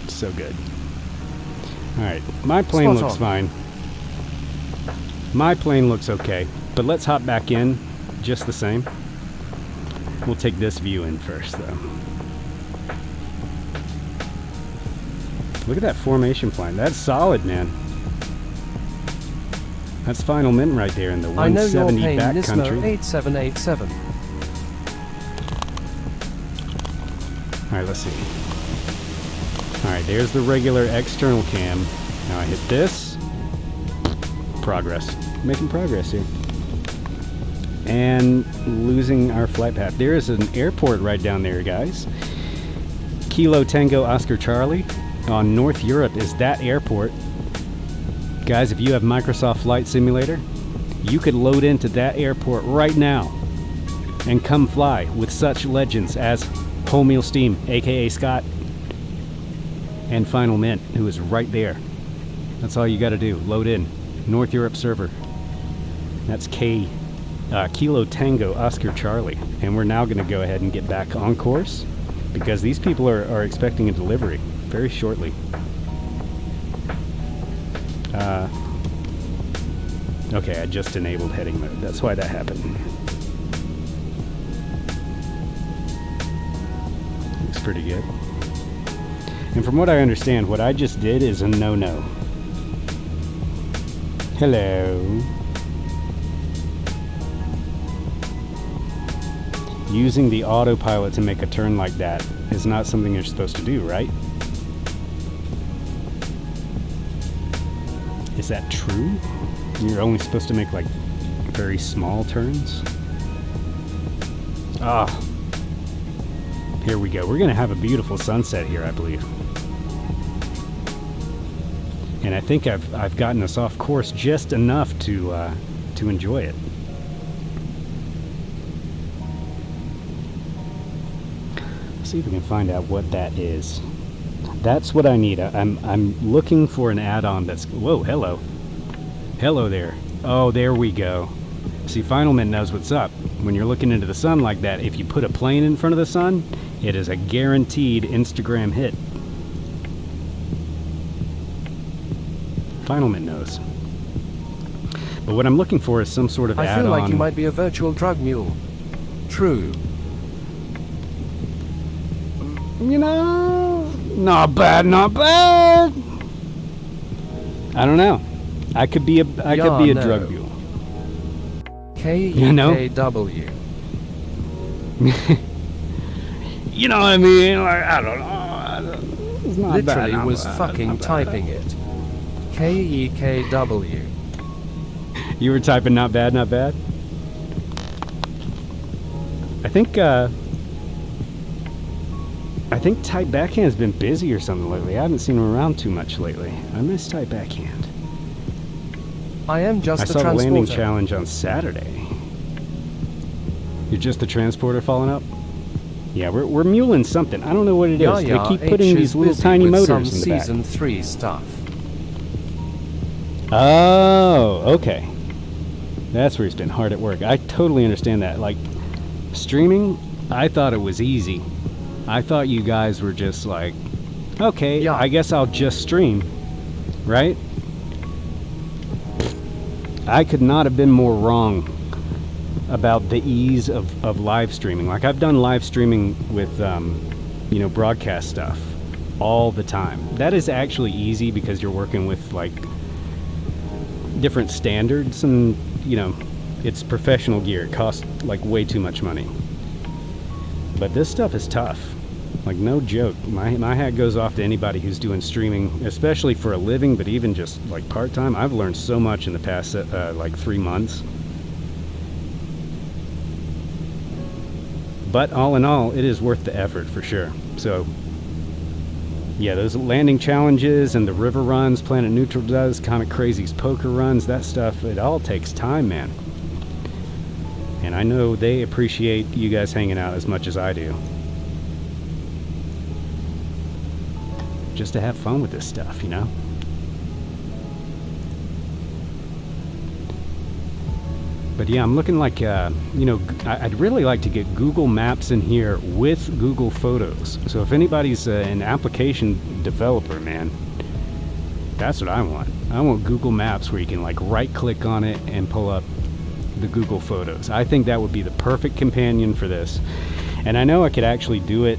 So good. Alright, my plane looks fine. My plane looks okay, but let's hop back in just the same. We'll take this view in first, though. Look at that formation flying. That's solid, man. That's Final Mint right there in the 170 backcountry. 8787. Alright, let's see. Alright, there's the regular external cam. Now I hit this. Progress. Making progress here. And losing our flight path. There is an airport right down there, guys. Kilo Tango Oscar Charlie on North Europe is that airport. Guys, if you have Microsoft Flight Simulator, you could load into that airport right now and come fly with such legends as Whole Meal Steam, aka Scott, and Final Mint, who is right there. That's all you got to do. Load in. North Europe server. That's Kilo Tango Oscar Charlie. And we're now going to go ahead and get back on course because these people are expecting a delivery very shortly. Okay, I just enabled heading mode. That's why that happened. Looks pretty good. And from what I understand, what I just did is a no-no. Hello. Using the autopilot to make a turn like that is not something you're supposed to do, right? Is that true? You're only supposed to make like very small turns? Ah. Here we go. We're gonna have a beautiful sunset here, I believe. And I think I've gotten us off course just enough to enjoy it. Let's see if we can find out what that is. That's what I need. I'm looking for an add-on that's... Whoa, hello. Hello there. Oh, there we go. See, Final Mint knows what's up. When you're looking into the sun like that, if you put a plane in front of the sun, it is a guaranteed Instagram hit. Final Mint knows. But what I'm looking for is some sort of add-on. I feel like you might be a virtual drug mule. True. You know, not bad, not bad. I don't know. I could be a drug mule. KAIK. You know? You know what I mean? Like, I don't know. It's not Literally bad, was fucking typing it. KEKW. You were typing not bad, not bad? I think Type Backhand's been busy or something lately. I haven't seen him around too much lately. I miss Type Backhand. I am just I a saw the transporter. landing challenge on Saturday. You're just the transporter falling up? Yeah, we're muling something. I don't know what it is. They keep putting these little tiny motors in the back. Season 3 stuff. Oh, okay. That's where he's been hard at work. I totally understand that. Like, streaming, I thought it was easy. I thought you guys were just like, okay, yeah, I guess I'll just stream, right? I could not have been more wrong about the ease of live streaming. Like, I've done live streaming with, broadcast stuff all the time. That is actually easy because you're working with, like, different standards and, it's professional gear. It costs, like, way too much money. But this stuff is tough. Like, no joke. My hat goes off to anybody who's doing streaming, especially for a living, but even just, like, part-time. I've learned so much in the past, 3 months. But all in all, it is worth the effort for sure. So, yeah, those landing challenges and the river runs Planet Neutral does, Comic Crazy's poker runs, that stuff, it all takes time, man. And I know they appreciate you guys hanging out as much as I do. Just to have fun with this stuff, you know? But yeah, I'm looking like, I'd really like to get Google Maps in here with Google Photos. So if anybody's an application developer, man, that's what I want. I want Google Maps where you can like right click on it and pull up the Google Photos. I think that would be the perfect companion for this. And I know I could actually do it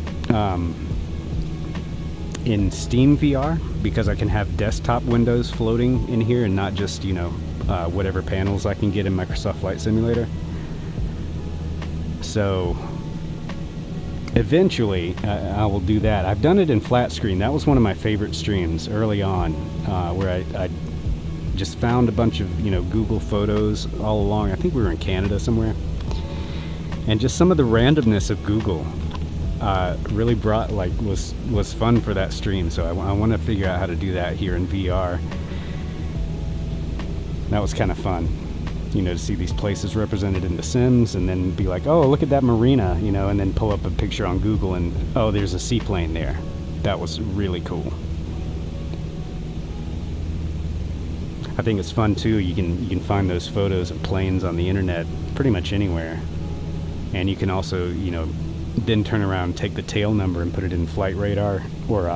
in Steam VR, because I can have desktop windows floating in here and not just, whatever panels I can get in Microsoft Flight Simulator. So eventually I will do that. I've done it in flat screen. That was one of my favorite streams early on, where I just found a bunch of Google Photos all along. I think we were in Canada somewhere, and just some of the randomness of Google really brought was fun for that stream. So I want to figure out how to do that here in VR. That was kind of fun, to see these places represented in The Sims, and then be like, oh, look at that marina, and then pull up a picture on Google and, oh, there's a seaplane there. That was really cool. I think it's fun too. You can find those photos of planes on the internet pretty much anywhere, and you can also, then turn around and take the tail number and put it in Flight Radar, or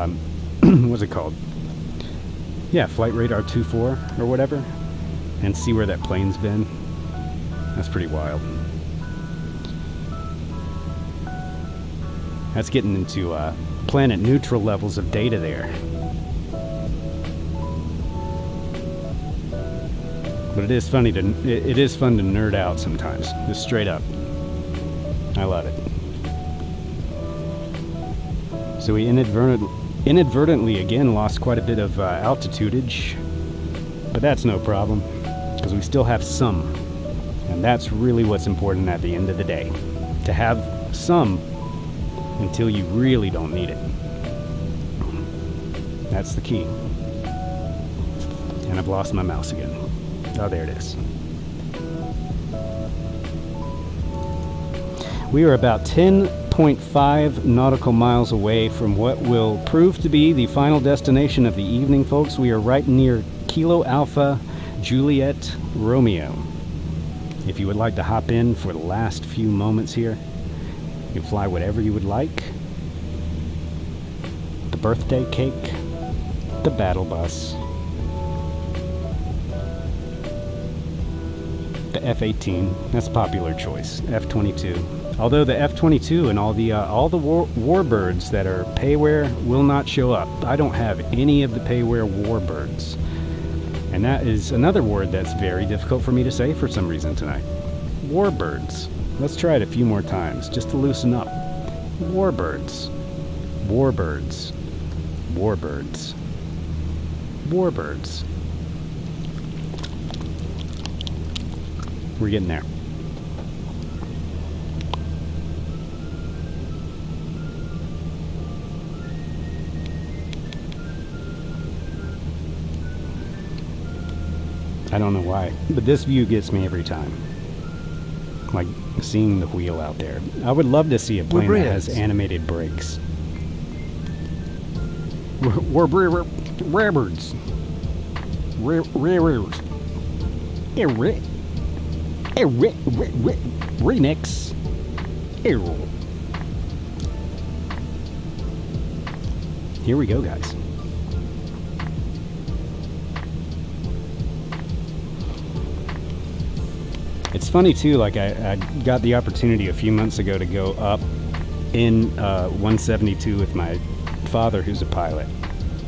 what's it called? Yeah, Flight Radar 24 or whatever, and see where that plane's been. That's pretty wild. That's getting into planet neutral levels of data there. But it is fun to nerd out sometimes, just straight up. I love it. So we inadvertently again lost quite a bit of altitudage, but that's no problem, because we still have some, and that's really what's important at the end of the day, to have some until you really don't need it. That's the key. And I've lost my mouse again. Oh, there it is. We are about 10.5 nautical miles away from what will prove to be the final destination of the evening, folks. We are right near Kilo Alpha Juliet Romeo. If you would like to hop in for the last few moments here, you can fly whatever you would like. The birthday cake, the battle bus, the F-18, that's a popular choice. F-22. Although the F-22 and all the warbirds that are payware will not show up. I don't have any of the payware warbirds. And that is another word that's very difficult for me to say for some reason tonight. Warbirds. Let's try it a few more times, just to loosen up. Warbirds. Warbirds. Warbirds. Warbirds. We're getting there. I don't know why, but this view gets me every time. Like seeing the wheel out there. I would love to see a plane that has animated brakes. Warbirds. Remix. Here we go, guys. It's funny too, like I got the opportunity a few months ago to go up in 172 with my father, who's a pilot,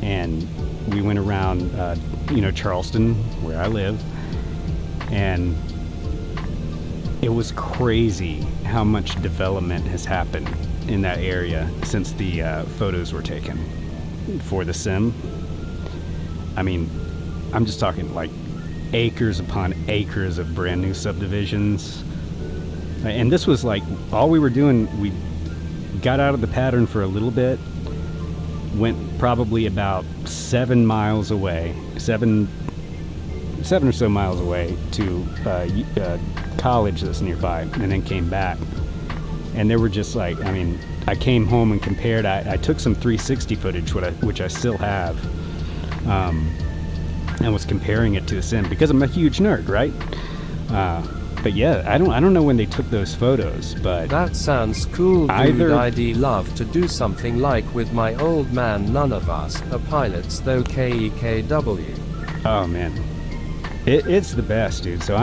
and we went around Charleston, where I live, and it was crazy how much development has happened in that area since the photos were taken for the sim. I mean, I'm just talking like acres upon acres of brand new subdivisions. And this was like all we were doing. We got out of the pattern for a little bit, went probably about 7 miles away, seven or so miles away to college that's nearby, and then came back. And they were just like, I mean, I came home and compared. I took some 360 footage, which I still have, and was comparing it to the sim because I'm a huge nerd, right? But yeah, I don't know when they took those photos, but That sounds cool, dude. Either- I'd love to do something like with my old man. None of us are pilots, though. KEKW. oh man, it's the best, dude. So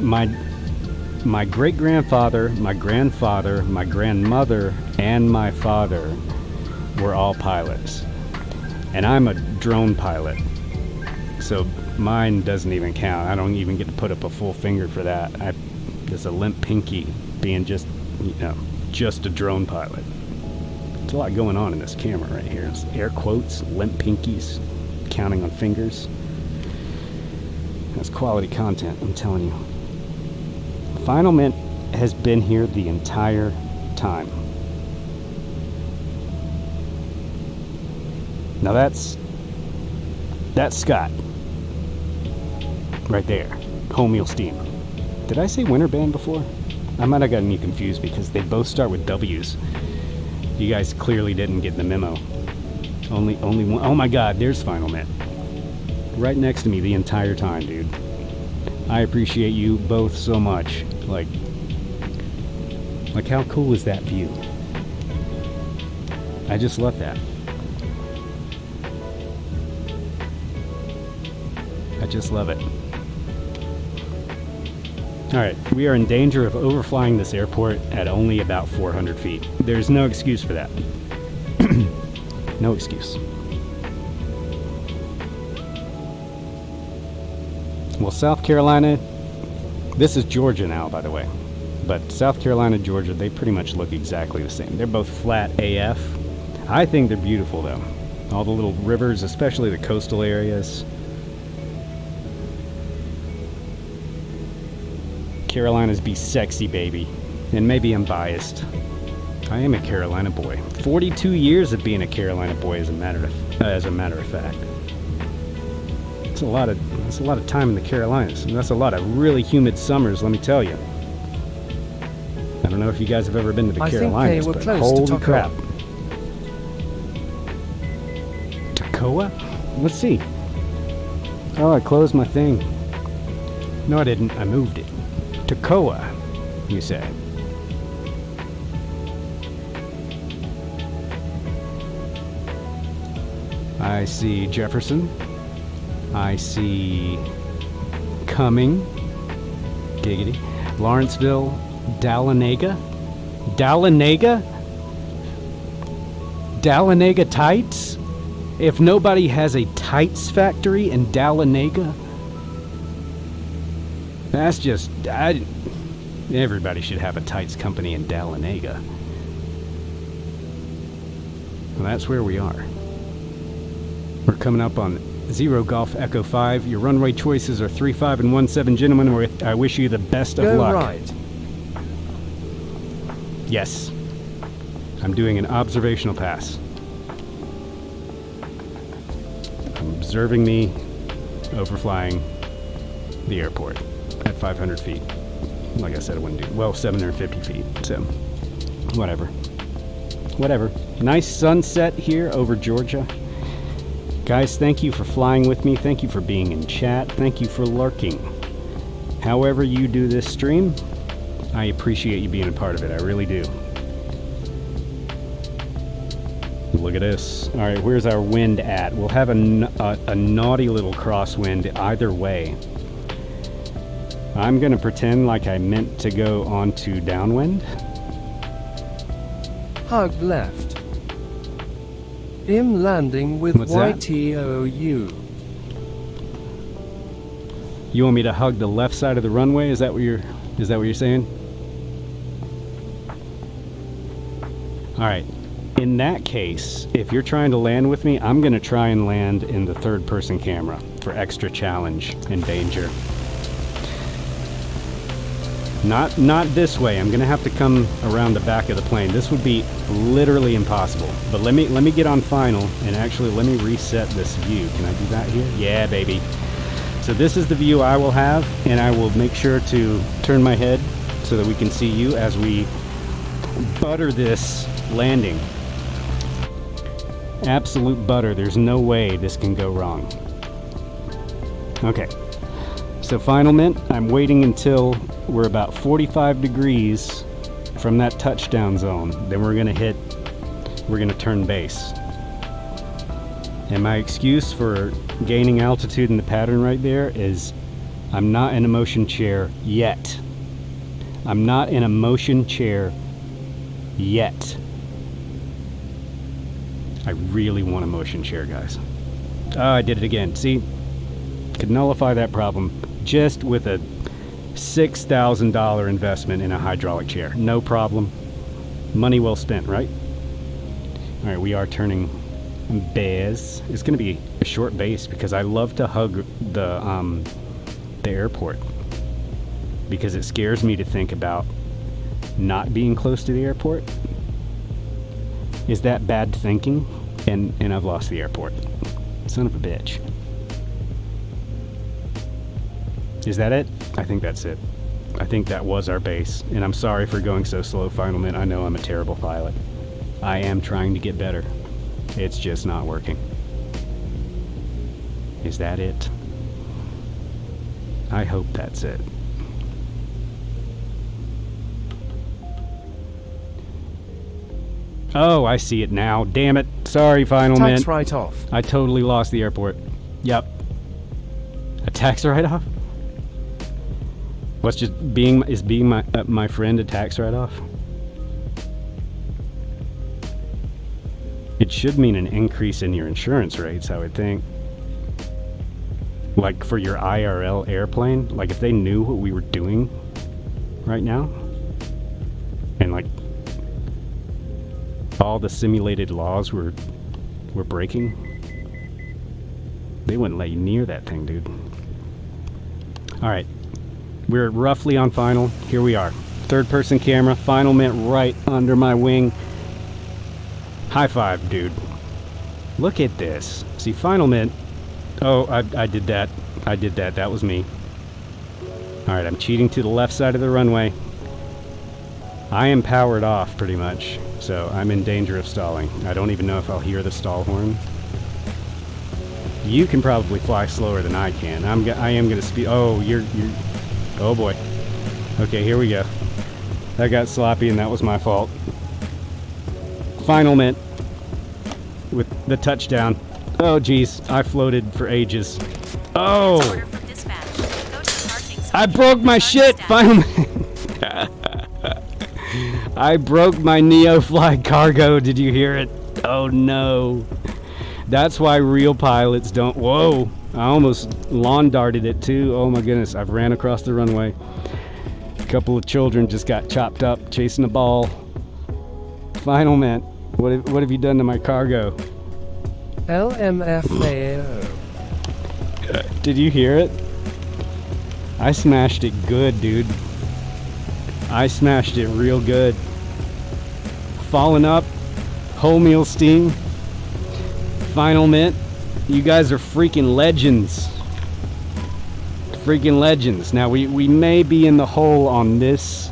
my great grandfather, my grandfather, my grandmother, and my father were all pilots, and I'm a drone pilot. So mine doesn't even count. I don't even get to put up a full finger for that. There's a limp pinky being just a drone pilot. There's a lot going on in this camera right here. It's air quotes, limp pinkies, counting on fingers. That's quality content, I'm telling you. Final Mint has been here the entire time. Now that's Scott. Right there. Home Meal Steam. Did I say Winter Band before? I might have gotten you confused because they both start with W's. You guys clearly didn't get the memo. Only one. Oh my god, there's Final Mint. Right next to me the entire time, dude. I appreciate you both so much. Like how cool is that view? I just love that. I just love it. Alright, we are in danger of overflying this airport at only about 400 feet. There's no excuse for that. No excuse. Well, South Carolina, this is Georgia now, by the way. But South Carolina, Georgia, they pretty much look exactly the same. They're both flat AF. I think they're beautiful, though. All the little rivers, especially the coastal areas. Carolinas be sexy, baby. And maybe I'm biased. I am a Carolina boy. 42 years of being a Carolina boy, as a matter of fact. That's a lot of time in the Carolinas, and that's a lot of really humid summers, let me tell you. I don't know if you guys have ever been to the Carolinas, but holy crap. Toccoa? Let's see. Oh, I closed my thing. No, I didn't. I moved it. Toccoa, you said. I see Jefferson. I see Cumming. Giggity. Lawrenceville. Dahlonega? Dahlonega? Dahlonega tights? If nobody has a tights factory in Dahlonega, that's just... everybody should have a tights company in Dahlonega. Well, that's where we are. We're coming up on Zero Golf Echo 5. Your runway choices are 35 and 17, gentlemen. I wish you the best of luck. Go right. Yes. I'm doing an observational pass. I'm observing me overflying the airport at 500 feet. Like I said, I wouldn't do... Well, 750 feet, so... Whatever. Whatever. Nice sunset here over Georgia. Guys, thank you for flying with me. Thank you for being in chat. Thank you for lurking. However you do this stream, I appreciate you being a part of it. I really do. Look at this. All right, where's our wind at? We'll have a naughty little crosswind either way. I'm going to pretend like I meant to go onto downwind. Hug left. Him landing with What's that? YTOU. You want me to hug the left side of the runway? Is that what you're saying? All right. In that case, if you're trying to land with me, I'm going to try and land in the third-person camera for extra challenge and danger. Not this way. I'm going to have to come around the back of the plane. This would be literally impossible. But let me get on final and actually let me reset this view. Can I do that here? Yeah, baby. So this is the view I will have, and I will make sure to turn my head so that we can see you as we butter this landing. Absolute butter. There's no way this can go wrong. Okay. so final mint, I'm waiting until we're about 45 degrees from that touchdown zone. Then we're gonna turn base. And my excuse for gaining altitude in the pattern right there is I'm not in a motion chair yet. I'm not in a motion chair yet. I really want a motion chair, guys. Oh, I did it again. See? Could nullify that problem just with a $6,000 investment in a hydraulic chair. No problem. Money well spent, right? All right, we are turning base. It's going to be a short base because I love to hug the airport because it scares me to think about not being close to the airport. Is that bad thinking? And I've lost the airport. Son of a bitch. Is that it? I think that's it. I think that was our base. And I'm sorry for going so slow, Final Mint. I know I'm a terrible pilot. I am trying to get better. It's just not working. Is that it? I hope that's it. Oh, I see it now. Damn it. Sorry, Final Mint. Tax write-off. I totally lost the airport. Yep. A tax write-off? What's just being my friend a tax write-off? It should mean an increase in your insurance rates, I would think. Like for your IRL airplane, like if they knew what we were doing right now, and like all the simulated laws we're breaking, they wouldn't let you near that thing, dude. All right, we're roughly on final. Here we are, third-person camera. Final Mint right under my wing. High five, dude. Look at this. See, Final Mint. Oh, I did that. I did that. That was me. All right, I'm cheating to the left side of the runway. I am powered off pretty much, so I'm in danger of stalling. I don't even know if I'll hear the stall horn. You can probably fly slower than I can. I am gonna speed. Oh, you're. Oh boy. Okay, here we go. That got sloppy, and that was my fault. Final Mint with the touchdown. Oh geez, I floated for ages. Oh, I broke my shit. Final Mint. I broke my NeoFly cargo. Did you hear it? Oh no. That's why real pilots don't. Whoa, I almost lawn darted it too. Oh my goodness, I've ran across the runway. A couple of children just got chopped up chasing a ball. Final Mint. What have you done to my cargo? LMFAO. Did you hear it? I smashed it good, dude. I smashed it real good. Falling up. Whole meal steam. Final Mint. You guys are freaking legends. Freaking legends. Now, we may be in the hole on this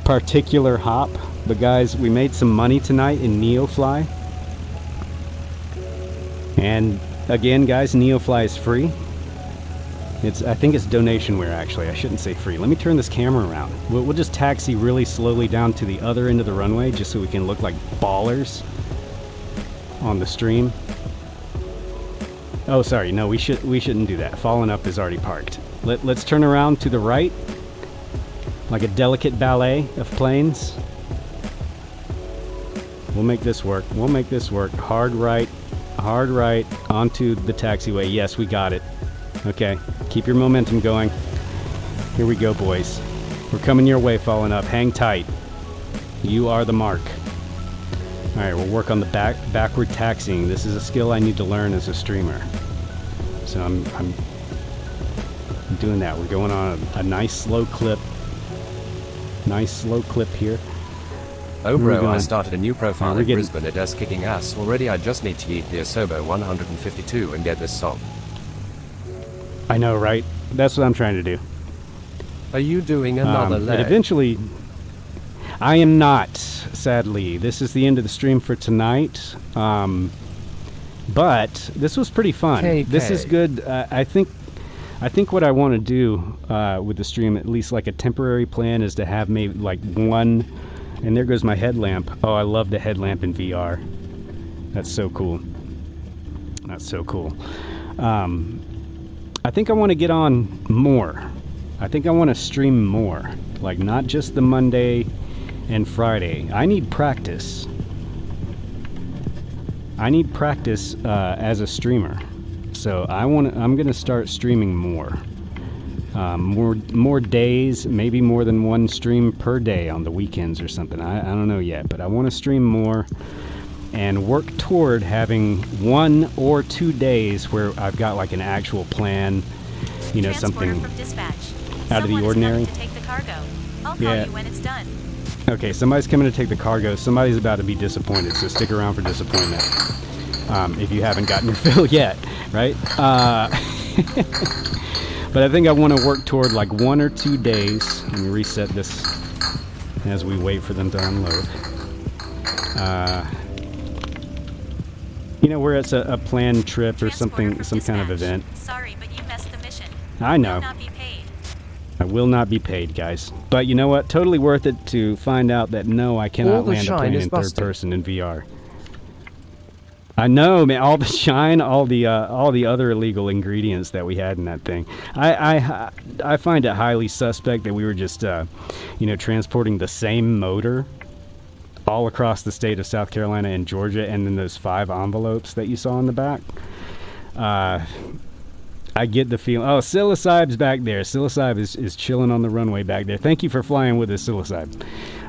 particular hop. But guys, we made some money tonight in NeoFly. And again, guys, NeoFly is free. I think it's donationware, actually. I shouldn't say free. Let me turn this camera around. We'll just taxi really slowly down to the other end of the runway just so we can look like ballers on the stream. Oh, sorry. No, we shouldn't do that. Falling Up is already parked. Let's turn around to the right, like a delicate ballet of planes. We'll make this work. We'll make this work. Hard right onto the taxiway. Yes, we got it. Okay, keep your momentum going. Here we go, boys. We're coming your way, Falling Up. Hang tight. You are the mark. All right, we'll work on the backward taxiing. This is a skill I need to learn as a streamer. So I'm doing that. We're going on a nice slow clip. Nice slow clip here. Oh bro, I started a new profile in Brisbane. It is kicking ass already. I just need to eat the Asobo 152 and get this song. I know, right? That's what I'm trying to do. Are you doing another leg? Eventually, I am not, sadly. This is the end of the stream for tonight. But this was pretty fun. KAIK. This is good. I think I think what I want to do with the stream, at least like a temporary plan, is to have maybe like one. And there goes my headlamp. Oh, I love the headlamp in VR. That's so cool. That's so cool. I think I want to get on more. I think I want to stream more. Like, not just the Monday and Friday. I need practice. I need practice as a streamer. So I'm going to start streaming more. More days, maybe more than one stream per day on the weekends or something. I don't know yet, but I want to stream more and work toward having 1 or 2 days where I've got like an actual plan, you know, something out of the ordinary. To take the cargo. I'll call you when it's done. Okay, somebody's coming to take the cargo. Somebody's about to be disappointed, so stick around for disappointment. If you haven't gotten your fill yet, right? But I think I want to work toward like 1 or 2 days. Let me reset this as we wait for them to unload. You know, where it's a planned trip or something, some kind of event. Sorry, but you messed the mission. I know. You will not be paid. I will not be paid, guys. But you know what? Totally worth it to find out that no, I cannot land a plane in third person in VR. I know, man. All the shine, all the other illegal ingredients that we had in that thing. I find it highly suspect that we were just, you know, transporting the same motor all across the state of South Carolina and Georgia, and then those 5 envelopes that you saw in the back. I get the feeling. Oh, Psilocybe's back there. Psilocybe is chilling on the runway back there. Thank you for flying with us, Psilocybe.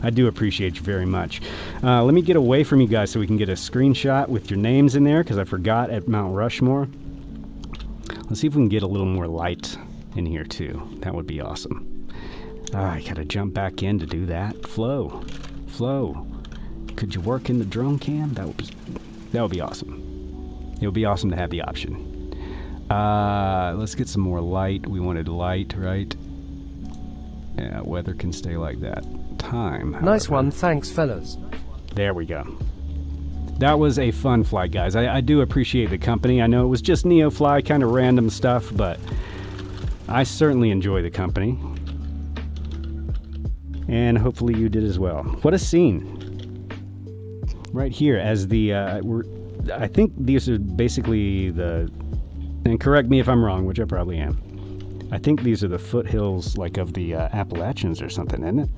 I do appreciate you very much. Let me get away from you guys so we can get a screenshot with your names in there, because I forgot at Mount Rushmore. Let's see if we can get a little more light in here, too. That would be awesome. I gotta jump back in to do that. Flo. Could you work in the drone cam? That would be awesome. It would be awesome to have the option. Let's get some more light. We wanted light, right? Yeah, weather can stay like that. Time, however. Nice one, thanks fellas. There we go. That was a fun flight, guys. I do appreciate the company. I know it was just NeoFly, kind of random stuff, but I certainly enjoy the company. And hopefully you did as well. What a scene. Right here as the, I think these are basically the, and correct me if I'm wrong, which I probably am. I think these are the foothills, like, of the Appalachians or something, isn't it?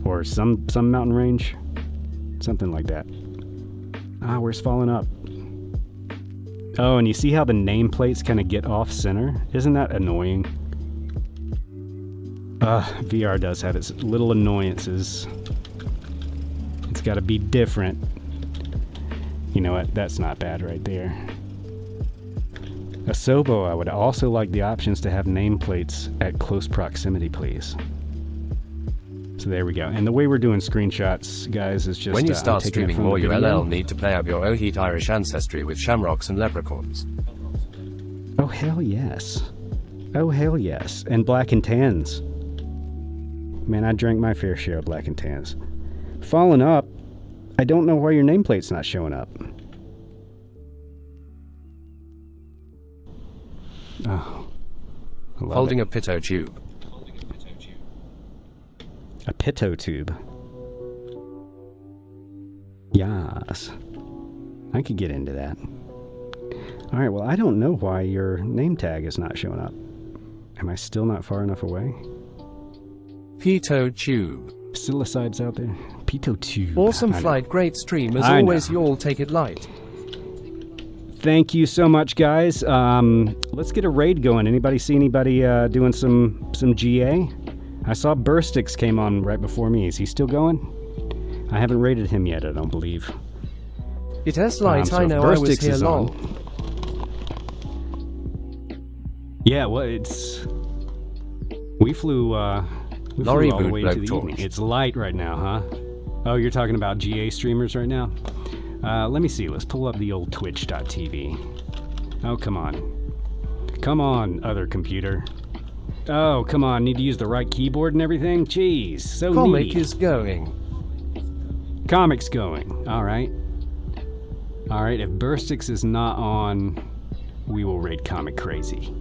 Or some mountain range, something like that. Ah, where's falling up? Oh, and you see how the nameplates kind of get off center? Isn't that annoying? VR does have its little annoyances. It's got to be different. You know what? That's not bad right there. Asobo, I would also like the options to have nameplates at close proximity, please. So there we go. And the way we're doing screenshots, guys, is just... When you start streaming more, you LL need to play up your Ohit Irish ancestry with shamrocks and leprechauns. Oh, hell yes. Oh, hell yes. And black and tans. Man, I drank my fair share of black and tans. Falling up, I don't know why your nameplate's not showing up. Oh. Holding a pitot tube. A pitot tube. Yes. I could get into that. Alright, well, I don't know why your name tag is not showing up. Am I still not far enough away? Pitot tube. Psilocibe's out there. Pitot tube. Awesome flight, great stream. As always, you all take it light. Thank you so much, guys. Let's get a raid going. Anybody see anybody doing some GA? I saw Burstix came on right before me. Is he still going? I haven't raided him yet, I don't believe. It has light, so I know I was here long. Yeah, well, it's... We flew all the way into the evening. It's light right now, huh? Oh, you're talking about GA streamers right now? Let me see. Let's pull up the old twitch.tv. Oh, come on. Come on, other computer. Oh, come on. Need to use the right keyboard and everything? Jeez, so needy. Comic is going. Comic's going. All right. All right, if Burstix is not on, we will raid Comic Crazy.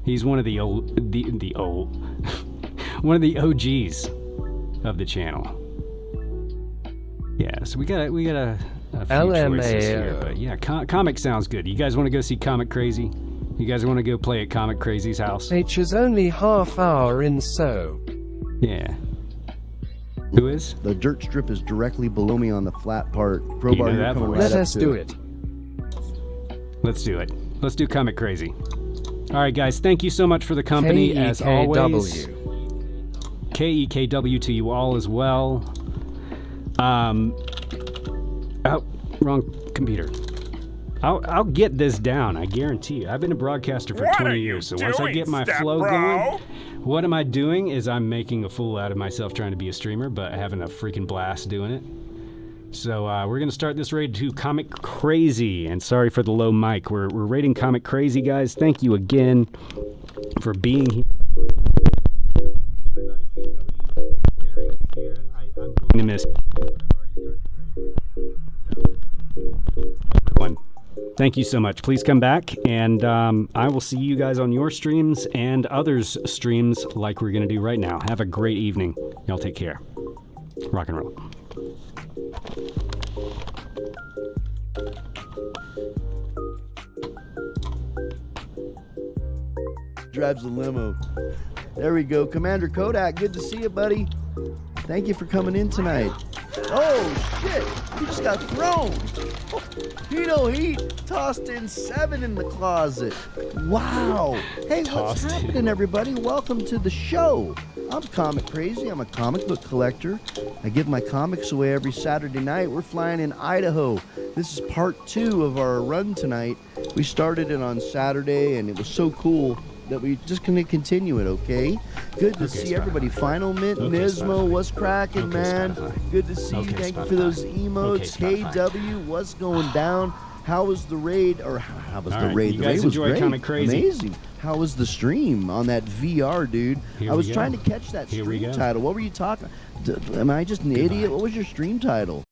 He's one of the old one of the OGs of the channel. Yeah, so we got a few choices here, but yeah, Comic sounds good. You guys want to go see Comic Crazy? You guys want to go play at Comic Crazy's house? H is only half hour in, so. Yeah. Who is? The dirt strip is directly below me on the flat part. Crowbar, that coming voice. right Let up us to do it. Let's do it. Let's do Comic Crazy. All right, guys. Thank you so much for the company, as always. KEKW to you all as well. Oh, wrong computer. I'll get this down, I guarantee you. I've been a broadcaster for 20 years, so once I get my flow going, what am I doing is I'm making a fool out of myself trying to be a streamer, but having a freaking blast doing it. So we're going to start this raid to Comic Crazy, and sorry for the low mic. We're raiding Comic Crazy, guys. Thank you again for being here. I'm going to miss everyone. Thank you so much. Please come back, and I will see you guys on your streams and others' streams like we're going to do right now. Have a great evening. Y'all take care. Rock and roll. Drives the limo. There we go. Commander Kodak, good to see you, buddy. Thank you for coming in tonight. Oh, shit. You just got thrown. Pino Heat tossed in 7 in the closet. Wow. Hey, what's happening, everybody? Welcome to the show. I'm Comic Crazy. I'm a comic book collector. I give my comics away every Saturday night. We're flying in Idaho. This is part 2 of our run tonight. We started it on Saturday, and it was so cool that we just gonna continue it, okay? Good to see everybody. Final Mint, Nismo, what's cracking, man? Good to see you. Thank you for those emotes. KW, what's going down? How was the raid? Or how was the raid? You The guys raid was enjoy great. Comic Crazy? Amazing. How was the stream on that VR, dude? I was trying to catch that Here we stream go. title. What were you talking? Am I just an idiot? What was your stream title?